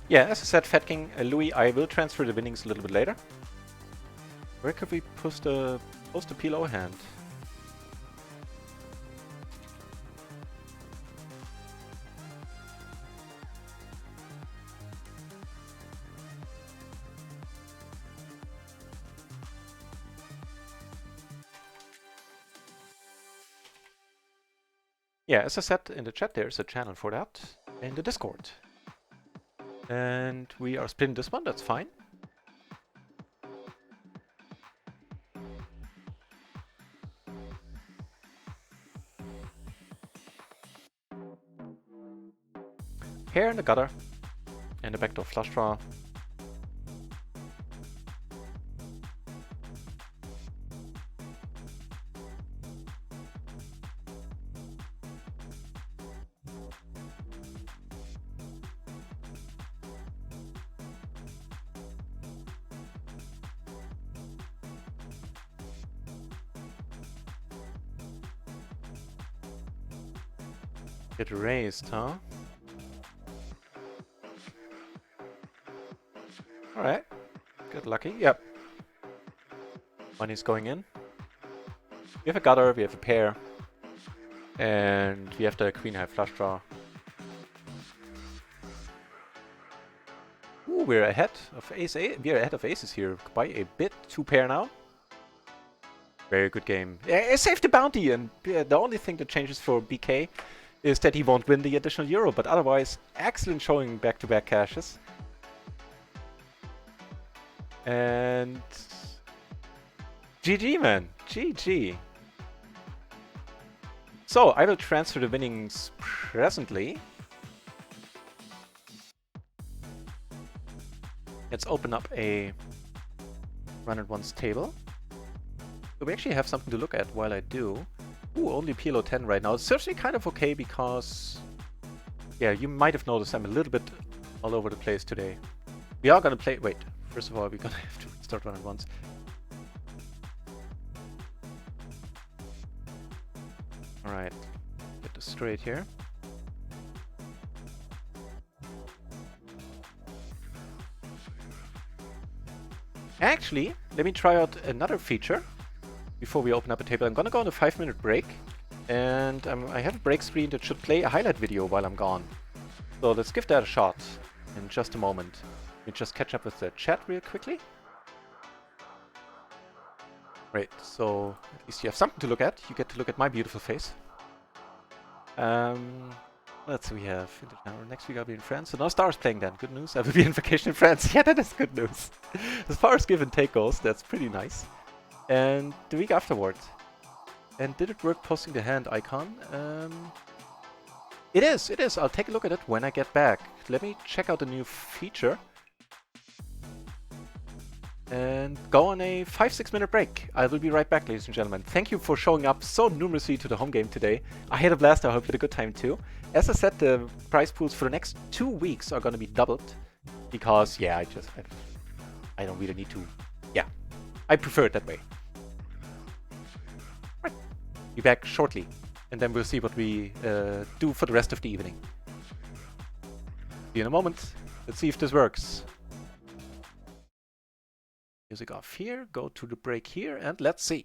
Yeah, as I said, Fat King Louis, I will transfer the winnings a little bit later. Where could we post the PLO hand? Yeah, as I said in the chat, there's a channel for that in the Discord. And we are splitting this one, that's fine. Pair in the gutter, and the backdoor flush draw. Get raised, huh? Alright. Get lucky. Yep. Money's going in. We have a gutter, we have a pair. And we have the queen high flush draw. Ooh, we're ahead of ace. We're ahead of aces here by a bit. 2 pair now. Very good game. Yeah, I saved the bounty, and the only thing that changes for BK is that he won't win the additional euro, but otherwise, excellent showing back-to-back cashes. And GG, man. GG. So, I will transfer the winnings presently. Let's open up a RunItOnce table. So we actually have something to look at while I do. Ooh, only PLO 10 right now. It's certainly kind of okay because, yeah, you might have noticed I'm a little bit all over the place today. We are gonna play. Wait, first of all, we're gonna have to start RunItOnce. All right, get this straight here. Actually, let me try out another feature before we open up a table. I'm gonna go on a 5-minute break, and I have a break screen that should play a highlight video while I'm gone. So let's give that a shot in just a moment. Let me just catch up with the chat real quickly. Great, so at least you have something to look at. You get to look at my beautiful face. Let's see, we have next week I'll be in France. So no stars playing then. Good news. I will be on vacation in France. Yeah, that is good news. As far as give and take goes, that's pretty nice. And the week afterwards. And did it work posting the hand icon? It is. I'll take a look at it when I get back. Let me check out the new feature. And go on a 5-6 minute break. I will be right back, ladies and gentlemen. Thank you for showing up so numerously to the home game today. I had a blast. I hope you had a good time too. As I said, the prize pools for the next 2 weeks are going to be doubled because, yeah, I don't really need to. Yeah, I prefer it that way. Right. Be back shortly, and then we'll see what we do for the rest of the evening. See you in a moment. Let's see if this works. Music off here, go to the break here, and let's see.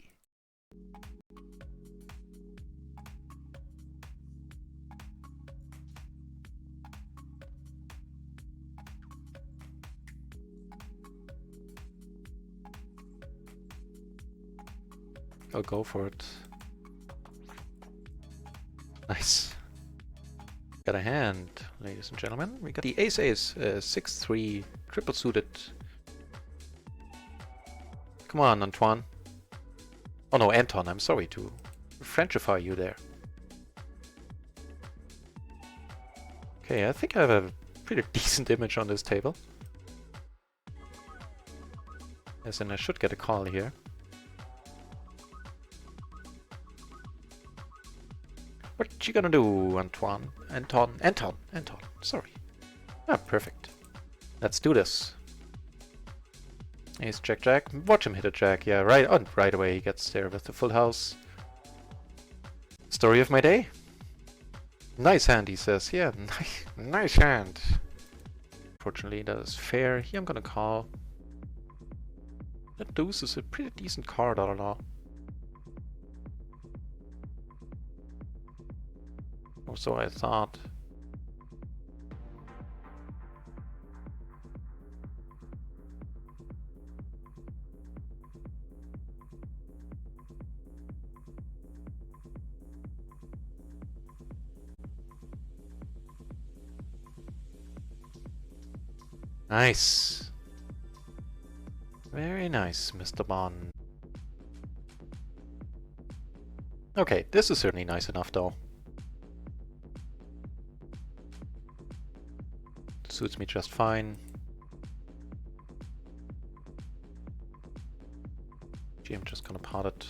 I'll go for it. Nice. Got a hand, ladies and gentlemen. We got the ace-ace, 6-3, triple suited. Come on, Antoine. Oh no, Anton, I'm sorry to Frenchify you there. Okay, I think I have a pretty decent image on this table. As in, I should get a call here. What you gonna do, Antoine? Anton, sorry. Ah, perfect. Let's do this. Ace, jack, jack. Watch him hit a jack. Yeah, right away he gets there with the full house. Story of my day. Nice hand, he says. Yeah, nice hand. Fortunately, that is fair. Here I'm gonna call. That deuce is a pretty decent card, all in all. Or so I thought. Nice. Very nice, Mr. Bond. Okay, this is certainly nice enough though. Suits me just fine. Gee, I'm just gonna pot it.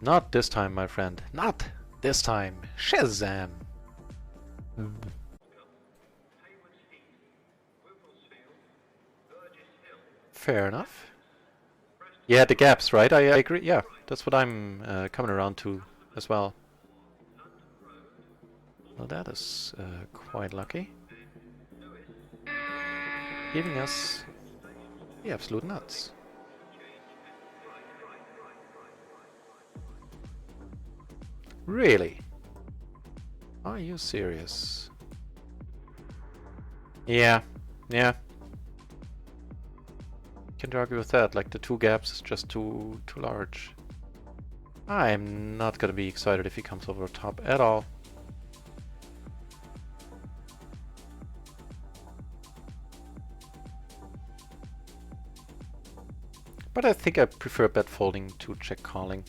Not this time, my friend. Not this time. Shazam! Fair enough. Yeah, the gaps, right? I agree. Yeah, that's what I'm coming around to as well. Well, that is quite lucky. Giving us the absolute nuts. Really? Are you serious? Yeah. Can't argue with that, like the 2 gaps is just too large. I'm not gonna be excited if he comes over top at all. But I think I prefer bet folding to check calling.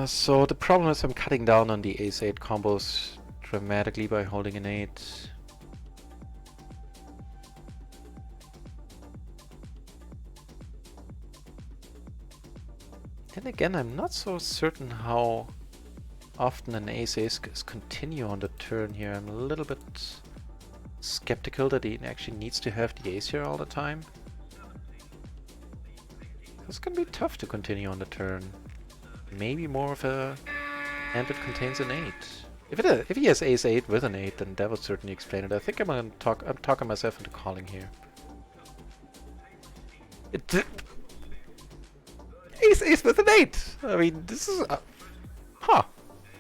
So the problem is I'm cutting down on the ace-8 combos dramatically by holding an 8. Then again, I'm not so certain how often an ace-ace is continue on the turn here. I'm a little bit skeptical that he actually needs to have the ace here all the time. It's gonna be tough to continue on the turn. Maybe more of a hand that contains an 8. If he has ace-8 with an 8, then that would certainly explain it. I think I'm talking myself into calling here. Ace-ace with an 8! I mean, this is... huh.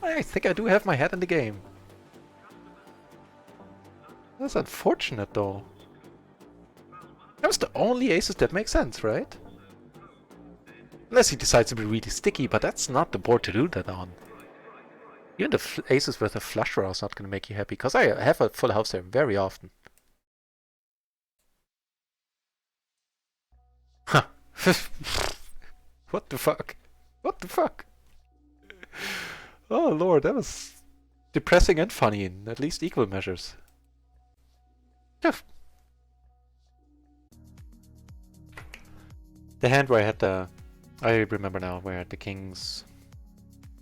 I think I do have my head in the game. That's unfortunate, though. That was the only aces that make sense, right? Unless he decides to be really sticky, but that's not the board to do that on. Even the aces with a flush draw is not going to make you happy, because I have a full house there very often. Huh. What the fuck? What the fuck? Oh lord, that was depressing and funny in at least equal measures. Yeah. The hand where I had the... I remember now where I had the kings.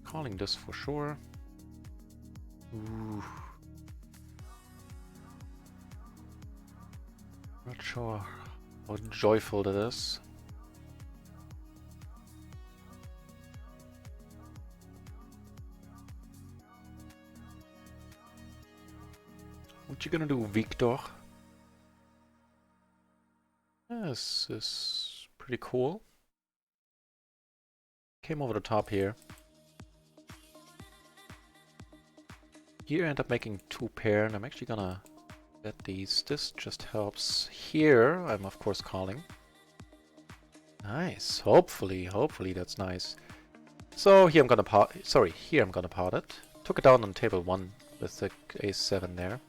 Calling this for sure. Ooh. Not sure how joyful that is. What you gonna do, Victor? This is pretty cool. Came over the top here. Here I end up making 2 pair, and I'm actually gonna bet these. This just helps. Here I'm of course calling. Nice. Hopefully that's nice. So here I'm gonna pot. Sorry, here I'm gonna pot it. Took it down on table 1 with the ace-7 there.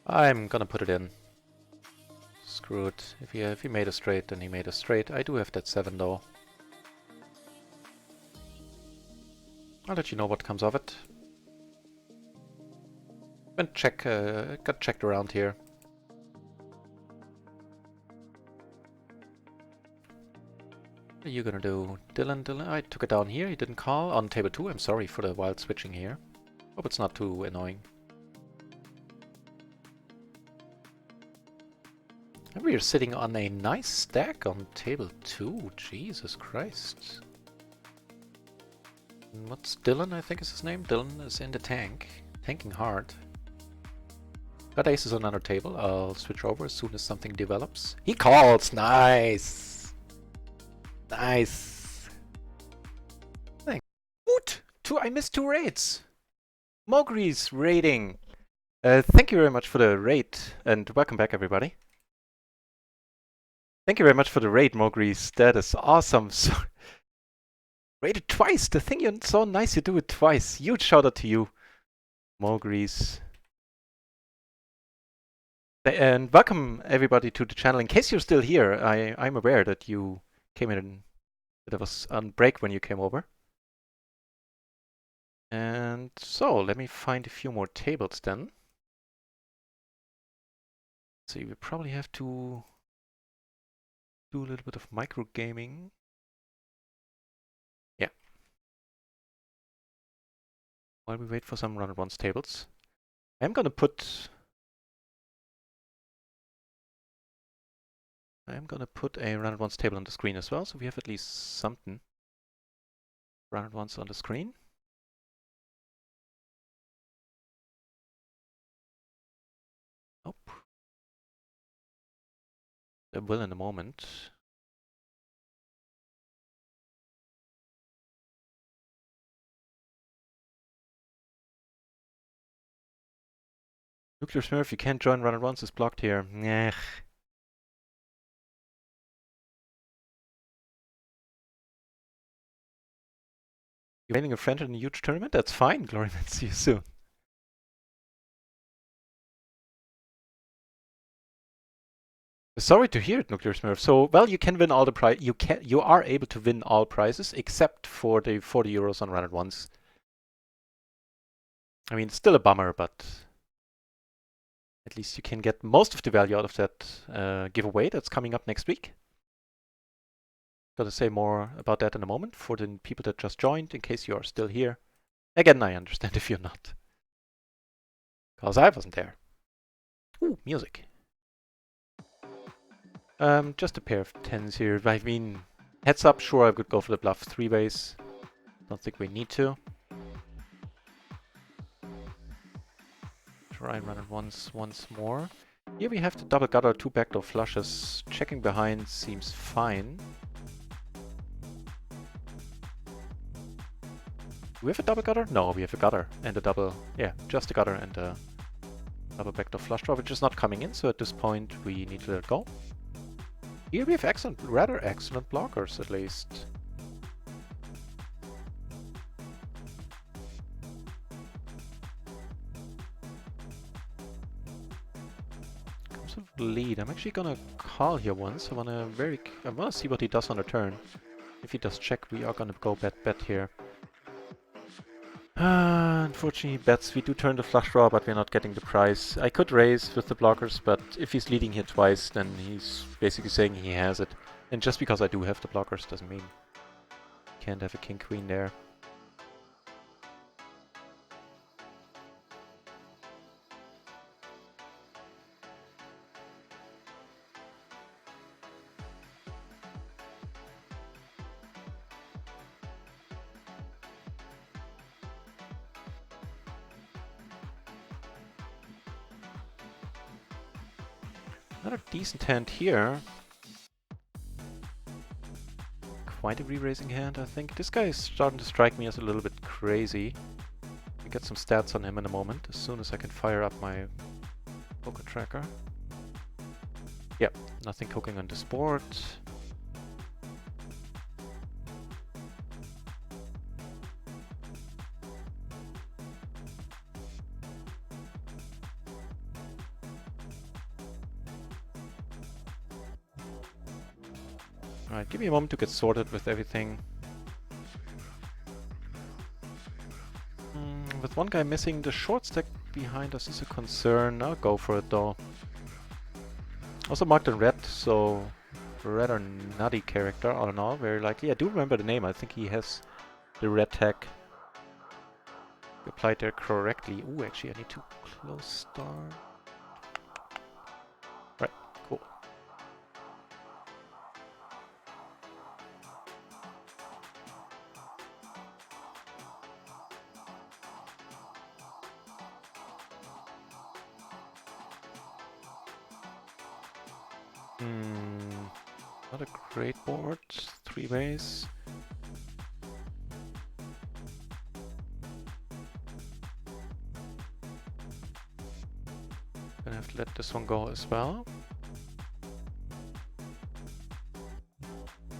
I'm gonna put it in. Screw it. If he made a straight, then he made a straight. I do have that 7 though. I'll let you know what comes of it. And check, got checked around here. What are you gonna do? Dylan, I took it down here, he didn't call. On table 2, I'm sorry for the wild switching here. Hope it's not too annoying. And we are sitting on a nice stack on table 2, Jesus Christ. What's Dylan, I think is his name? Dylan is in the tank. Tanking hard. Got aces on another table. I'll switch over as soon as something develops. He calls! Nice! Nice! Thanks. Woot! I missed 2 raids! Mogri's raiding! Thank you very much for the raid, and welcome back everybody. Thank you very much for the raid, Mogri's. That is awesome. So raided twice! The thing you're so nice you do it twice. Huge shout out to you, Mogri's. And welcome everybody to the channel. In case you're still here, I'm aware that you came in, that I was on break when you came over. And so, let me find a few more tables then. So we probably have to do a little bit of micro gaming. Yeah. While we wait for some RunItOnce tables. I'm gonna put a RunItOnce table on the screen as well, so we have at least something. RunItOnce on the screen. Nope. I will in a moment. Nuclear Smurf, you can't join RunItOnce, is blocked here. Ech. You're winning a friend in a huge tournament? That's fine, Gloryman. See you soon. Sorry to hear it, Nuclear Smurf. So, well, you can win all the prize. You are able to win all prizes except for the 40 euros on RunItOnce. I mean, it's still a bummer, but at least you can get most of the value out of that giveaway that's coming up next week. Gonna say more about that in a moment for the people that just joined, in case you are still here. Again, I understand if you're not. Because I wasn't there. Ooh, music. Just a pair of 10s here. I mean, heads up, sure, I would go for the bluff 3-ways. Don't think we need to. Try and run it once more. Here we have the double gutter, 2 backdoor flushes. Checking behind seems fine. Do we have a double gutter? No, we have a gutter and a double, yeah, just a gutter and a double backdoor flush draw, which is not coming in, so at this point we need to let it go. Here we have excellent, rather excellent blockers at least. Comes with lead. I'm actually gonna call here once. I wanna see what he does on the turn. If he does check, we are gonna go bet here. Unfortunately, bets. We do turn the flush draw, but we're not getting the prize. I could raise with the blockers, but if he's leading here twice, then he's basically saying he has it. And just because I do have the blockers doesn't mean can't have a king-queen there. Another decent hand here. Quite a re-raising hand, I think. This guy is starting to strike me as a little bit crazy. We get some stats on him in a moment, as soon as I can fire up my poker tracker. Yep, nothing cooking on this board. Alright, give me a moment to get sorted with everything. With one guy missing, the short stack behind us is a concern. I'll go for it though. Also marked in red, so rather nutty character all in all, very likely. I do remember the name, I think he has the red tag applied there correctly. Ooh, actually I need to close start. Right, cool. Not a great board. 3 ways. Gonna have to let this one go as well.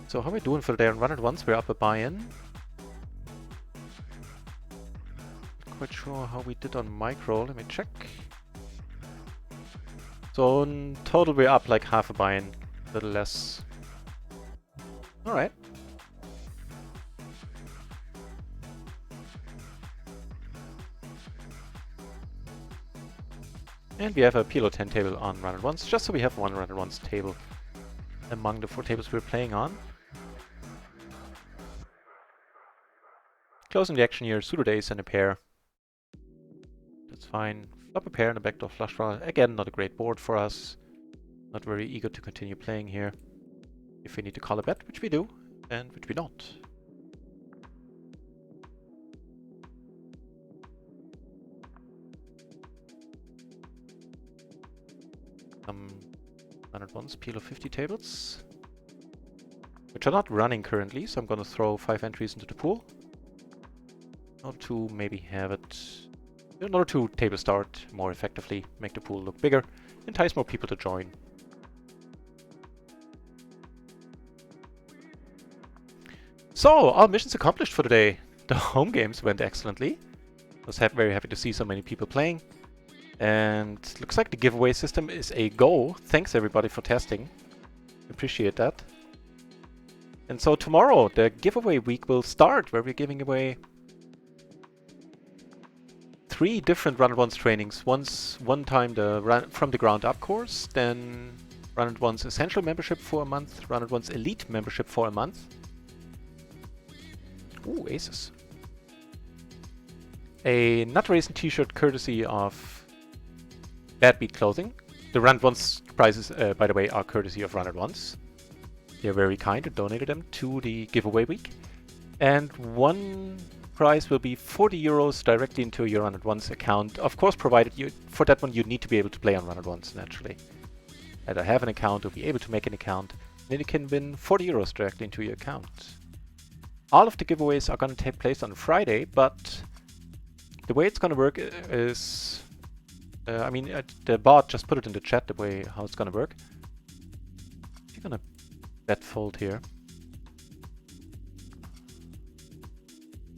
So how are we doing for the day on RunItOnce? We're up a buy-in. Not quite sure how we did on micro. Let me check. So in total we're up like half a buy-in, a little less. Alright. And we have a PLO 10 table on RunItOnce, just so we have one RunItOnce table among the 4 tables we're playing on. Closing the action here, pseudo ace and a pair. That's fine. Flop a pair and a backdoor flush draw. Again, not a great board for us. Not very eager to continue playing here. If we need to call a bet, which we do, and which we don't. RunItOnce PLO 50 tables, which are not running currently, so I'm gonna throw 5 entries into the pool. In order to maybe have it, in order to table start more effectively, make the pool look bigger, entice more people to join. So, all missions accomplished for today. The home games went excellently. I was very happy to see so many people playing. And looks like the giveaway system is a go. Thanks everybody for testing. Appreciate that. And so tomorrow, the giveaway week will start, where we're giving away 3 different RunItOnce trainings. One time the from the ground up course, then RunItOnce Essential membership for a month, RunItOnce Elite membership for a month. Ooh, aces. A NutRaisin t-shirt courtesy of Bad Beat Clothing. The RunItOnce prizes, by the way, are courtesy of RunItOnce. They're very kind and donated them to the giveaway week. And one prize will be 40 euros directly into your RunItOnce account. Of course, provided you, for that one, you need to be able to play on RunItOnce, naturally. Either have an account or be able to make an account. Then you can win 40 euros directly into your account. All of the giveaways are going to take place on Friday, but the way it's going to work is... the bot just put it in the chat the way how it's going to work. You're going to bet fold here.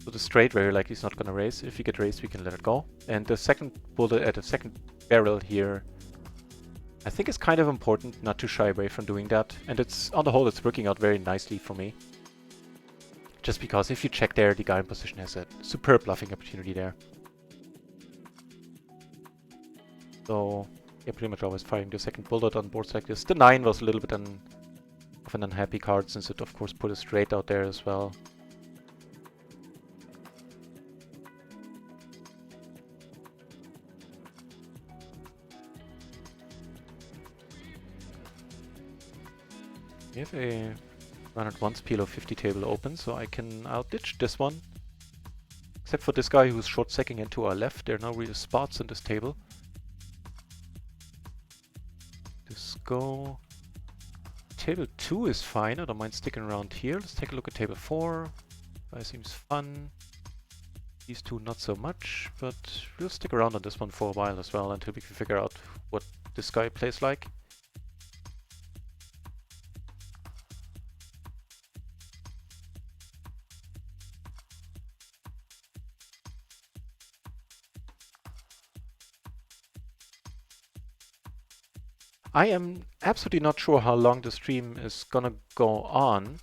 So the straight very likely is not going to raise. If you get raised, we can let it go. And the second bullet at the second barrel here, I think it's kind of important not to shy away from doing that. And it's on the whole, it's working out very nicely for me. Just because if you check there, the guy in position has a superb bluffing opportunity there. So yeah, pretty much always firing the second bullet on boards like this. The 9 was a little bit of an unhappy card since it of course put a straight out there as well. We have a RunItOnce PLO 50 table open, so I'll ditch this one. Except for this guy who's short secking into our left, there are no real spots in this table. Just go. Table 2 is fine, I don't mind sticking around here. Let's take a look at table 4. Guy seems fun. These two not so much, but we'll stick around on this one for a while as well until we can figure out what this guy plays like. I am absolutely not sure how long the stream is gonna go on,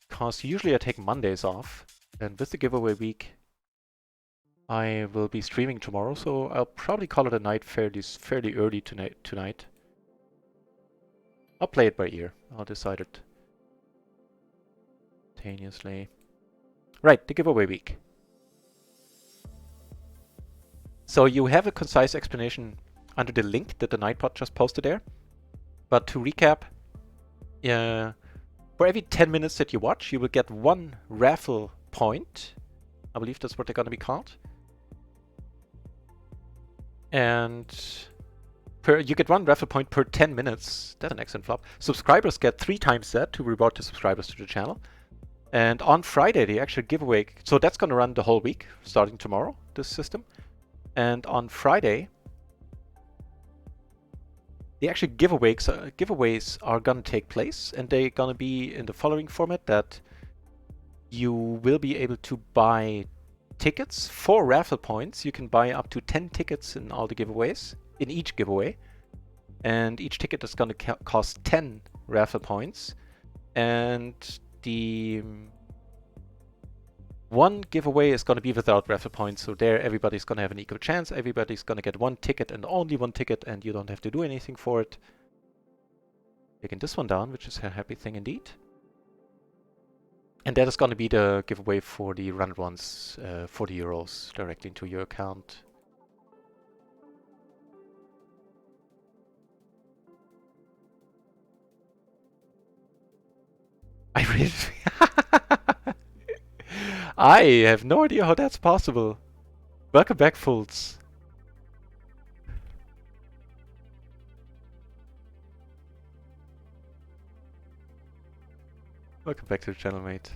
because usually I take Mondays off, and with the giveaway week I will be streaming tomorrow, so I'll probably call it a night fairly early tonight. I'll play it by ear, I'll decide it simultaneously. Right, the giveaway week. So you have a concise explanation under the link that the Nightbot just posted there. But to recap, for every 10 minutes that you watch, you will get 1 raffle point. I believe that's what they're going to be called. And you get 1 raffle point per 10 minutes. That's an excellent flop. Subscribers get 3 times that to reward the subscribers to the channel. And on Friday, the actual giveaway, so that's going to run the whole week, starting tomorrow, this system. And on Friday, the actual giveaways are going to take place, and they're going to be in the following format: that you will be able to buy tickets for raffle points. You can buy up to 10 tickets in all the giveaways, in each giveaway. And each ticket is going to cost 10 raffle points. And the one giveaway is going to be without raffle points, so there everybody's going to have an equal chance. Everybody's going to get 1 ticket and only 1 ticket, and you don't have to do anything for it. Taking this one down, which is a happy thing indeed. And that is going to be the giveaway for the RunItOnce 40 euros directly into your account. I really... I have no idea how that's possible. Welcome back, fools. Welcome back to the channel, mate.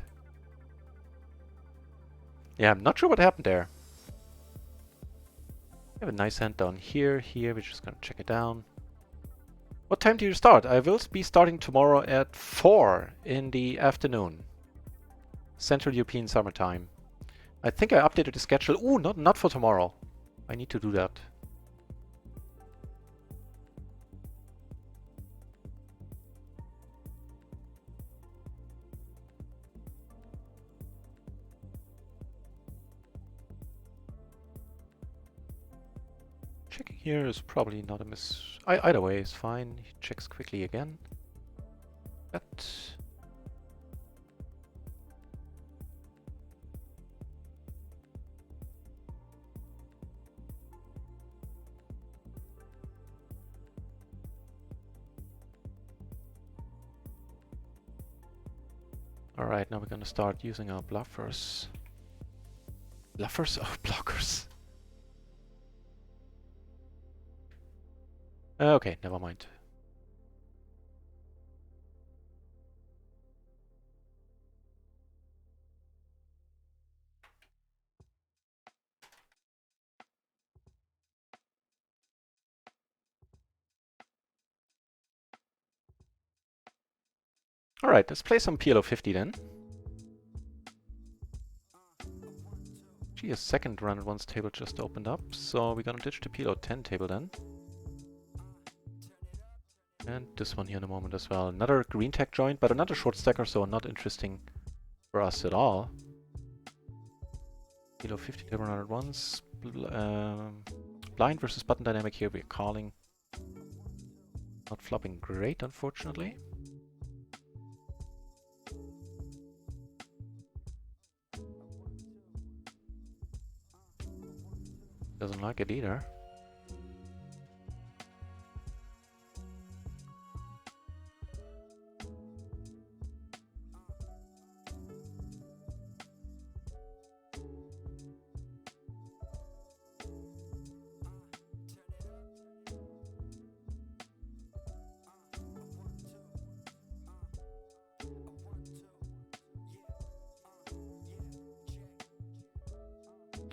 Yeah, I'm not sure what happened there. We have a nice hand down here. We're just gonna check it down. What time do you start? I will be starting tomorrow at 4 in the afternoon. Central European summertime. I think I updated the schedule. Ooh, not for tomorrow. I need to do that. Checking here is probably not a miss. Either way is fine. He checks quickly again. But alright, now we're gonna start using our bluffers. Bluffers or blockers? Okay, never mind. Alright, let's play some PLO 50 then. Gee, a second RunItOnce table just opened up, so we're gonna ditch the PLO 10 table then. And this one here in a moment as well. Another green tech joint, but another short stacker, so not interesting for us at all. PLO 50 table RunItOnce. Blind versus button dynamic here, we're calling. Not flopping great, unfortunately. Doesn't like it either.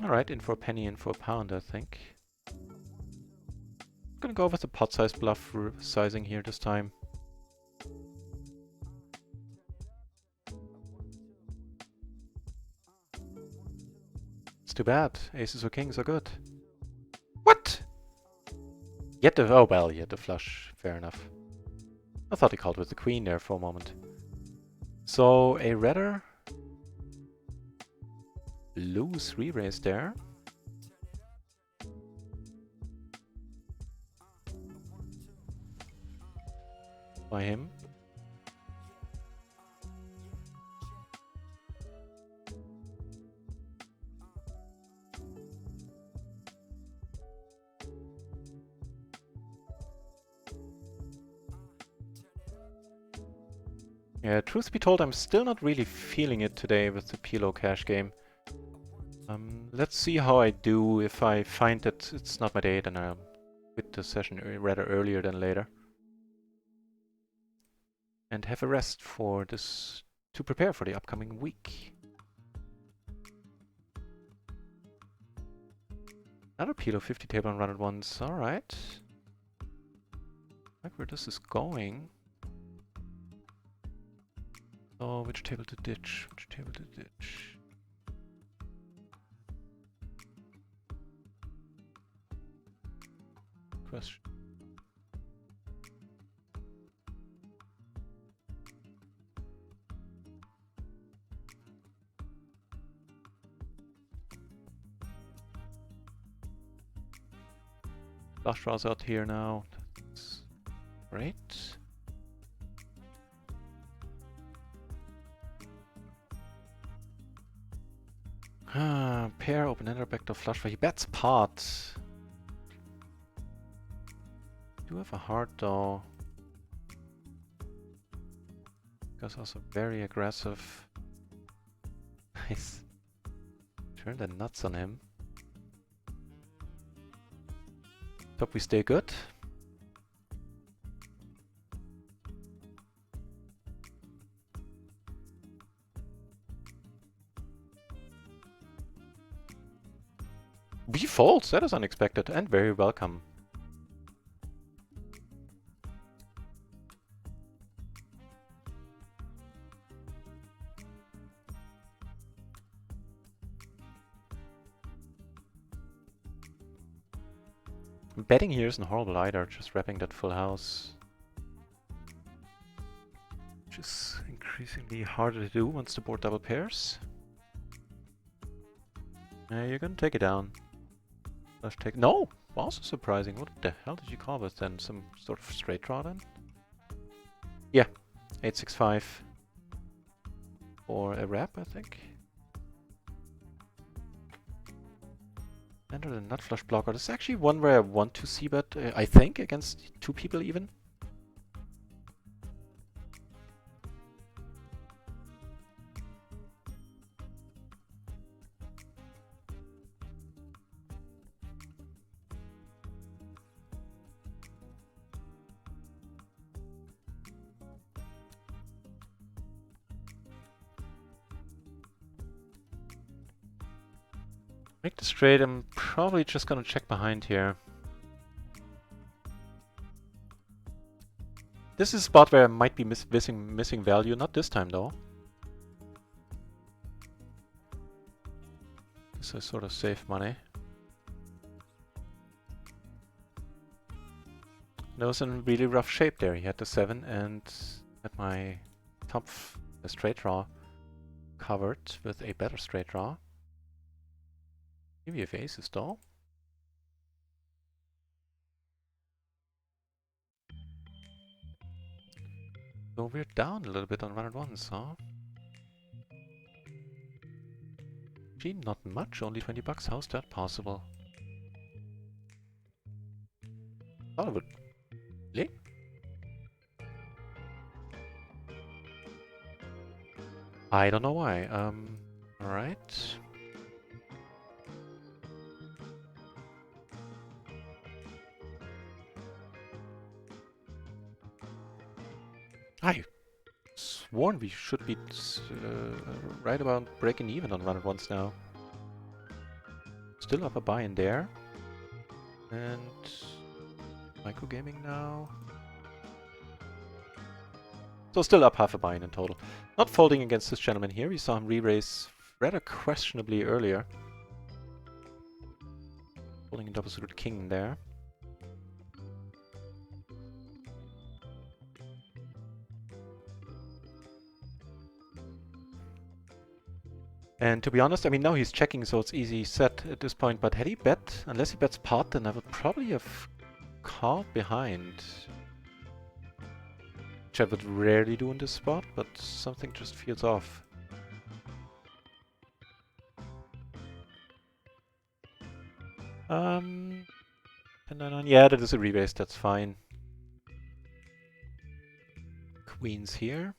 Alright, in for a penny, in for a pound, I think. Gonna go with the pot size bluff sizing here this time. It's too bad. Aces or kings are good. What? Yet the... oh well, yet the flush. Fair enough. I thought he called with the queen there for a moment. So, a rather loose re-raise there. By him. Yeah, truth be told, I'm still not really feeling it today with the PLO cash game. Let's see how I do. If I find that it's not my day, then I'll quit the session rather earlier than later. And have a rest for this to prepare for the upcoming week. Another PLO 50 table on RunItOnce. Alright. Like where this is going. So, which table to ditch? Which table to ditch? Question. Flush draws out here now. That's great. Pair, open-ender, backdoor flush. He bets pot. Do have a heart though. Because also very aggressive. Nice. Turn the nuts on him. Hope we stay good. We fold. That is unexpected and very welcome. Betting here isn't horrible either, just wrapping that full house. Which is increasingly harder to do once the board double pairs. You're gonna take it down. Flush take. No! Also surprising. What the hell did you call this then? Some sort of straight draw then? Yeah. 865 for a wrap, I think. Enter the nut flush blocker. This is actually one where I want to see bet, I think, against two people even. Make the straight. I'm probably just gonna check behind here. This is a spot where I might be missing value. Not this time though. This is sort of safe money. That was in really rough shape there. He had the 7 and had my top straight draw covered with a better straight draw. Maybe have aces though. So we're down a little bit on RunItOnce, huh? Gee, not much, only 20 bucks. How's that possible? Thought it would. Really? I don't know why. Alright. I sworn we should be right about breaking even on RunItOnce now. Still up a buy in there. And micro gaming now. So still up half a buy in total. Not folding against this gentleman here. We saw him re-raise rather questionably earlier. Folding a double suited king there. And to be honest, I mean, now he's checking, so it's easy set at this point. But had he bet, unless he bets pot, then I would probably have called behind. Which I would rarely do in this spot, but something just feels off. Yeah, that is a rebase, that's fine. Queens here.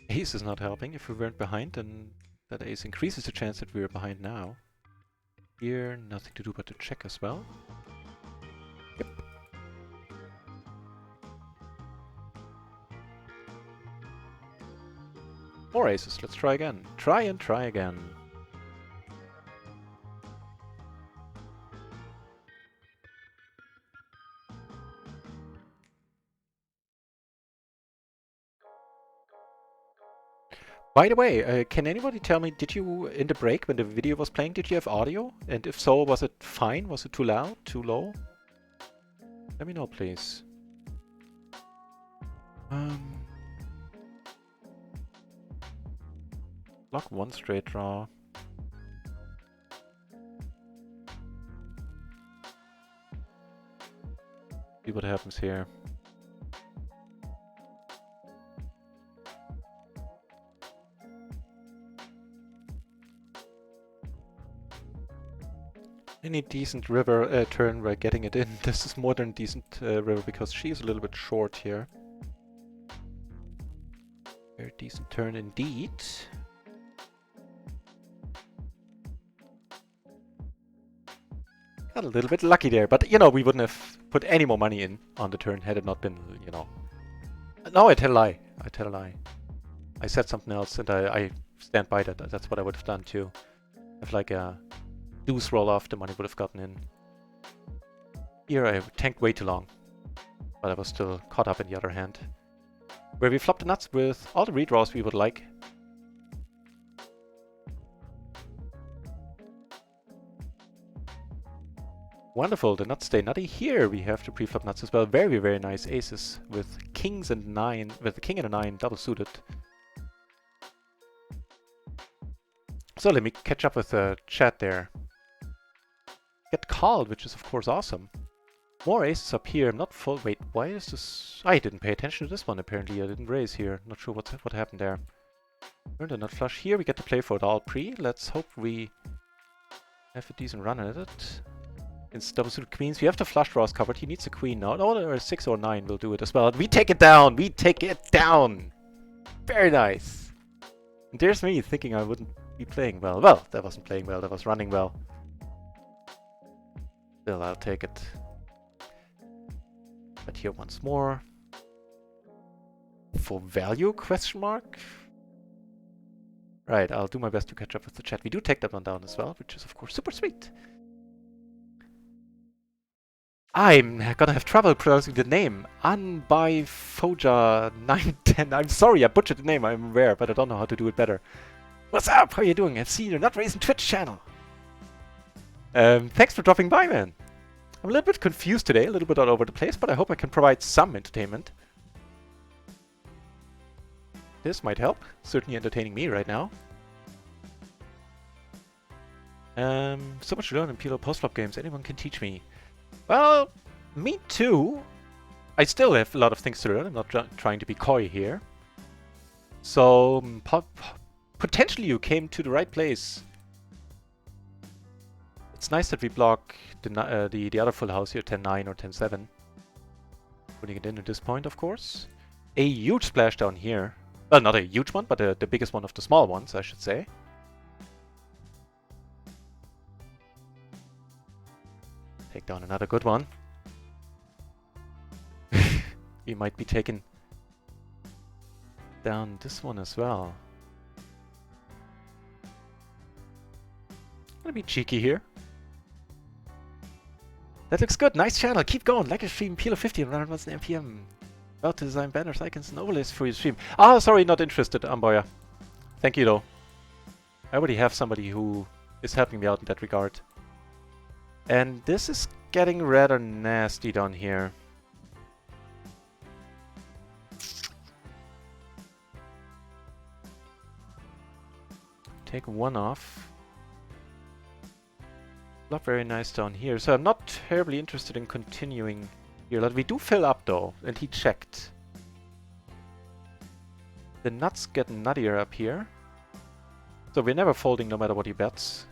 Ace is not helping. If we weren't behind, then that ace increases the chance that we're behind now. Here, nothing to do but to check as well. Yep. More aces. Let's try again. Try and try again. By the way, can anybody tell me, did you, in the break when the video was playing, did you have audio? And if so, was it fine? Was it too loud? Too low? Let me know, please. Block one straight draw. See what happens here. Any decent river turn, we're getting it in. This is more than decent river because she's a little bit short here. Very decent turn indeed. Got a little bit lucky there, but you know, we wouldn't have put any more money in on the turn had it not been, you know. No, I tell a lie. I tell a lie. I said something else and I stand by that. That's what I would have done too. If like a deuce roll off, the money would have gotten in. Here I tanked way too long, but I was still caught up in the other hand. Where we flopped the nuts with all the redraws we would like. Wonderful, the nuts stay nutty. Here we have the pre-flop nuts as well. Very, very nice aces with kings and 9, with the king and a 9 double suited. So let me catch up with the chat there. Get called, which is of course awesome. More aces up here. I'm not full. Wait, why is this? I didn't pay attention to this one apparently. I didn't raise here. Not sure what happened there. Earned a nut flush here. We get to play for it all pre. Let's hope we have a decent run at it. It's double suited queens. We have the flush draws covered. He needs a queen now. No, or a 6 or 9 will do it as well. We take it down. We take it down. Very nice. And there's me thinking I wouldn't be playing well. Well, that wasn't playing well. That was running well. Still, I'll take it. But here once more. For value, question mark? Right, I'll do my best to catch up with the chat. We do take that one down as well, which is of course super sweet. I'm gonna have trouble pronouncing the name. Anbaifoja910. I'm sorry, I butchered the name, I'm aware, but I don't know how to do it better. What's up? How are you doing? I've seen your NutRaisin Twitch channel. Thanks for dropping by, man. I'm a little bit confused today, a little bit all over the place, but I hope I can provide some entertainment. This might help. Certainly entertaining me right now. So much to learn in PLO post-flop games. Anyone can teach me. Well, me too. I still have a lot of things to learn. I'm not trying to be coy here. So, potentially you came to the right place. It's nice that we block the other full house here, 10-9 or 10-7. Putting it in at this point, of course. A huge splashdown here. Well, not a huge one, but the biggest one of the small ones, I should say. Take down another good one. We might be taking down this one as well. Gonna be cheeky here. That looks good. Nice channel. Keep going. Like a stream. PLO 50 and RunItOnce and MPN. About to design banners, icons, and overlays for your stream. Ah, sorry, not interested, Amboya. Thank you, though. I already have somebody who is helping me out in that regard. And this is getting rather nasty down here. Take one off. Not very nice down here, so I'm not terribly interested in continuing here. Like, we do fill up though, and he checked. The nuts get nuttier up here. So we're never folding no matter what he bets.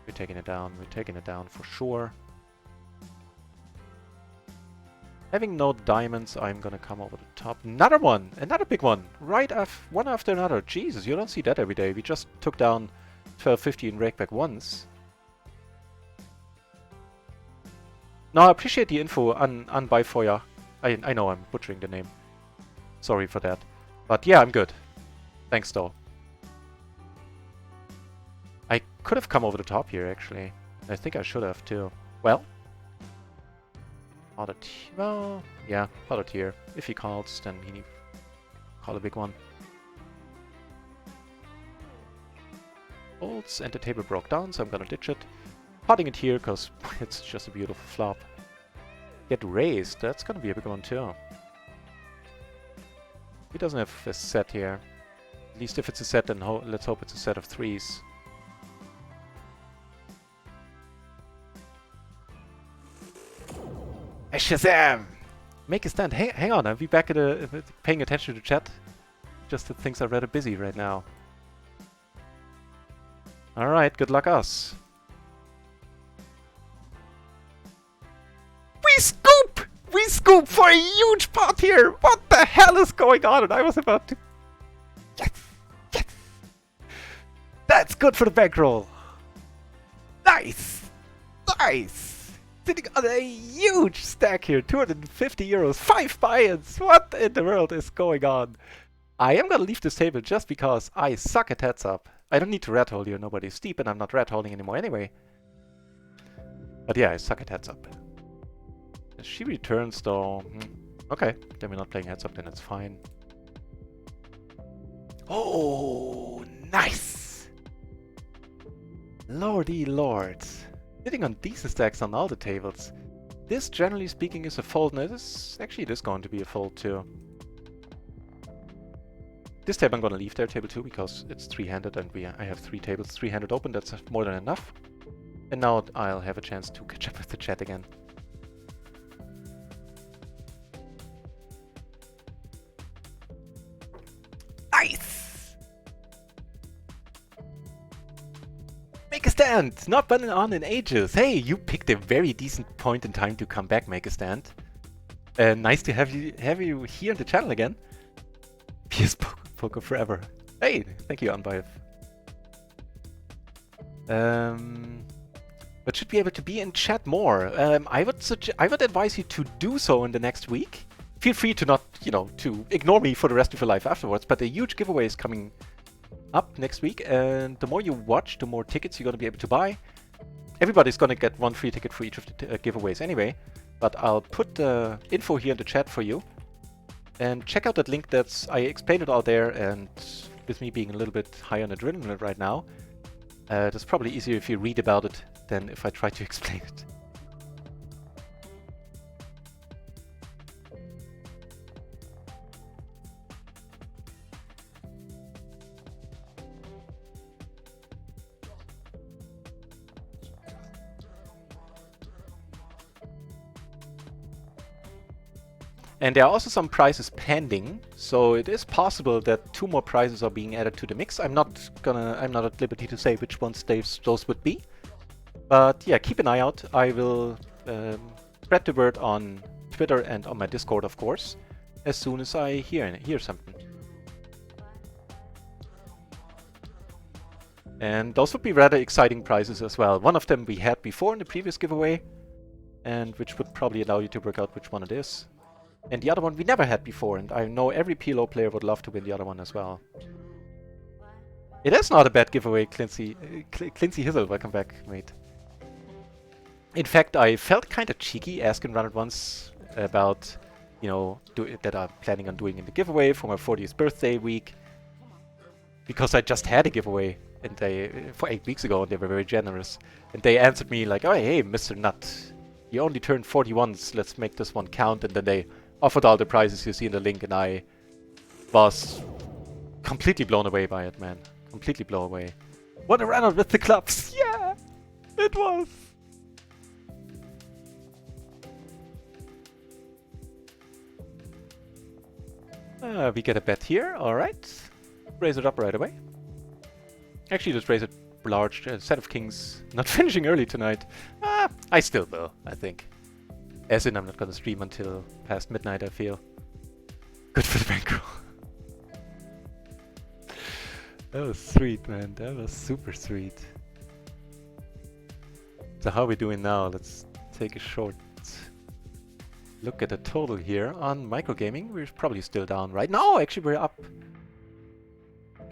We're taking it down for sure. Having no diamonds, I'm gonna come over the top. Another one! Another big one! Right one after another. Jesus, you don't see that every day. We just took down 1250 in rakeback once. No, I appreciate the info on Baifoya. I know I'm butchering the name. Sorry for that. But yeah, I'm good. Thanks though. I could have come over the top here actually. I think I should have too. Well. Well, yeah, pot here. If he calls, then he needs call a big one. Folds, and the table broke down, so I'm gonna ditch it. Potting it here, because it's just a beautiful flop. Get raised, that's gonna be a big one too. He doesn't have a set here. At least if it's a set, then let's hope it's a set of threes. Hey, Shazam! Make a stand. Hang on, I'll be back at paying attention to chat. Just that things are rather busy right now. Alright, good luck us. We scoop! We scoop for a huge pot here! What the hell is going on? And I was about to... Yes! Yes! That's good for the bankroll! Nice! Nice! Sitting on a huge stack here, 250 euros, 5 buy-ins! What in the world is going on? I am gonna leave this table just because I suck at heads up. I don't need to rat hole here, nobody's deep, and I'm not rat holding anymore anyway. But yeah, I suck at heads up. If she returns though... Okay, then we're not playing heads up, then it's fine. Oh, nice! Lordy lords. Sitting on decent stacks on all the tables. This, generally speaking, is a fold. Now, this actually it is going to be a fold too. This table I'm gonna leave there, table 2, because it's three-handed and I have 3 tables three-handed open. That's more than enough. And now I'll have a chance to catch up with the chat again. Nice! Make a stand! Not been on in ages. Hey, you picked a very decent point in time to come back, Make a Stand. Nice to have you here on the channel again. PS Poker forever. Hey, thank you, Unbiased. But should be able to be in chat more. I would advise you to do so in the next week. Feel free to not, to ignore me for the rest of your life afterwards. But a huge giveaway is coming up next week, and the more you watch, the more tickets you're gonna be able to buy. Everybody's gonna get 1 free ticket for each of the giveaways anyway. But I'll put the info here in the chat for you. And check out that link. I explained it all there, and with me being a little bit high on adrenaline right now, it's probably easier if you read about it than if I try to explain it. And there are also some prizes pending, so it is possible that 2 more prizes are being added to the mix. I'm not at liberty to say which ones those would be. But yeah, keep an eye out. I will spread the word on Twitter and on my Discord, of course, as soon as I hear something. And those would be rather exciting prizes as well. One of them we had before in the previous giveaway, and which would probably allow you to work out which one it is. And the other one we never had before, and I know every PLO player would love to win the other one as well. It is not a bad giveaway, Clincy Hizzle. Welcome back, mate. In fact, I felt kind of cheeky asking RunItOnce about, that I'm planning on doing in the giveaway for my 40th birthday week. Because I just had a giveaway for 8 weeks ago, and they were very generous. And they answered me like, oh, hey, Mr. Nut, you only turned 40 once, let's make this one count. And then they offered all the prizes you see in the link, and I was completely blown away by it, man. Completely blown away. What a run out with the clubs! Yeah! It was! We get a bet here, alright. Raise it up right away. Actually, just raise it large. Set of kings not finishing early tonight. I still will, I think. As in, I'm not gonna stream until past midnight, I feel. Good for the bankroll. That was sweet, man. That was super sweet. So how are we doing now? Let's take a short look at the total here. On microgaming, we're probably still down, right? No, actually we're up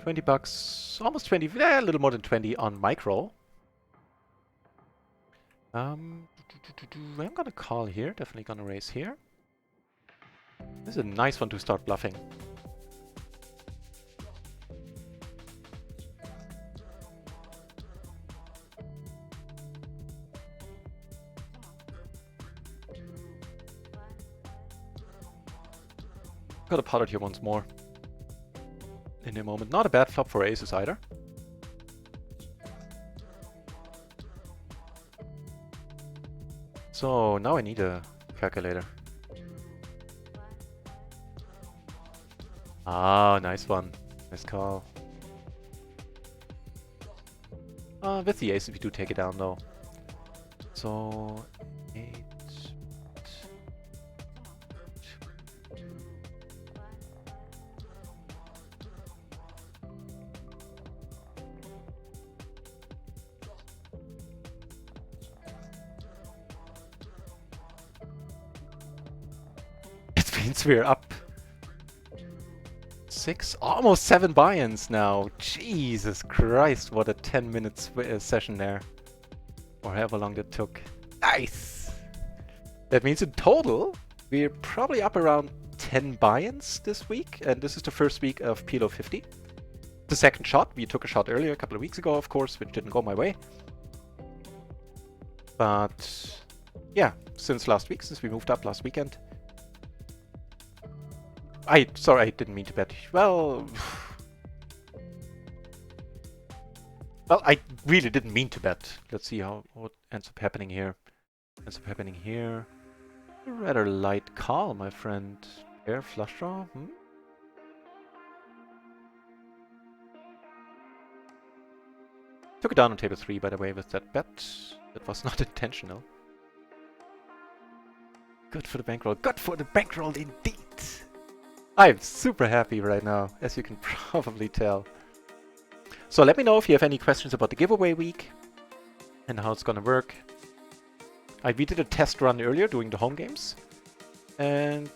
20 bucks, almost 20, a little more than 20 on micro. I'm gonna call here, definitely gonna raise here. This is a nice one to start bluffing. Got a pot out here once more. In a moment. Not a bad flop for aces either. So now I need a calculator. Ah, nice one. Nice call. With the aces we do take it down though. So 8. We're up 6, almost 7 buy-ins now. Jesus Christ, what a 10-minute session there. Or however long that took. Nice! That means in total, we're probably up around 10 buy-ins this week. And this is the first week of PLO 50. The second shot. We took a shot earlier, a couple of weeks ago, of course, which didn't go my way. But yeah, since last week, since we moved up last weekend. Sorry, I didn't mean to bet. Well, Well, I really didn't mean to bet. Let's see what ends up happening here. Ends up happening here. A rather light call, my friend. Pair flush draw. Took it down on table 3, by the way, with that bet. That was not intentional. Good for the bankroll. Good for the bankroll indeed. I'm super happy right now, as you can probably tell. So let me know if you have any questions about the giveaway week and how it's gonna work. We did a test run earlier doing the home games. And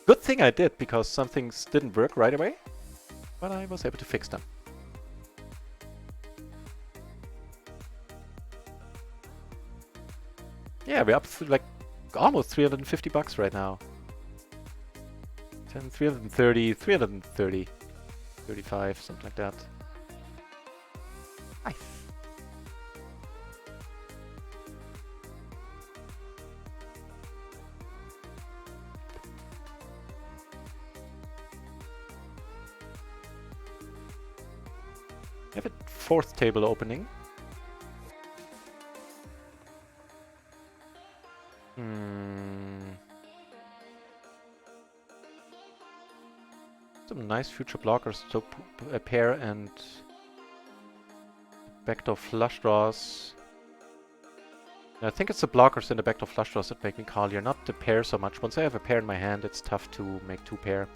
good thing I did, because some things didn't work right away. But I was able to fix them. Yeah, we're up to like almost 350 bucks right now. 330, 330, 35, something like that. Nice. We have a 4th table opening. Some nice future blockers, so a pair and backdoor flush draws. I think it's the blockers and the backdoor flush draws that make me call here, not the pair so much. Once I have a pair in my hand, it's tough to make 2 pair.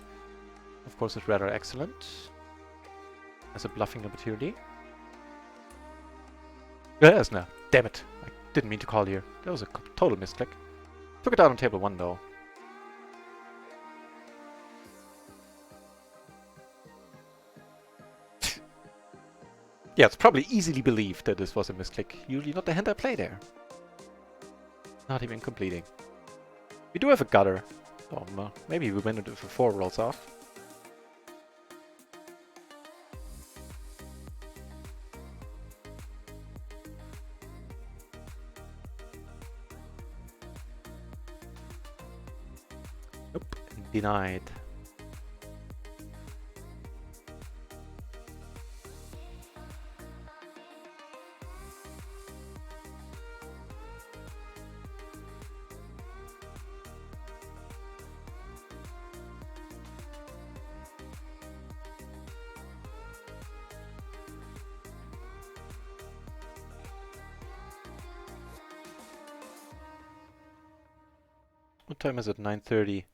Of course, it's rather excellent as a bluffing opportunity. Yes, no, damn it! I didn't mean to call here. That was a total misclick. Took it down on table 1 though. Yeah, it's probably easily believed that this was a misclick. Usually not the hand I play there. Not even completing. We do have a gutter. So maybe we win it if a 4 rolls off. Nope, denied. What time is it? 9:30.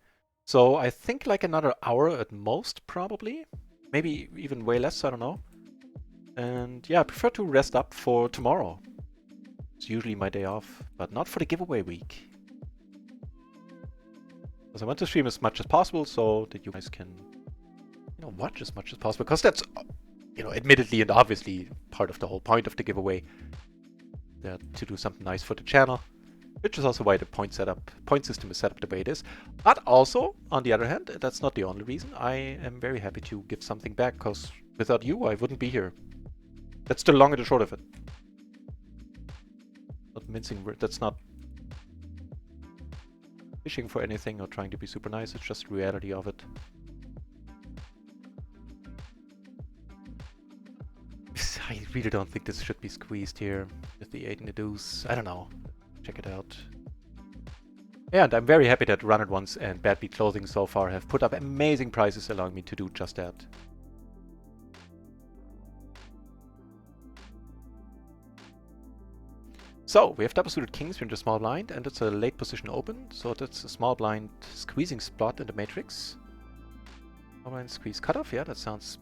So I think like another hour at most, probably. Maybe even way less, I don't know. And yeah, I prefer to rest up for tomorrow. It's usually my day off, but not for the giveaway week. Because I want to stream as much as possible so that you guys can, you know, watch as much as possible. Because that's, you know, admittedly and obviously part of the whole point of the giveaway. To do something nice for the channel. Which is also why the point system is set up the way it is. But also, on the other hand, that's not the only reason. I am very happy to give something back, because without you, I wouldn't be here. That's the long and the short of it. Not mincing words. That's not fishing for anything or trying to be super nice. It's just the reality of it. I really don't think this should be squeezed here with the 8 and the deuce. I don't know. Check it out. Yeah, and I'm very happy that RunItOnce and Bad Beat Clothing so far have put up amazing prices allowing me to do just that. So, we have double suited kings, we're in the small blind, and it's a late position open, so that's a small blind squeezing spot in the matrix. Small blind squeeze cutoff, yeah, that sounds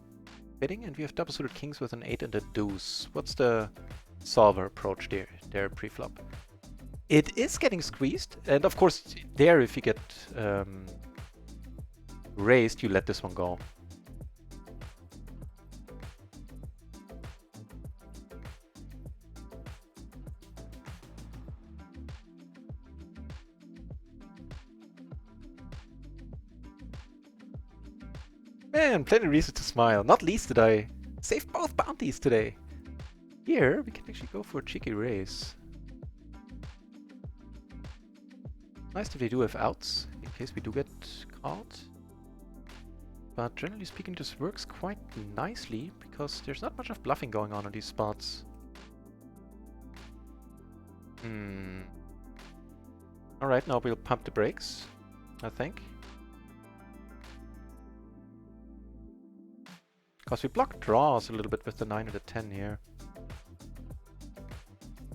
fitting, and we have double suited kings with an 8 and a deuce. What's the solver approach there pre-flop? It is getting squeezed, and of course, there if you get raised, you let this one go. Man, plenty of reason to smile. Not least did I save both bounties today. Here, we can actually go for a cheeky raise. Nice that they do have outs, in case we do get called. But generally speaking, this works quite nicely, because there's not much of bluffing going on in these spots. Hmm. Alright, now we'll pump the brakes, I think. Because we block draws a little bit with the 9 and the 10 here.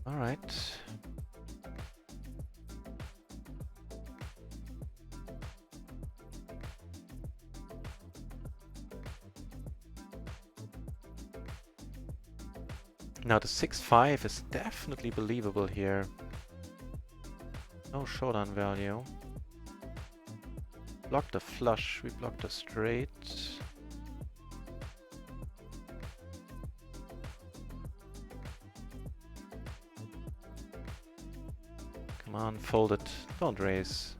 Alright. Now the 6-5 is definitely believable here. No showdown value. Block the flush, we block the straight. Come on, fold it. Don't raise.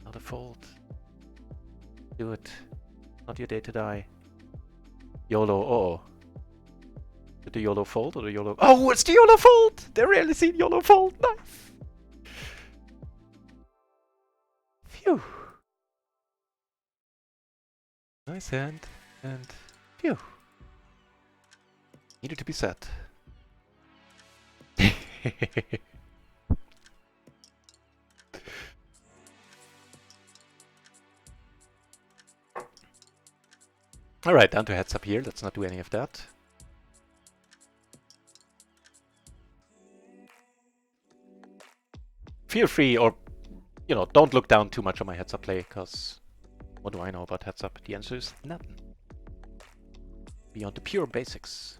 Not a fold. Do it. Not your day to die. YOLO. Uh-oh. Did the YOLO fold or the YOLO... Oh, it's the YOLO fold! They rarely see the YOLO fold. Nice. Phew. Nice hand. And phew. Needed to be said. Alright, down to heads up here. Let's not do any of that. Feel free, or, you know, don't look down too much on my heads up play, because what do I know about heads up? The answer is nothing. Beyond the pure basics.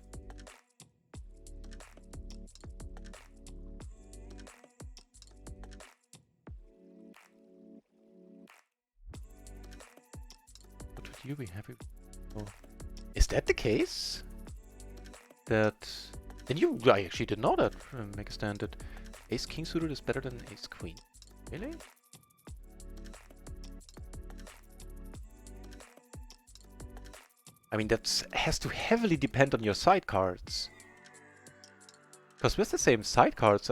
What would you be happy with? Oh. Is that the case? That... And you... I actually didn't know that, make a stand that Ace King suited is better than Ace Queen. Really? I mean, that has to heavily depend on your side cards. Because with the same side cards,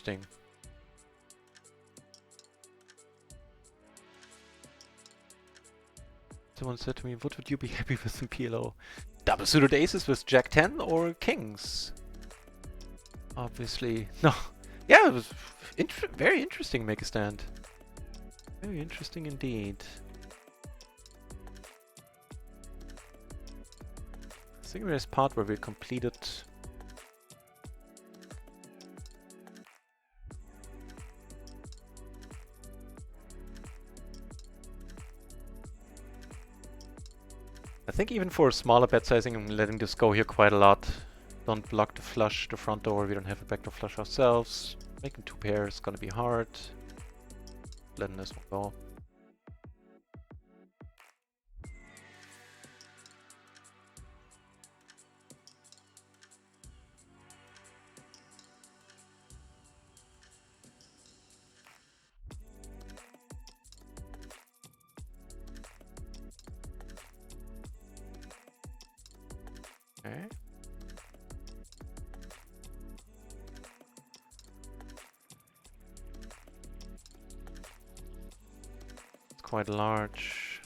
Interesting. Someone said to me, what would you be happy with in PLO? Double suited aces with Jack 10 or Kings? Obviously. No. Yeah, it was very interesting, make a stand. Very interesting indeed. I think there's part where we completed... I think even for smaller bet sizing, I'm letting this go here quite a lot. Don't block the flush, the front door, we don't have a backdoor flush ourselves. Making two pairs is gonna be hard. Letting this one go. Okay. It's quite large.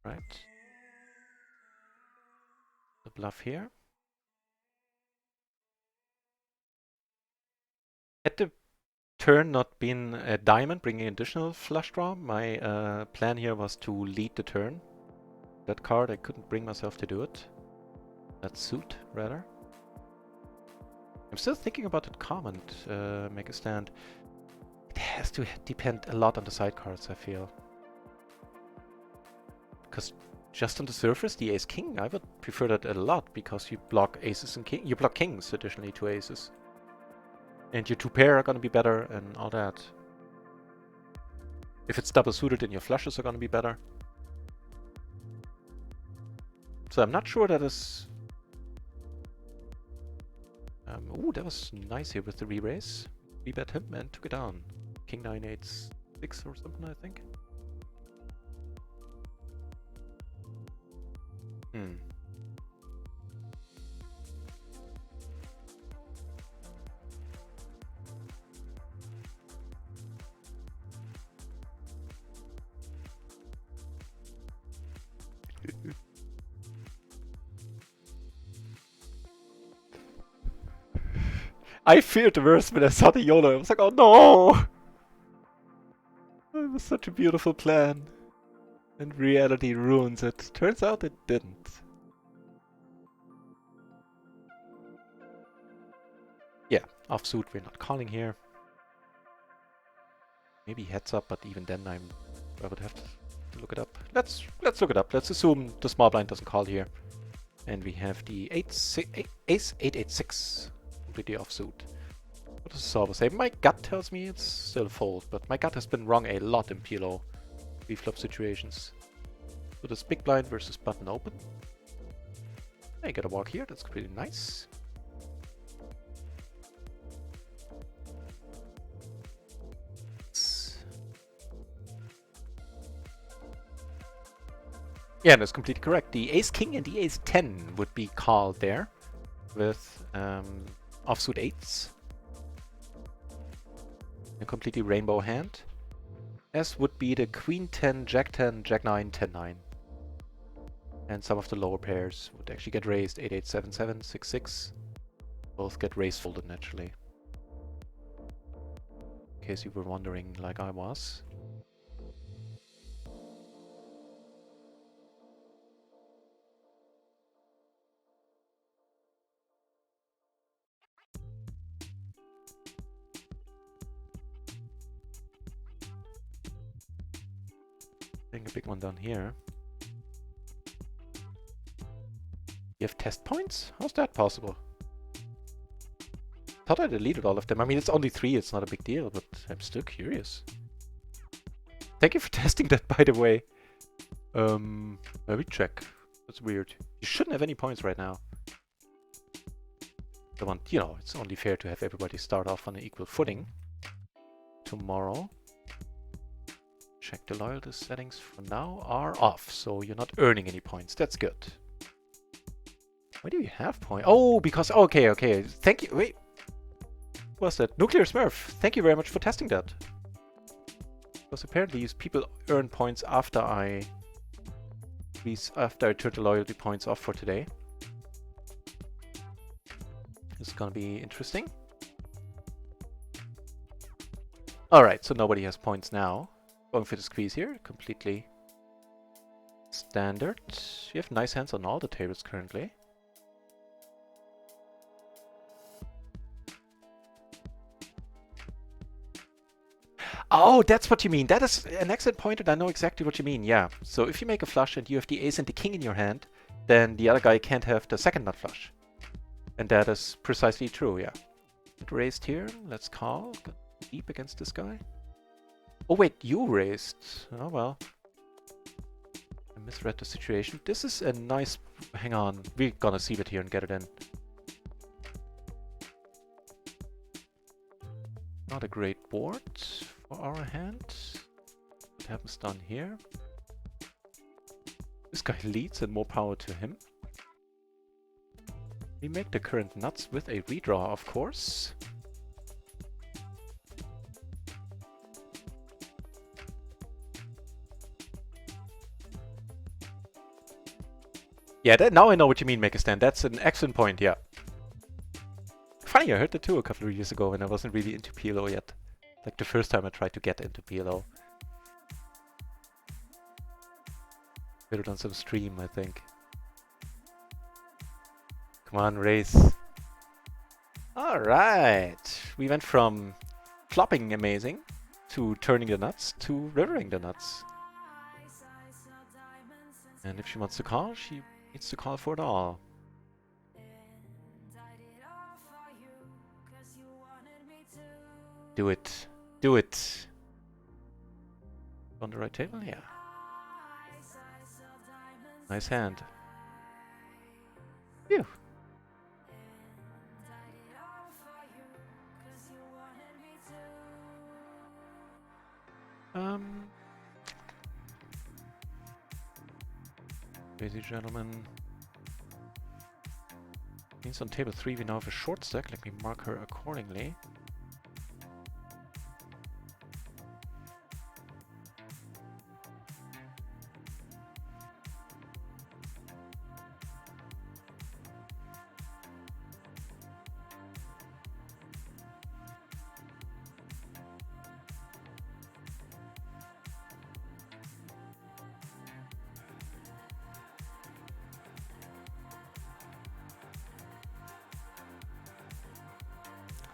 Right. The bluff here. Had the turn not been a diamond, bringing additional flush draw, my plan here was to lead the turn. That card, I couldn't bring myself to do it. That suit, rather. I'm still thinking about that comment, make a stand. It has to depend a lot on the side cards, I feel. Because just on the surface, the ace king, I would prefer that a lot, because you block aces and king. You block kings additionally to aces. And your two pair are gonna be better and all that. If it's double suited, then your flushes are gonna be better. So I'm not sure that is... ooh, that was nice here with the re-raise. We bet him and took it down. King 9, 8, 6 or something, I think. I feared the worst when I saw the YOLO. I was like, oh no! It was such a beautiful plan. And reality ruins it. Turns out it didn't. Yeah, offsuit we're not calling here. Maybe heads up, but even then I would have to look it up. Let's look it up. Let's assume the small blind doesn't call here. And we have the ace 886 completely offsuit. What does the solver say? My gut tells me it's still a fold, but my gut has been wrong a lot in PLO pre-flop situations. So this big blind versus button open. I get a walk here, that's pretty nice. Yeah, that's completely correct. The ace-king and the ace-10 would be called there with offsuit eights. A completely rainbow hand. As would be the queen-10, jack-10, jack-9, 10-9. And some of the lower pairs would actually get raised. 8-8, 7-7, 6-6. Both get raised folded naturally. In case you were wondering like I was. Getting a big one down here. You have test points? How's that possible? Thought I deleted all of them. I mean, it's only 3, it's not a big deal, but I'm still curious. Thank you for testing that, by the way. Let me check. That's weird. You shouldn't have any points right now. I want, you know, it's only fair to have everybody start off on an equal footing. Tomorrow. Check the loyalty settings for now are off, so you're not earning any points. That's good. Why do you have points? Oh, because... Okay. Thank you. Wait. What's that? Nuclear Smurf. Thank you very much for testing that. Because apparently people earn points after I turned the loyalty points off for today. It's gonna be interesting. Alright, so nobody has points now. Going for the squeeze here, completely standard. You have nice hands on all the tables currently. Oh, that's what you mean. That is an excellent point, and I know exactly what you mean. Yeah. So if you make a flush and you have the ace and the king in your hand, then the other guy can't have the second nut flush. And that is precisely true, yeah. Raised here. Let's call. Got deep against this guy. Oh wait, you raised. Oh well. I misread the situation. This is a nice... Hang on. We're gonna see it here and get it in. Not a great board for our hand. What happens down here? This guy leads and more power to him. We make the current nuts with a redraw, of course. Yeah, now I know what you mean, make a stand. That's an excellent point, yeah. Funny, I heard that too a couple of years ago when I wasn't really into PLO yet. Like the first time I tried to get into PLO. Heard it on some stream, I think. Come on, race. Alright. We went from flopping amazing to turning the nuts to rivering the nuts. And if she wants to call, she needs to call for it all. Do it. Do it. On the right table? Yeah. Nice hand. Phew. Ladies and gentlemen. Means on table 3 we now have a short stack. Let me mark her accordingly.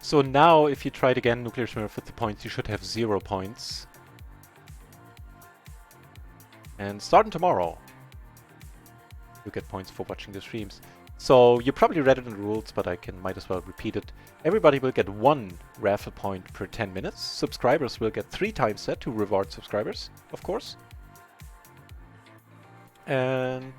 So now if you try it again, Nuclear Smurf with the points, you should have 0 points. And starting tomorrow, you get points for watching the streams. So you probably read it in the rules, but I might as well repeat it. Everybody will get 1 raffle point per 10 minutes. Subscribers will get 3 times that to reward subscribers, of course. And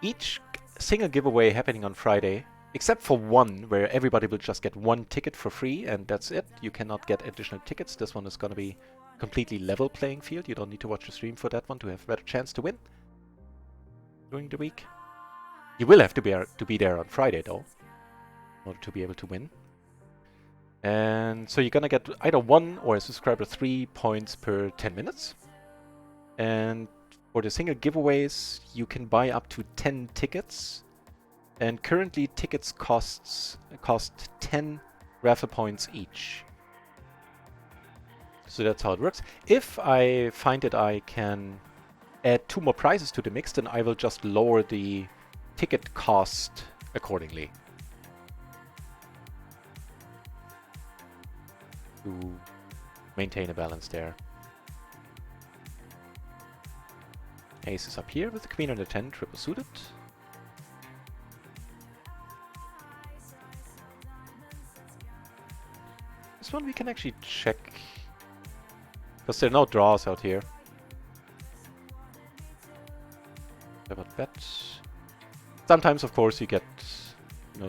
each single giveaway happening on Friday, except for one where everybody will just get 1 ticket for free and that's it. You cannot get additional tickets. This one is going to be completely level playing field. You don't need to watch the stream for that one to have a better chance to win during the week. You will have to be there on Friday though, in order to be able to win. And so you're gonna get either 1 or a subscriber 3 points per 10 minutes. And for the single giveaways, you can buy up to 10 tickets. And currently tickets cost 10 raffle points each. So that's how it works. If I find that I can add 2 more prizes to the mix, then I will just lower the ticket cost accordingly. To maintain a balance there. Ace is up here with the queen and the 10, triple suited. This one we can actually check, because there are no draws out here. About bet. Sometimes, of course, you get,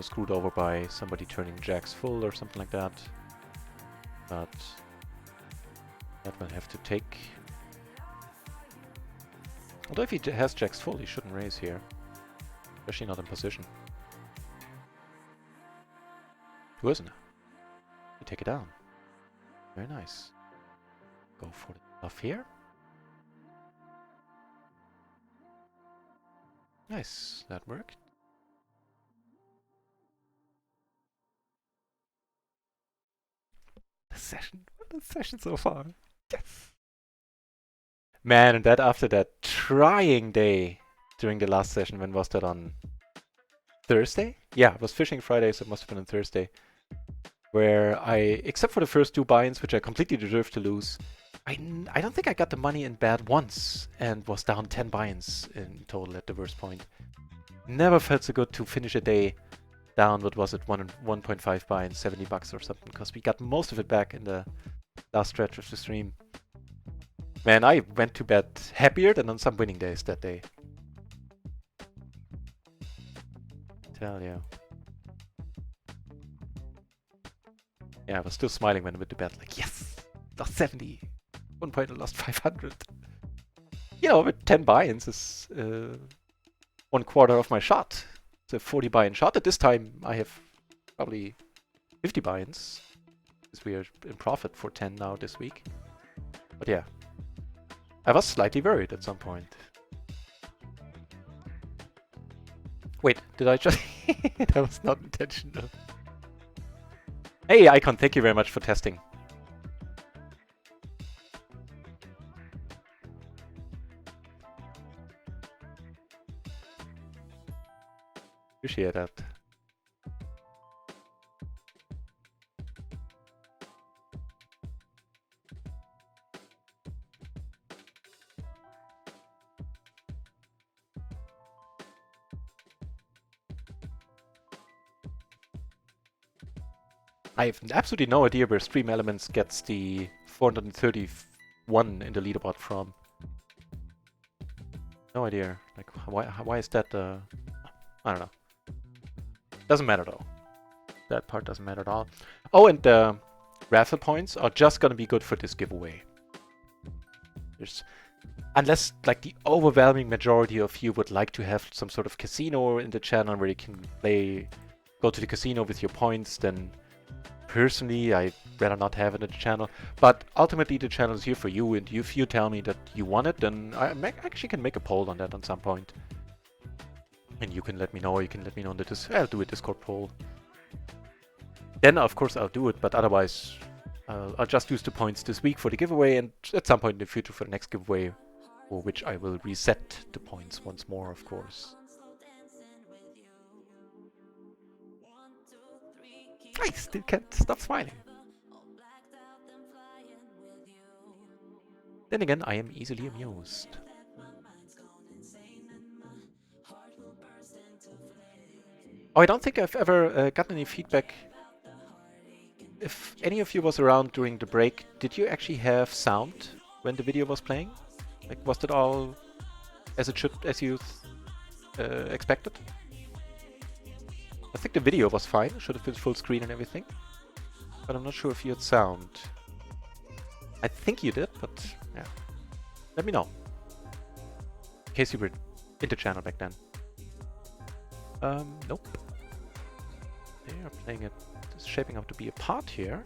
screwed over by somebody turning jacks full or something like that. But that will have to take. Although if he has jacks full, he shouldn't raise here, especially not in position. Who isn't? You take it down. Very nice. Go for the bluff here. Nice, that worked. The session so far. Yes. Man, and that after that trying day during the last session, when was that, on Thursday? Yeah, it was Fishing Friday, so it must have been on Thursday. Where except for the first 2 buy-ins, which I completely deserved to lose, I don't think I got the money in bad once and was down 10 buy-ins in total at the worst point. Never felt so good to finish a day down, what was it, 1.5 buy-ins, $70 or something, because we got most of it back in the last stretch of the stream. Man, I went to bed happier than on some winning days that day. Tell you. Yeah, I was still smiling when I went to bed, like, yes! Lost 70! 1 point I lost 500. With 10 buy-ins is 1/4 of my shot. It's a 40 buy-in shot. At this time, I have probably 50 buy-ins, because we are in profit for 10 now this week. But yeah, I was slightly worried at some point. Wait, did I just... That was not intentional. Hey, Icon, thank you very much for testing. Appreciate that. I have absolutely no idea where Stream Elements gets the 431 in the leaderboard from. No idea. Like, why is that? I don't know. Doesn't matter though. That part doesn't matter at all. Oh, and the raffle points are just gonna be good for this giveaway. Unless, like, the overwhelming majority of you would like to have some sort of casino in the channel where you can go to the casino with your points, then personally, I'd rather not have it in the channel. But ultimately, the channel is here for you, and if you tell me that you want it, then I actually can make a poll on that at some point. And you can let me know, you can let me know that I'll do a Discord poll. Then, of course, I'll do it, but otherwise, I'll just use the points this week for the giveaway, and at some point in the future for the next giveaway, for which I will reset the points once more, of course. I still can't stop smiling. Then again, I am easily amused. Oh, I don't think I've ever gotten any feedback. If any of you was around during the break, did you actually have sound when the video was playing? Like, was it all as it should, as you expected? I think the video was fine. Should have been full screen and everything. But I'm not sure if you had sound. I think you did, but yeah. Let me know. In case you were in the channel back then. Nope. They are playing it. It's shaping up to be a part here.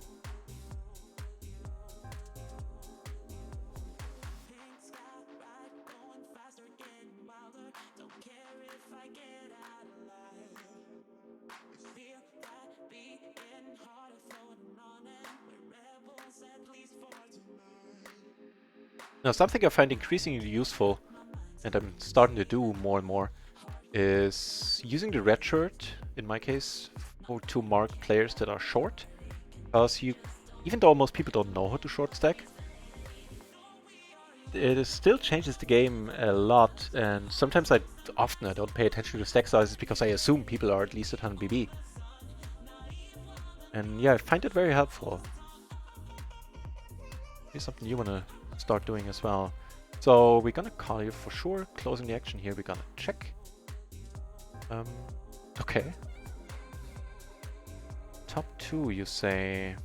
Now, something I find increasingly useful, and I'm starting to do more and more, is using the red shirt, in my case, to mark players that are short. Because even though most people don't know how to short stack, it still changes the game a lot, and sometimes often I don't pay attention to stack sizes because I assume people are at least at 100 BB. And yeah, I find it very helpful. Maybe something you want to start doing as well. So we're gonna call you for sure. Closing the action here, we're gonna check. Okay. Top 2, you say.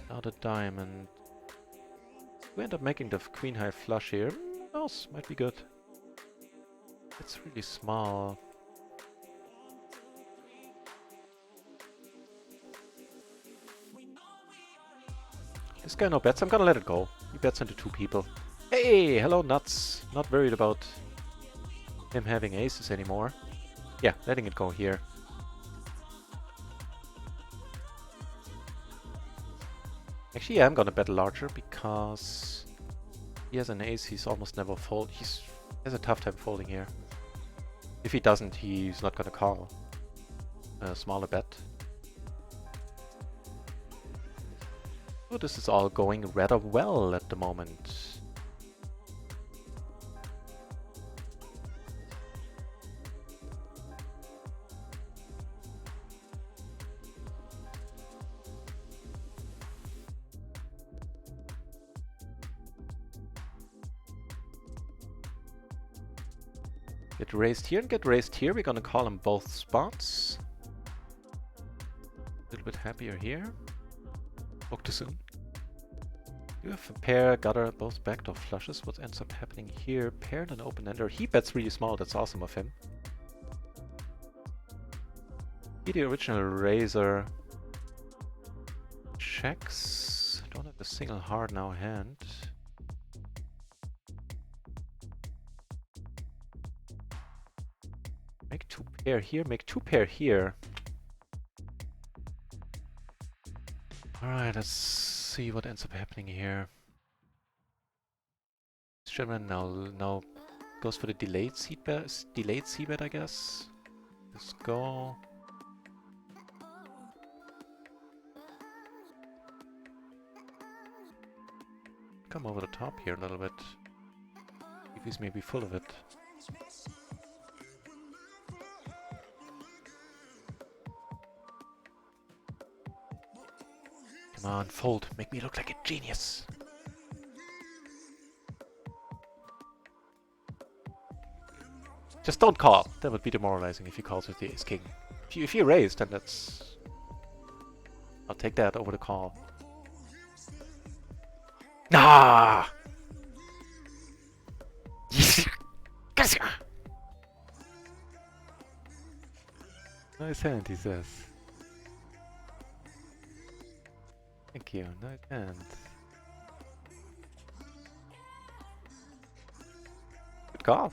Not a diamond. We end up making the queen high flush here. Else might be good. It's really small. This guy no bets. I'm gonna let it go. He bets into 2 people. Hey, hello Nuts. Not worried about him having aces anymore. Yeah, letting it go here. Actually, yeah, I'm gonna bet larger because he has an ace. He's almost never fold. He has a tough time folding here. If he doesn't, he's not gonna call a smaller bet. Oh, this is all going rather well at the moment. Get raised here and get raised here. We're gonna call them both spots. A little bit happier here. Spoke too soon. You have a pair, gutter, both backdoor flushes. What ends up happening here? Pair and an open-ender. He bets really small. That's awesome of him. He the original raiser. Checks. Don't have a single heart now hand. Make 2 pair here, make 2 pair here. Alright, let's see what ends up happening here. This gentleman now goes for the delayed c-bet, I guess. Let's go. Come over the top here a little bit. If he's maybe full of it. Come on, fold. Make me look like a genius. Just don't call. That would be demoralizing if he calls with the ace-king. If you raise, then that's... I'll take that over the call. Nah! Nice hand, he says. Thank you, nice hand. Good call.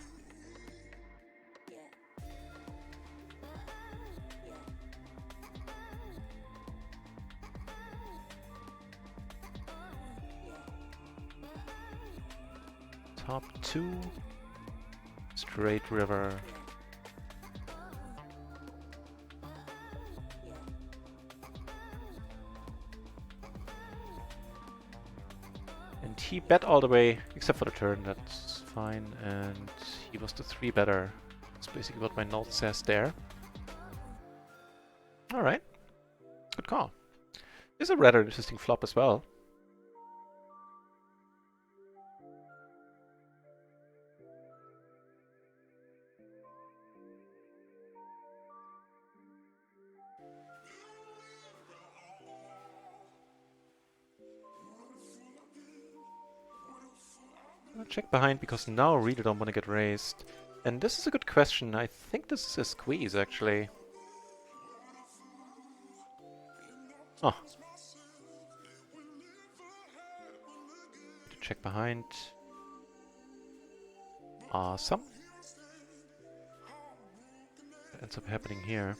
Top 2. Straight river. And he bet all the way, except for the turn, that's fine. And he was the 3-better. That's basically what my note says there. Alright. Good call. This is a rather interesting flop as well. I'm gonna check behind because now I really don't want to get raised. And this is a good question. I think this is a squeeze actually. Oh. Check behind. Awesome. What ends up happening here?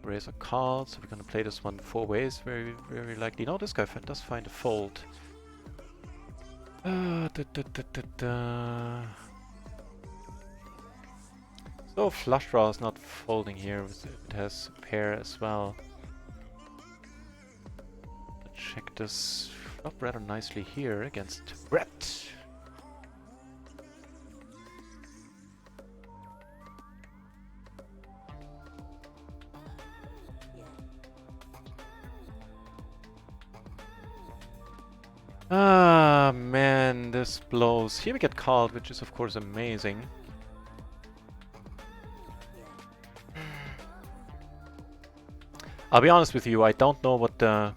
Raise a call, so we're gonna play this one 4 ways, very, very likely. No, this guy does find a fold. So flush draw is not folding here, it has a pair as well. Check this up rather nicely here against Brett. Ah man, this blows. Here we get called, which is of course amazing. I'll be honest with you, I don't know what I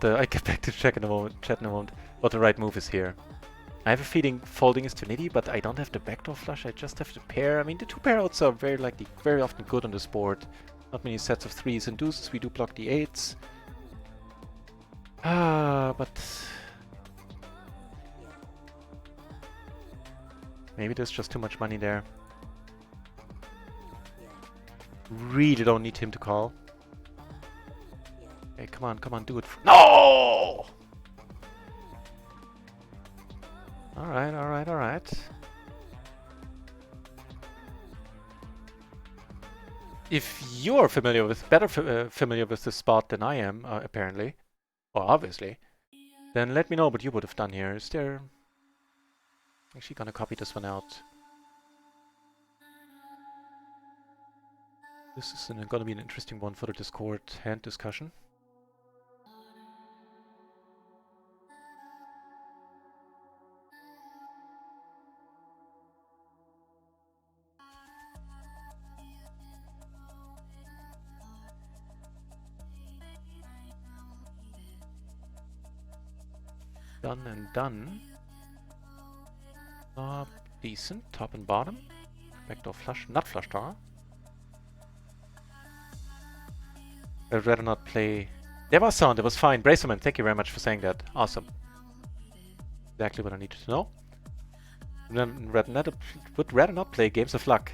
get back to chat in a moment, what the right move is here. I have a feeling folding is too nitty, but I don't have the backdoor flush, I just have the pair. I mean, the 2 pair outs are very often good on this board. Not many sets of 3s and deuces, we do block the 8s. But maybe there's just too much money there. Really don't need him to call. Hey, come on, do it. No! Alright. If you're familiar with, familiar with this spot than I am, apparently, or obviously, then let me know what you would have done here. Is there... Actually gonna copy this one out. This is gonna be an interesting one for the Discord hand discussion. Done and done. Decent, top and bottom. Backdoor flush, nut flush draw. I'd rather not play... There was sound, it was fine. Bracerman, thank you very much for saying that. Awesome. Exactly what I needed to know. Would rather not play games of luck.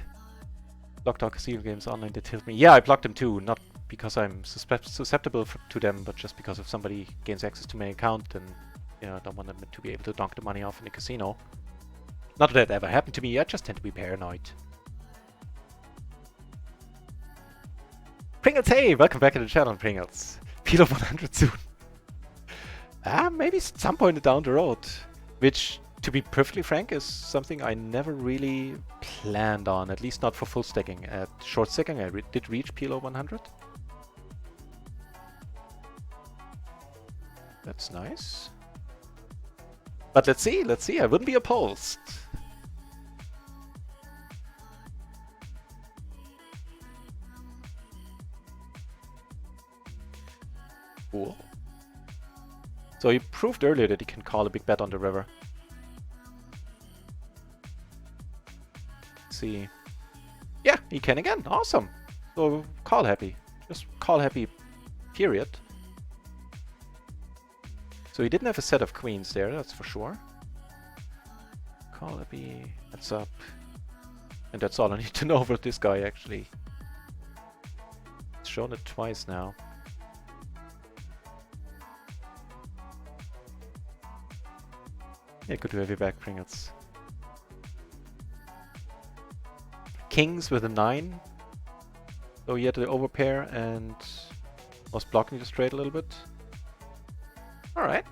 Blocked out casino games online that tilt me. Yeah, I blocked them too. Not because I'm susceptible to them, but just because if somebody gains access to my account, then you know, I don't want them to be able to donk the money off in the casino. Not that that ever happened to me, I just tend to be paranoid. Pringles, hey! Welcome back to the channel, Pringles. PLO 100 soon. Maybe some point down the road. Which, to be perfectly frank, is something I never really planned on. At least not for full stacking. At short stacking, I did reach PLO 100. That's nice. But let's see, I wouldn't be opposed. Cool. So he proved earlier that he can call a big bet on the river. Let's see. Yeah, he can again. Awesome. So call happy. Just call happy, period. So he didn't have a set of queens there, that's for sure. Call happy, heads up. And that's all I need to know about this guy, actually. It's shown it twice now. Yeah, good to have you back, Pringles. Kings with a 9. So he had the overpair and was blocking the straight a little bit. Alright.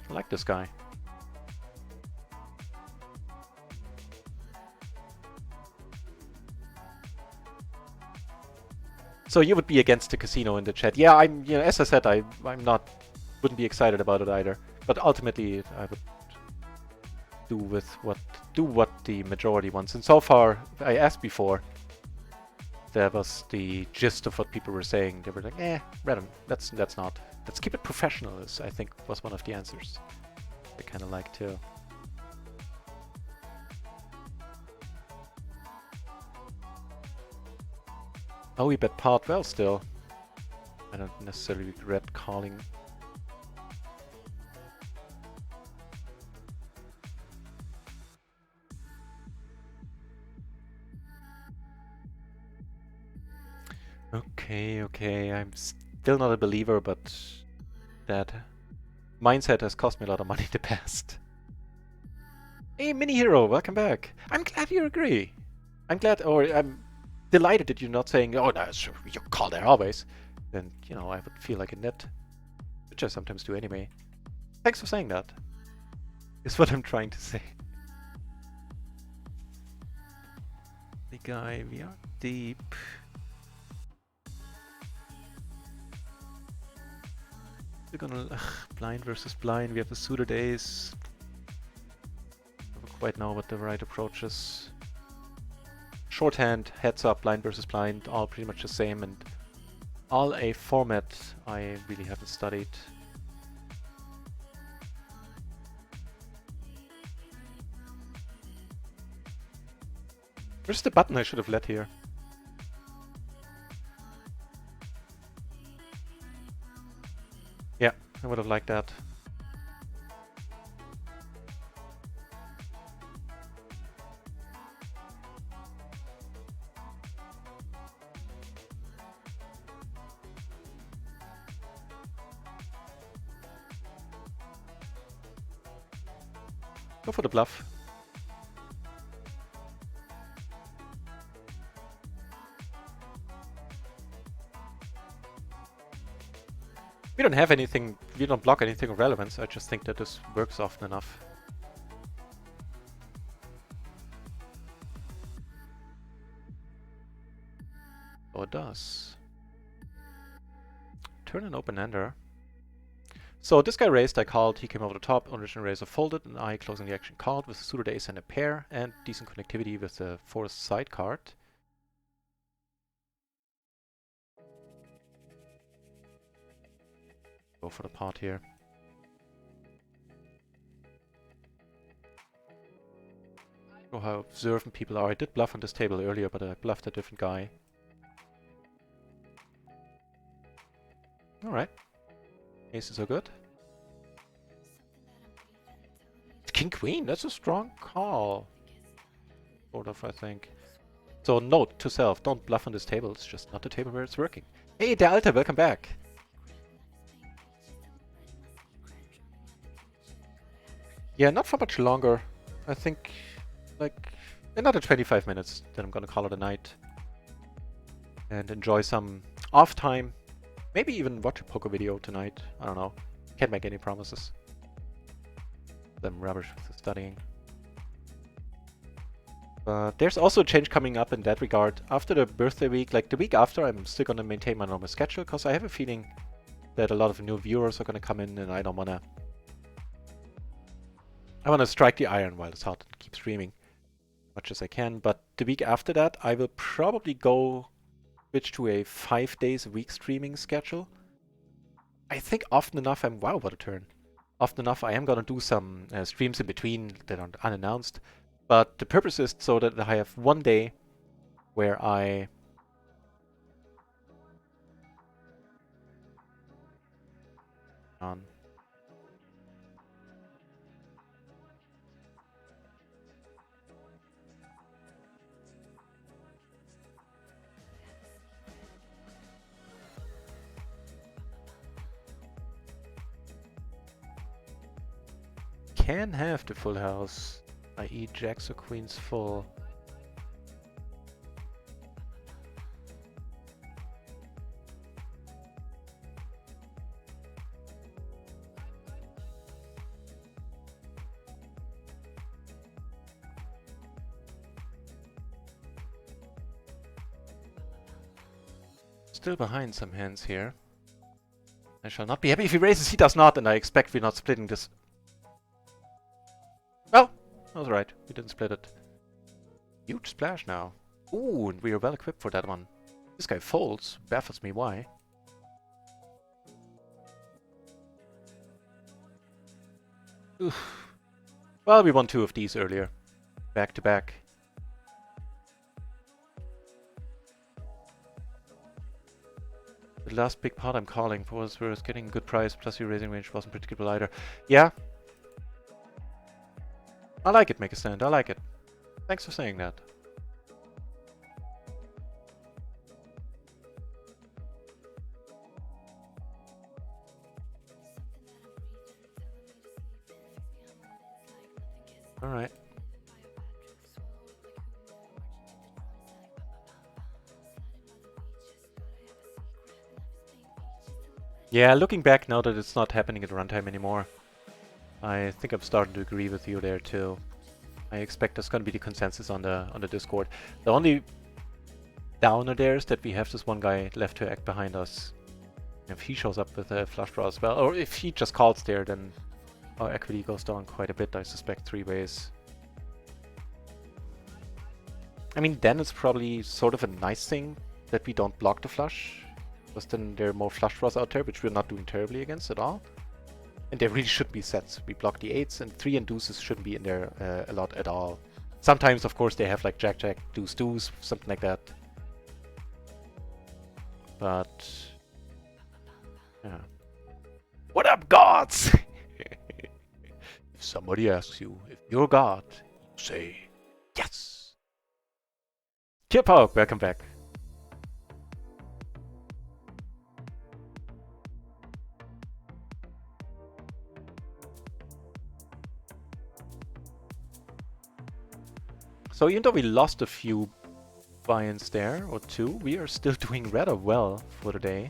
I like this guy. So you would be against the casino in the chat. Yeah, I'm. You know, as I said, I'm not. Wouldn't be excited about it either. But ultimately, I would do what the majority wants. And so far, I asked before. That was the gist of what people were saying. They were like, random. Let's not. Let's keep it professional. I think was one of the answers. I kind of like too. Oh, we bet part well still. I don't necessarily regret calling. Okay, I'm still not a believer, but that mindset has cost me a lot of money in the past. Hey, Mini Hero, welcome back. I'm glad you agree. I'm delighted that you're not saying, oh, no, you call there always. Then, you know, I would feel like a net, which I sometimes do anyway. Thanks for saying that, is what I'm trying to say. The guy, we are deep. We're gonna blind versus blind. We have the suited ace. I don't quite know what the right approach is. Shorthand, heads up, blind versus blind, all pretty much the same, and all a format I really haven't studied. Where's the button I should have led here? Yeah, I would have liked that. Go for the bluff. We don't have anything, we don't block anything of relevance. I just think that this works often enough. Oh, it does. Turn an open-ender. So this guy raised, I called, he came over the top, original raiser folded, and I closing the action called with a suited ace and a pair, and decent connectivity with the forced side card. Go for the pot here. Oh, how observant people are. I did bluff on this table earlier, but I bluffed a different guy. Alright. Aces are good. King Queen, that's a strong call. Sort of, I think. So note to self, don't bluff on this table, it's just not the table where it's working. Hey, Der Alter, welcome back. Yeah, not for much longer. I think, like, another 25 minutes, then I'm gonna call it a night. And enjoy some off time. Maybe even watch a poker video tonight. I don't know. Can't make any promises. I'm rubbish with the studying. But there's also a change coming up in that regard. After the birthday week, like the week after, I'm still gonna maintain my normal schedule because I have a feeling that a lot of new viewers are gonna come in and I don't wanna... I wanna strike the iron while it's hot and keep streaming as much as I can. But the week after that, I will probably switch to a 5 days a week streaming schedule. I think often enough wow, what a turn. Often enough I am gonna do some streams in between that are unannounced. But the purpose is so that I have one day where I can have the full house, i.e. jacks or queens full. Still behind some hands here. I shall not be happy if he raises. He does not, and I expect we're not splitting this. Well, that was right. We didn't split it. Huge splash now. Ooh, and we are well equipped for that one. This guy folds. Baffles me why. Oof. Well, we won 2 of these earlier. Back to back. The last big pot I'm calling for was getting a good price, plus your raising range wasn't predictable either. Yeah. I like it, make a stand. I like it. Thanks for saying that. Alright. Yeah, looking back now that it's not happening at runtime anymore, I think I'm starting to agree with you there too. I expect that's going to be the consensus on the Discord. The only downer there is that we have this one guy left to act behind us. If he shows up with a flush draw as well, or if he just calls there, then our equity goes down quite a bit, I suspect, 3 ways. I mean, then it's probably sort of a nice thing that we don't block the flush, because then there are more flush draws out there, which we're not doing terribly against at all. And there really should be sets. We block the 8s, and 3 and deuces shouldn't be in there a lot at all. Sometimes, of course, they have like jack, jack, deuce, deuce, something like that. But yeah. What up, gods? If somebody asks you if you're God, you say yes. Kippo, welcome back. So even though we lost a few buy-ins there, or 2, we are still doing rather well for the day.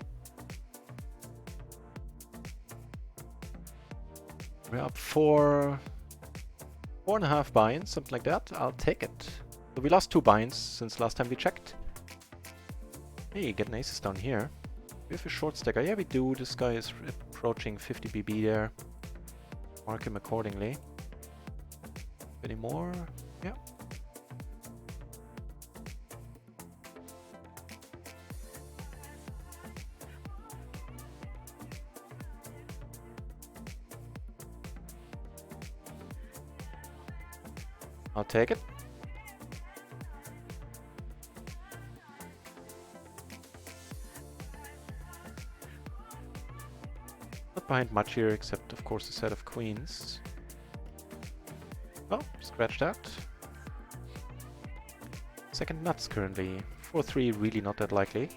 We're up 4.5 buy-ins, something like that. I'll take it. So we lost 2 buy-ins since last time we checked. Hey, getting aces down here. We have a short stacker. Yeah, we do. This guy is approaching 50 BB there. Mark him accordingly. Any more? Yeah. I'll take it. Not behind much here, except of course a set of queens. Well, scratch that. Second nuts currently. 4-3, really not that likely.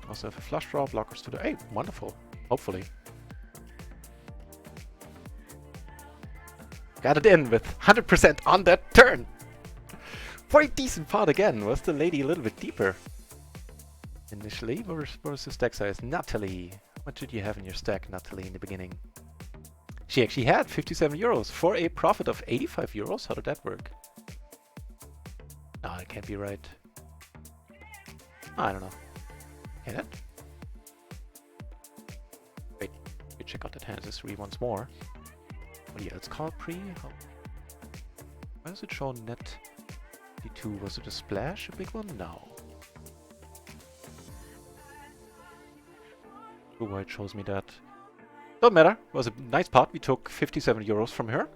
Also have a flush draw, blockers to the... Hey, wonderful. Hopefully. Got it in with 100% on that turn. For a decent pot again. Was the lady a little bit deeper? Initially, what was the stack size? Natalie. What did you have in your stack, Natalie, in the beginning? She actually had 57 euros for a profit of 85 euros. How did that work? No, it can't be right. I don't know. Can it? Wait, we check out that hand history once more. Oh yeah, it's called pre. Why does it show net D2? Was it a splash? A big one? No. Oh, why it shows me that. Don't matter. It was a nice pot. We took 57 euros from her.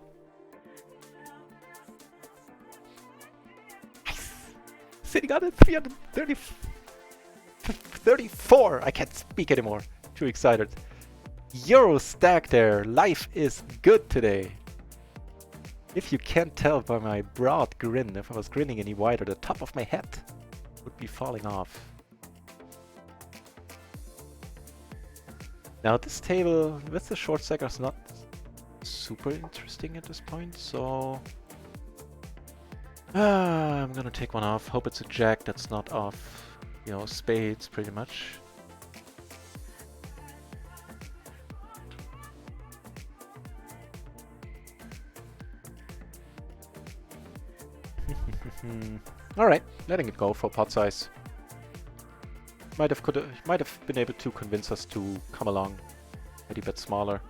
Sitting on a 334. I can't speak anymore. Too excited. Euro stack there. Life is good today. If you can't tell by my broad grin, if I was grinning any wider, the top of my head would be falling off. Now this table with the short stacker is not super interesting at this point, so I'm gonna take one off. Hope it's a jack that's not off, you know, spades pretty much. Alright, letting it go for pot size. Might have been able to convince us to come along a little bit smaller.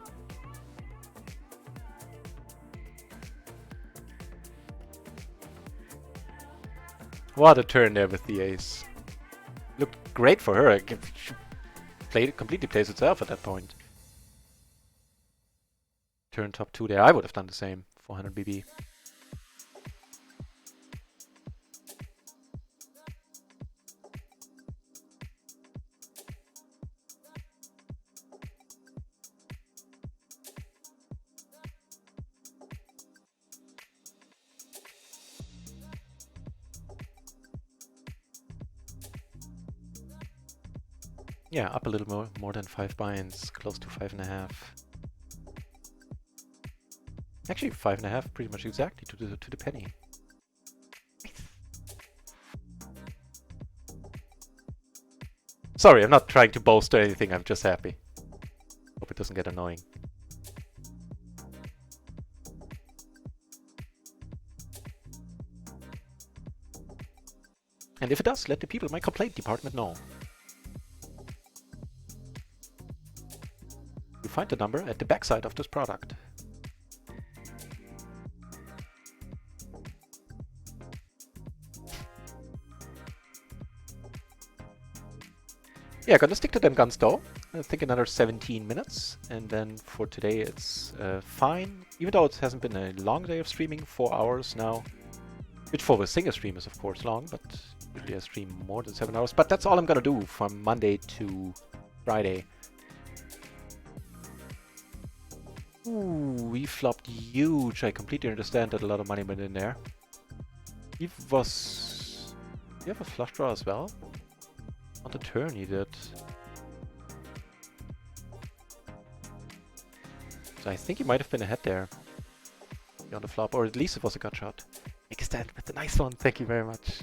What a turn there with the ace. Looked great for her. She completely plays itself at that point. Turn top 2 there. I would have done the same. 400 BB. Yeah, up a little more than 5 binds, close to 5.5. Actually, 5.5, pretty much exactly to the penny. Sorry, I'm not trying to boast or anything. I'm just happy. Hope it doesn't get annoying. And if it does, let the people in my complaint department know. You find the number at the backside of this product. Yeah, gonna stick to them guns though. I think another 17 minutes, and then for today it's fine. Even though it hasn't been a long day of streaming, 4 hours now. Which for a single stream is of course long, but usually I stream more than 7 hours. But that's all I'm gonna do from Monday to Friday. Ooh, we flopped huge. I completely understand that a lot of money went in there. He was... Do you have a flush draw as well? On the turn he did. So I think he might have been ahead there. On the flop, or at least it was a gut shot. Make a stand with the nice one, thank you very much.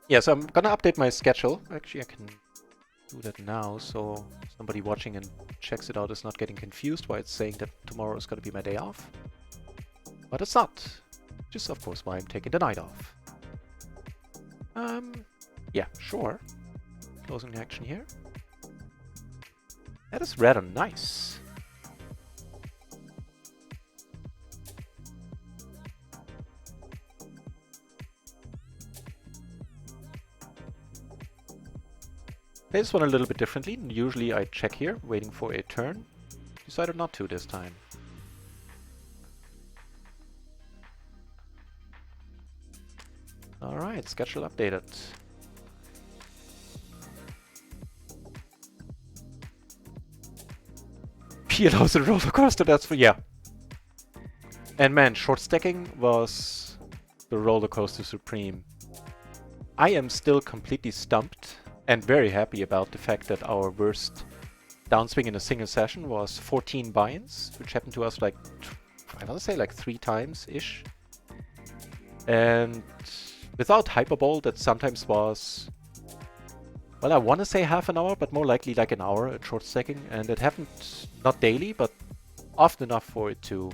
Yeah, so I'm gonna update my schedule. Actually, I can do that now, so somebody watching and checks it out is not getting confused why it's saying that tomorrow is gonna be my day off. But it's not. Which is, of course, why I'm taking the night off. Yeah, sure. Closing the action here. That is rather nice. Play this one a little bit differently. Usually I check here, waiting for a turn. Decided not to this time. Alright, schedule updated. PLO's a roller coaster, that's for... yeah. And man, short stacking was the roller coaster supreme. I am still completely stumped and very happy about the fact that our worst downswing in a single session was 14 buy-ins, which happened to us like, I want to say like 3 times-ish. And without hyperbole, that sometimes was, well, I want to say half an hour, but more likely like an hour at short stacking. And it happened not daily, but often enough for it to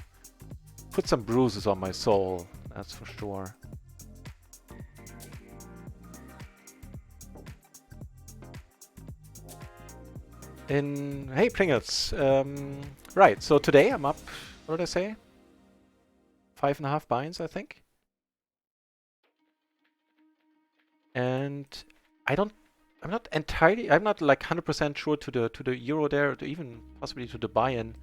put some bruises on my soul, that's for sure. Hey Pringles, right, so today I'm up, what did I say? 5.5 binds, I think. And I'm not like 100% sure to the euro there, or even possibly to the buy-in.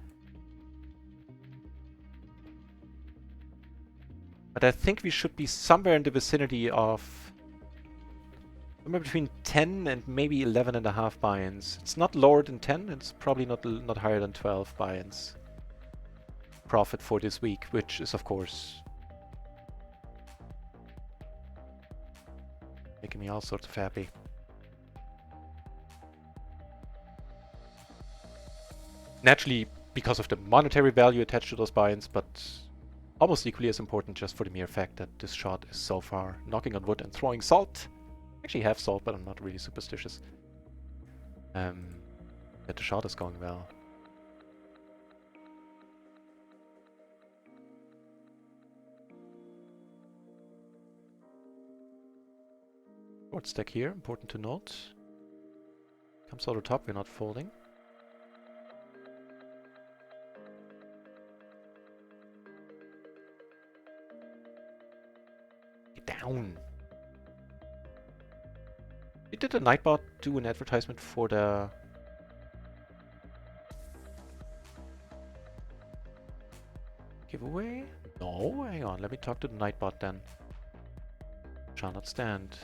But I think we should be somewhere in the vicinity of somewhere between 10 and maybe 11.5 buy-ins. It's not lower than 10, it's probably not higher than 12 buy-ins. Profit for this week, which is of course making me all sorts of happy. Naturally, because of the monetary value attached to those buy-ins, but almost equally as important just for the mere fact that this shot is so far knocking on wood and throwing salt. Actually have salt, but I'm not really superstitious. That the shot is going well. Short stack here, important to note. Comes out the top, we're not folding. Get down! Did the Nightbot do an advertisement for the... giveaway? No, hang on, let me talk to the Nightbot then. Shall not stand.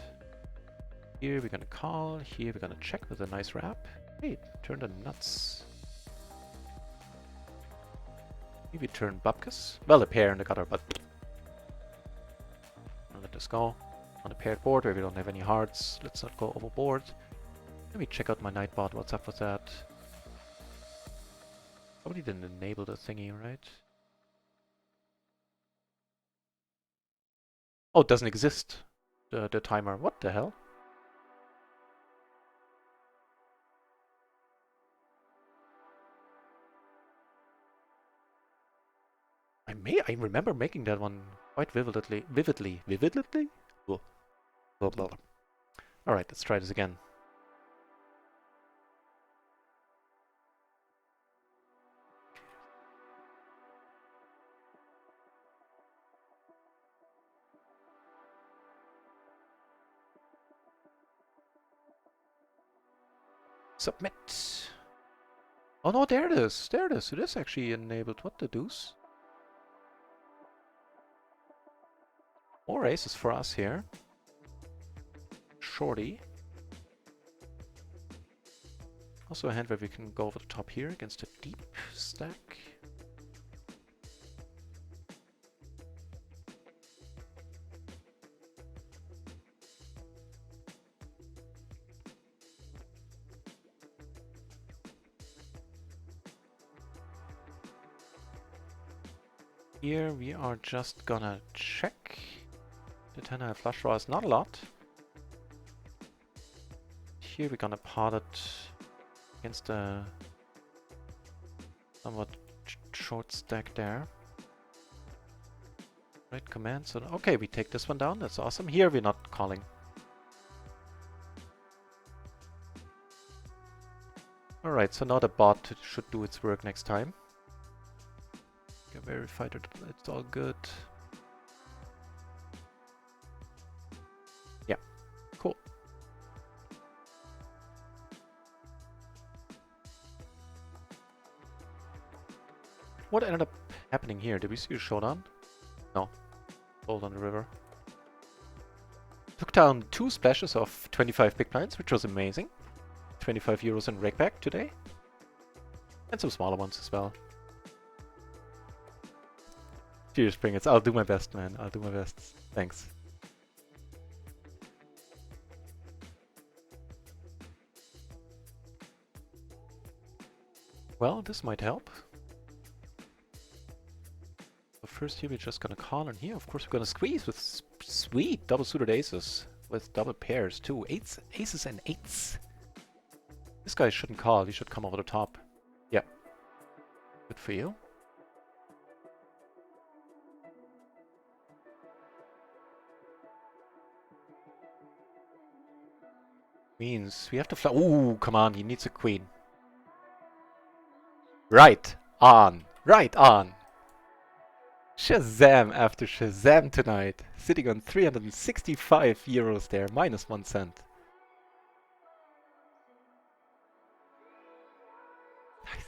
Here we're gonna call, here we're gonna check with a nice wrap. Hey, turn the nuts. Maybe turn Bubkas. Well, a pair in the gutter, but... I'll let this go. On a paired board where we don't have any hearts, let's not go overboard. Let me check out my Nightbot, what's up with that? Probably didn't enable the thingy, right? Oh, it doesn't exist, the timer. What the hell? I remember making that one quite vividly. Blah, blah, blah. Alright, let's try this again. Submit. Oh no, there it is. There it is. It is actually enabled. What the deuce? More aces for us here. Shorty. Also a hand where we can go over the top here against a deep stack. Here we are just gonna check. The 10-high flush draw is not a lot. Here we're gonna pot it against a somewhat short stack there. Right command, so okay, we take this one down, that's awesome. Here we're not calling. Alright, so now the bot should do its work next time. Get verified, it's all good. Yeah, cool. What ended up happening here? Did we see a showdown? No. Fold on the river. Took down 2 splashes of 25 big blinds, which was amazing. 25 euros in rake back today. And some smaller ones as well. Cheers, Springets. I'll do my best, man. I'll do my best. Thanks. Well, this might help. So first here we're just gonna call in here. Of course we're gonna squeeze with sweet double suited aces. With double pairs too. Aces and eights. This guy shouldn't call. He should come over the top. Yeah. Good for you. Means we have to fly. Ooh, come on, he needs a queen. Right on, right on. Shazam after Shazam tonight. Sitting on 365 euros there, minus 1 cent. Nice.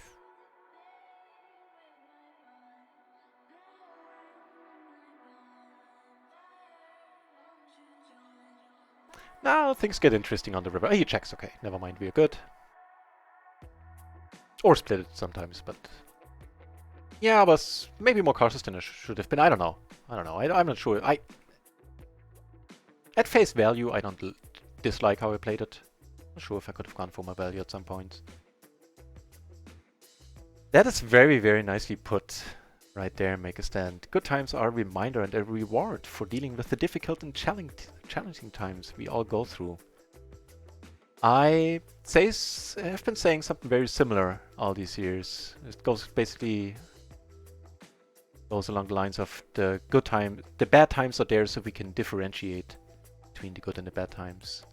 Now things get interesting on the river. Oh, he checks, okay. Never mind, we're good. Or split it sometimes, but... Yeah, I was maybe more cautious than I should have been. I don't know. I'm not sure. At face value, I don't dislike how I played it. Not sure if I could have gone for my value at some point. That is very, very nicely put. Right there, make a stand. Good times are a reminder and a reward for dealing with the difficult and challenging times we all go through. I have been saying something very similar all these years. It goes along the lines of the bad times are there so we can differentiate between the good and the bad times.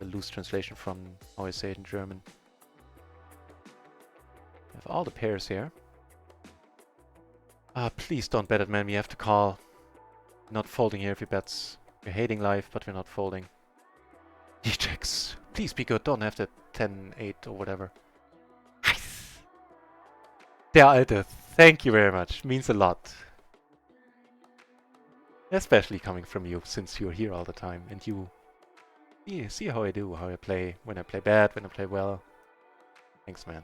a loose translation from how I say it in German. We have all the pairs here. Please don't bet it, man. We have to call. Not folding here if he bets. We're hating life, but we're not folding. He checks. Please be good. Don't have that 10-8 or whatever. Nice. Der Alte. Thank you very much. Means a lot. Especially coming from you, since you're here all the time. And you see how I do, how I play. When I play bad, when I play well. Thanks, man.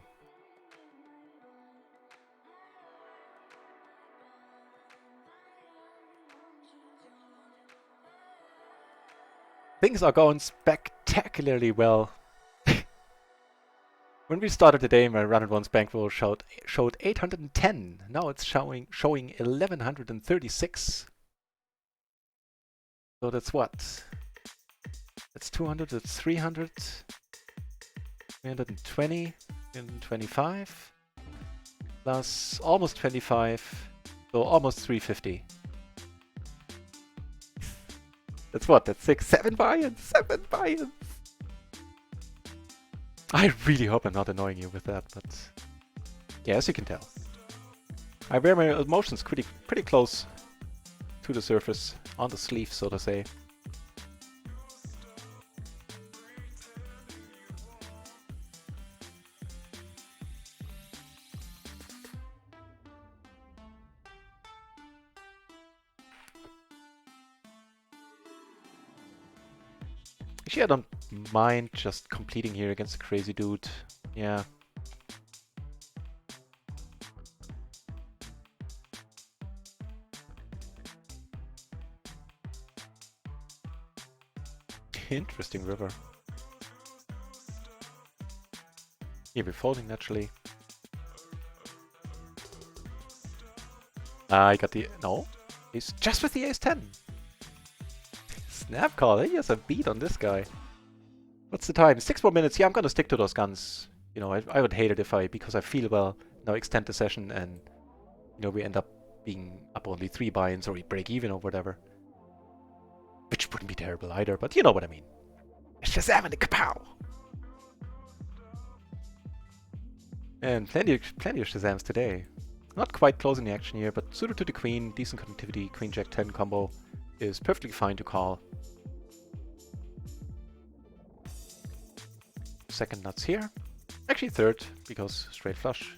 Things are going spectacularly well. When we started the day, my RunItOnce bankroll showed 810. Now it's showing 1136. So that's what? That's 200, that's 300, 320, 325, plus almost 25, so almost 350. That's what? That's 7 buy-ins! 7 buy-ins! I really hope I'm not annoying you with that, but yeah, as you can tell. I wear my emotions pretty close to the surface, on the sleeve, so to say. Actually, I don't mind just completing here against a crazy dude. Yeah. Interesting river. Here we're folding naturally. I got the... No. He's just with the ace-10. Snap call. He has a beat on this guy. What's the time? 6 more minutes. Yeah, I'm gonna stick to those guns. You know, I would hate it if because I feel, well, now extend the session and, you know, we end up being up only 3 buy-ins or we break even or whatever. Which wouldn't be terrible either, but you know what I mean. Shazam and the kapow! And plenty of Shazams today. Not quite closing the action here, but suited to the queen, decent connectivity, queen jack 10 combo is perfectly fine to call. Second nuts here. Actually third, because straight flush.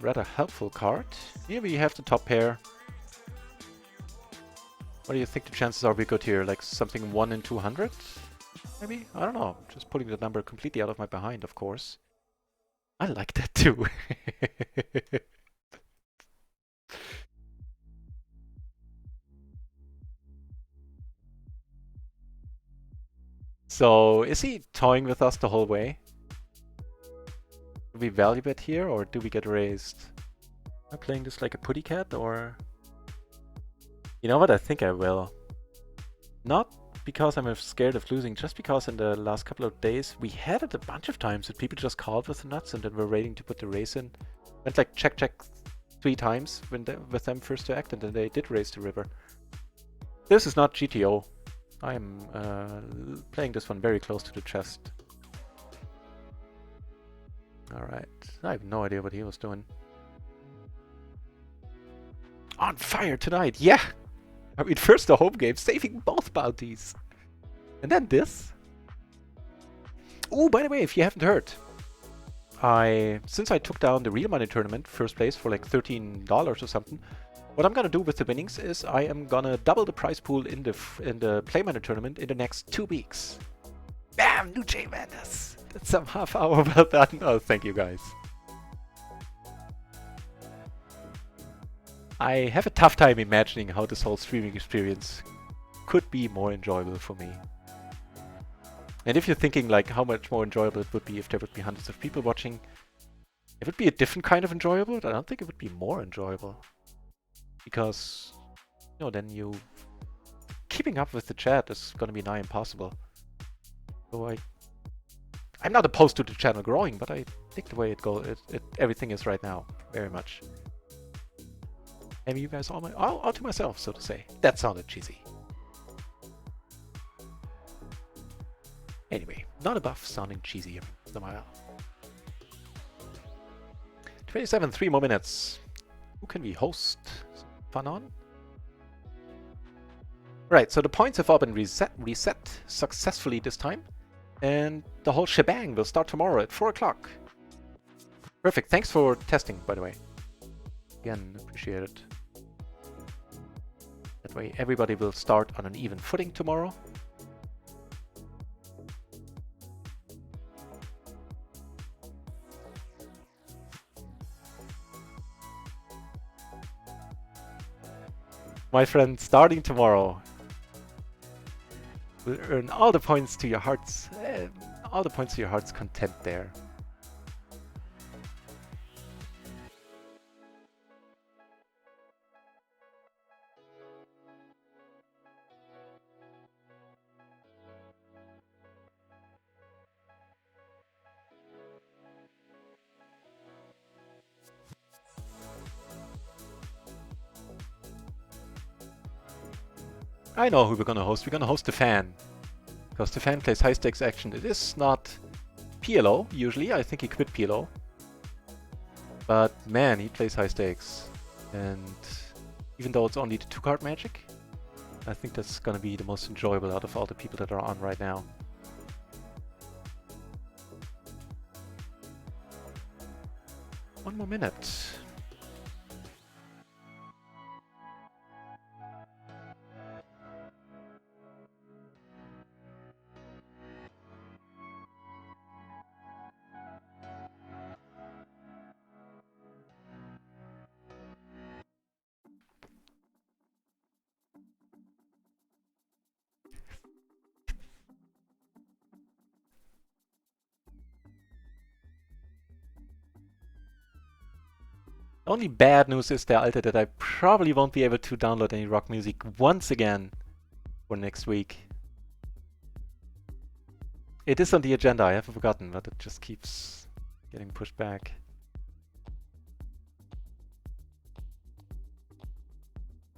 Rather helpful card. Here we have the top pair. What do you think the chances are we good here? Like something 1 in 200? Maybe? I don't know. Just pulling the number completely out of my behind, of course. I like that too. So, is he toying with us the whole way? Do we value bet here, or do we get raised? Am I playing this like a putty cat, or... You know what? I think I will. Not because I'm scared of losing, just because in the last couple of days we had it a bunch of times that people just called with the nuts and then were waiting to put the raise in. Went like check 3 times with them first to act, and then they did raise the river. This is not GTO. I'm playing this one very close to the chest. Alright, I have no idea what he was doing. On fire tonight, yeah! I mean, first the home game, saving both bounties. And then this. Oh, by the way, if you haven't heard, since I took down the real money tournament, first place for like $13 or something, what I'm gonna do with the winnings is I am gonna double the prize pool in the play money tournament in the next 2 weeks. Bam! New J Madness! That's some half hour well done. Oh, thank you guys. I have a tough time imagining how this whole streaming experience could be more enjoyable for me. And if you're thinking like how much more enjoyable it would be if there would be hundreds of people watching, it would be a different kind of enjoyable. I don't think it would be more enjoyable. Because, you know, then you keeping up with the chat is gonna be nigh impossible. So I'm not opposed to the channel growing, but I think the way it goes, everything is right now, very much. Maybe you guys all to myself, so to say. That sounded cheesy. Anyway, not above sounding cheesy somehow. 27, 3 more minutes. Who can we host fun on? Right, so the points have all been reset successfully this time. And the whole shebang will start tomorrow at 4 o'clock. Perfect, thanks for testing, by the way. Again, appreciate it. That way everybody will start on an even footing tomorrow. My friend, starting tomorrow, will earn all the points to your heart's content there. I know who we're gonna host. We're gonna host the fan. Because the fan plays high stakes action. It is not PLO, usually. I think he quit PLO. But man, he plays high stakes. And even though it's only the 2-card magic, I think that's gonna be the most enjoyable out of all the people that are on right now. One more minute. The only bad news is, der Alte, that I probably won't be able to download any rock music once again for next week. It is on the agenda, I haven't forgotten, but it just keeps getting pushed back.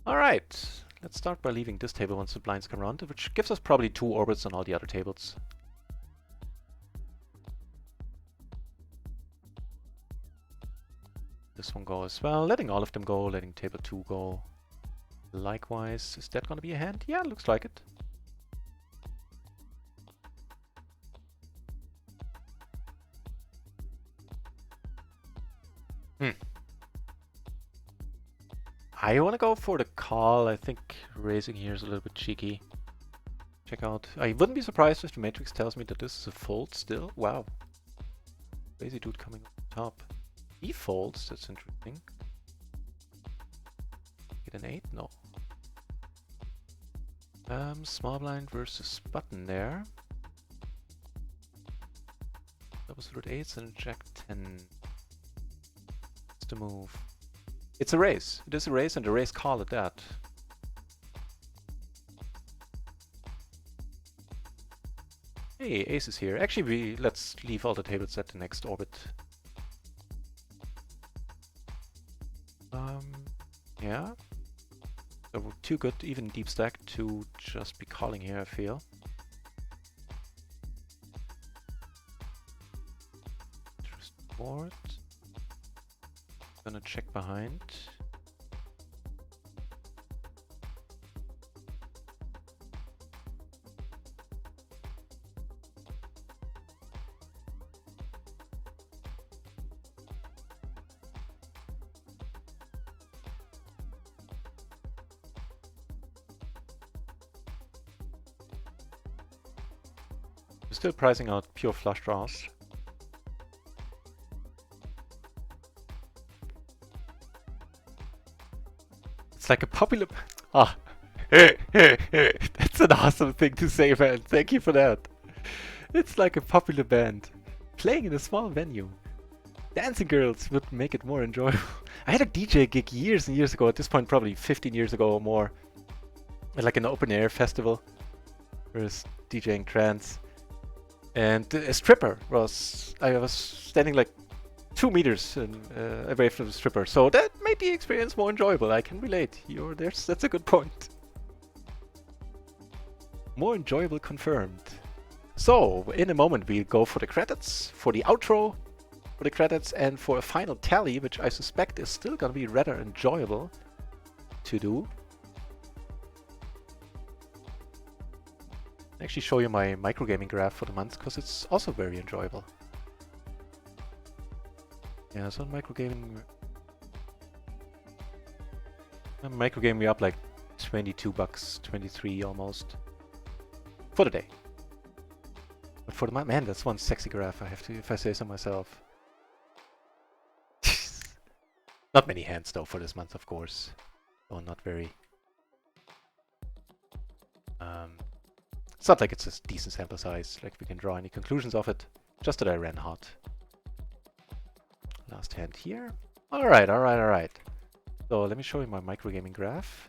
Alright, let's start by leaving this table once the blinds come around, which gives us probably 2 orbits on all the other tables. This one go as well, letting all of them go, letting table 2 go. Likewise, is that gonna be a hand? Yeah, looks like it. I wanna go for the call. I think raising here is a little bit cheeky. Check out. I wouldn't be surprised if the matrix tells me that this is a fold still. Wow. Crazy dude coming up top. He folds, that's interesting. Get an 8? No. Small blind versus button there. That was root 8s and jack 10. What's the move? It's a raise. It is a raise and a raise call at that. Hey, ace is here. Actually, let's leave all the tables at the next orbit. Yeah. So too good, even deep stack, to just be calling here, I feel. Interest board. Gonna check behind. Still pricing out pure flush draws. It's like a popular... Ah! That's an awesome thing to say, man. Thank you for that. It's like a popular band playing in a small venue. Dancing girls would make it more enjoyable. I had a DJ gig years and years ago, at this point probably 15 years ago or more. like an open air festival. We were DJing trance. And a stripper I was standing like 2 meters away from the stripper. So that made the experience more enjoyable. I can relate. That's a good point. More enjoyable confirmed. So, in a moment we'll go for the credits, for the outro, for the credits, and for a final tally, which I suspect is still gonna be rather enjoyable to do. I'll actually show you my microgaming graph for the month, because it's also very enjoyable. Yeah, so microgaming we're up like 22 bucks, 23 almost. For the day. But for the month, man, that's one sexy graph, if I say so myself. Not many hands though for this month, of course. Oh, not very. It's not like it's a decent sample size, like we can draw any conclusions of it. Just that I ran hot. Last hand here. Alright, alright, alright. So let me show you my microgaming graph.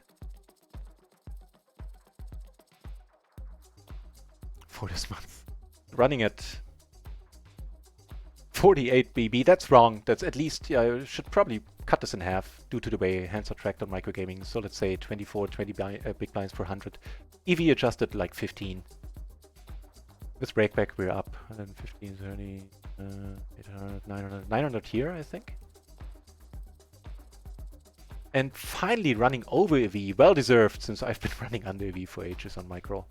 For this month. Running at 48 BB. That's wrong. That's at least, yeah, I should probably cut this in half due to the way hands are tracked on microgaming. So let's say 24, 20 big blinds per 100. EV adjusted like 15. With breakback we're up. And then 15, 30, 800, 900, 900 here, I think. And finally running over EV. Well deserved, since I've been running under EV for ages on micro.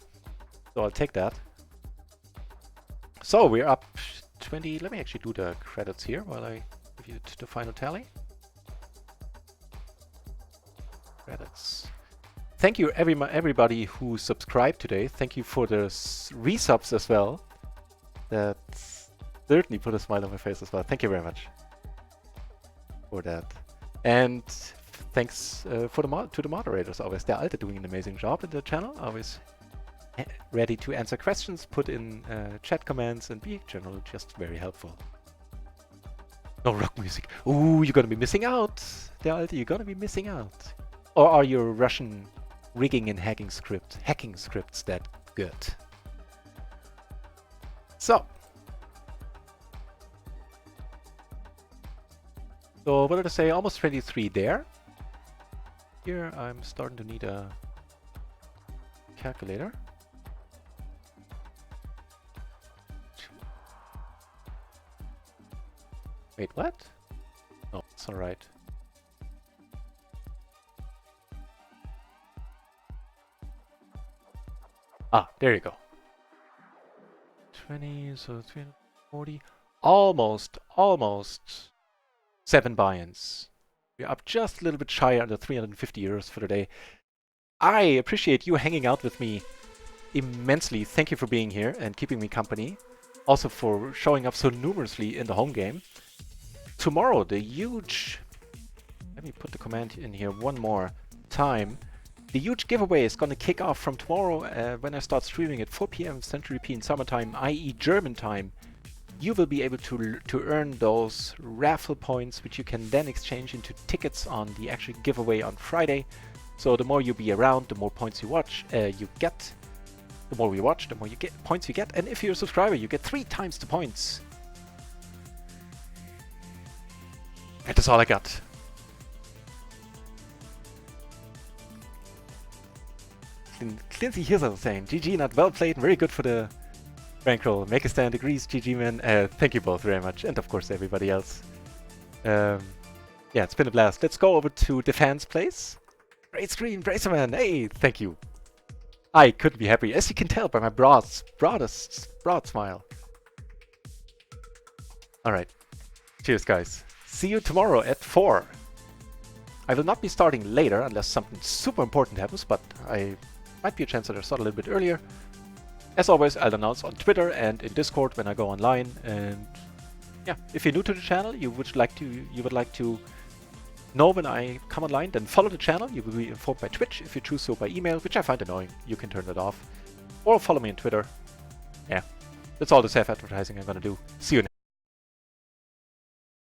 So I'll take that. So we're up 20. Let me actually do the credits here while I give you the final tally. Credits. Thank you everybody who subscribed today. Thank you for the resubs as well. That certainly put a smile on my face as well. Thank you very much for that. And thanks to the moderators always. They're all doing an amazing job in the channel. Always ready to answer questions, put in chat comments, and be generally just very helpful. No rock music. Ooh, you're gonna be missing out. You're gonna be missing out. Or are your Russian rigging and hacking scripts that good? So what did I say? Almost 23 there. Here I'm starting to need a calculator. Wait, what? No, it's alright. Ah, there you go. 20, so 340. Almost 7 buy-ins. We're up just a little bit shy under 350 euros for the day. I appreciate you hanging out with me immensely. Thank you for being here and keeping me company. Also for showing up so numerously in the home game. Tomorrow, the huge... Let me put the command in here one more time. The huge giveaway is going to kick off from tomorrow when I start streaming at 4 PM Central European Summertime, i.e. German time. You will be able to earn those raffle points, which you can then exchange into tickets on the actual giveaway on Friday. So the more you be around, the more points you get. The more we watch, the more points you get. And if you're a subscriber, you get 3 times the points. And that's all I got. Clincy Hirzel saying, GG, not well played, very good for the bankroll. Make a stand agrees, GG man. Thank you both very much, and of course everybody else. Yeah, it's been a blast. Let's go over to the fans' place. Great screen, Bracerman. Hey, thank you. I couldn't be happy, as you can tell by my broad smile. Alright. Cheers, guys. See you tomorrow at 4. I will not be starting later unless something super important happens, but I might be a chance that I start a little bit earlier. As always, I'll announce on Twitter and in Discord when I go online. And yeah, if you're new to the channel, you would like to know when I come online, then follow the channel. You will be informed by Twitch. If you choose so by email, which I find annoying, you can turn that off. Or follow me on Twitter. Yeah, that's all the self-advertising I'm gonna do. See you next time.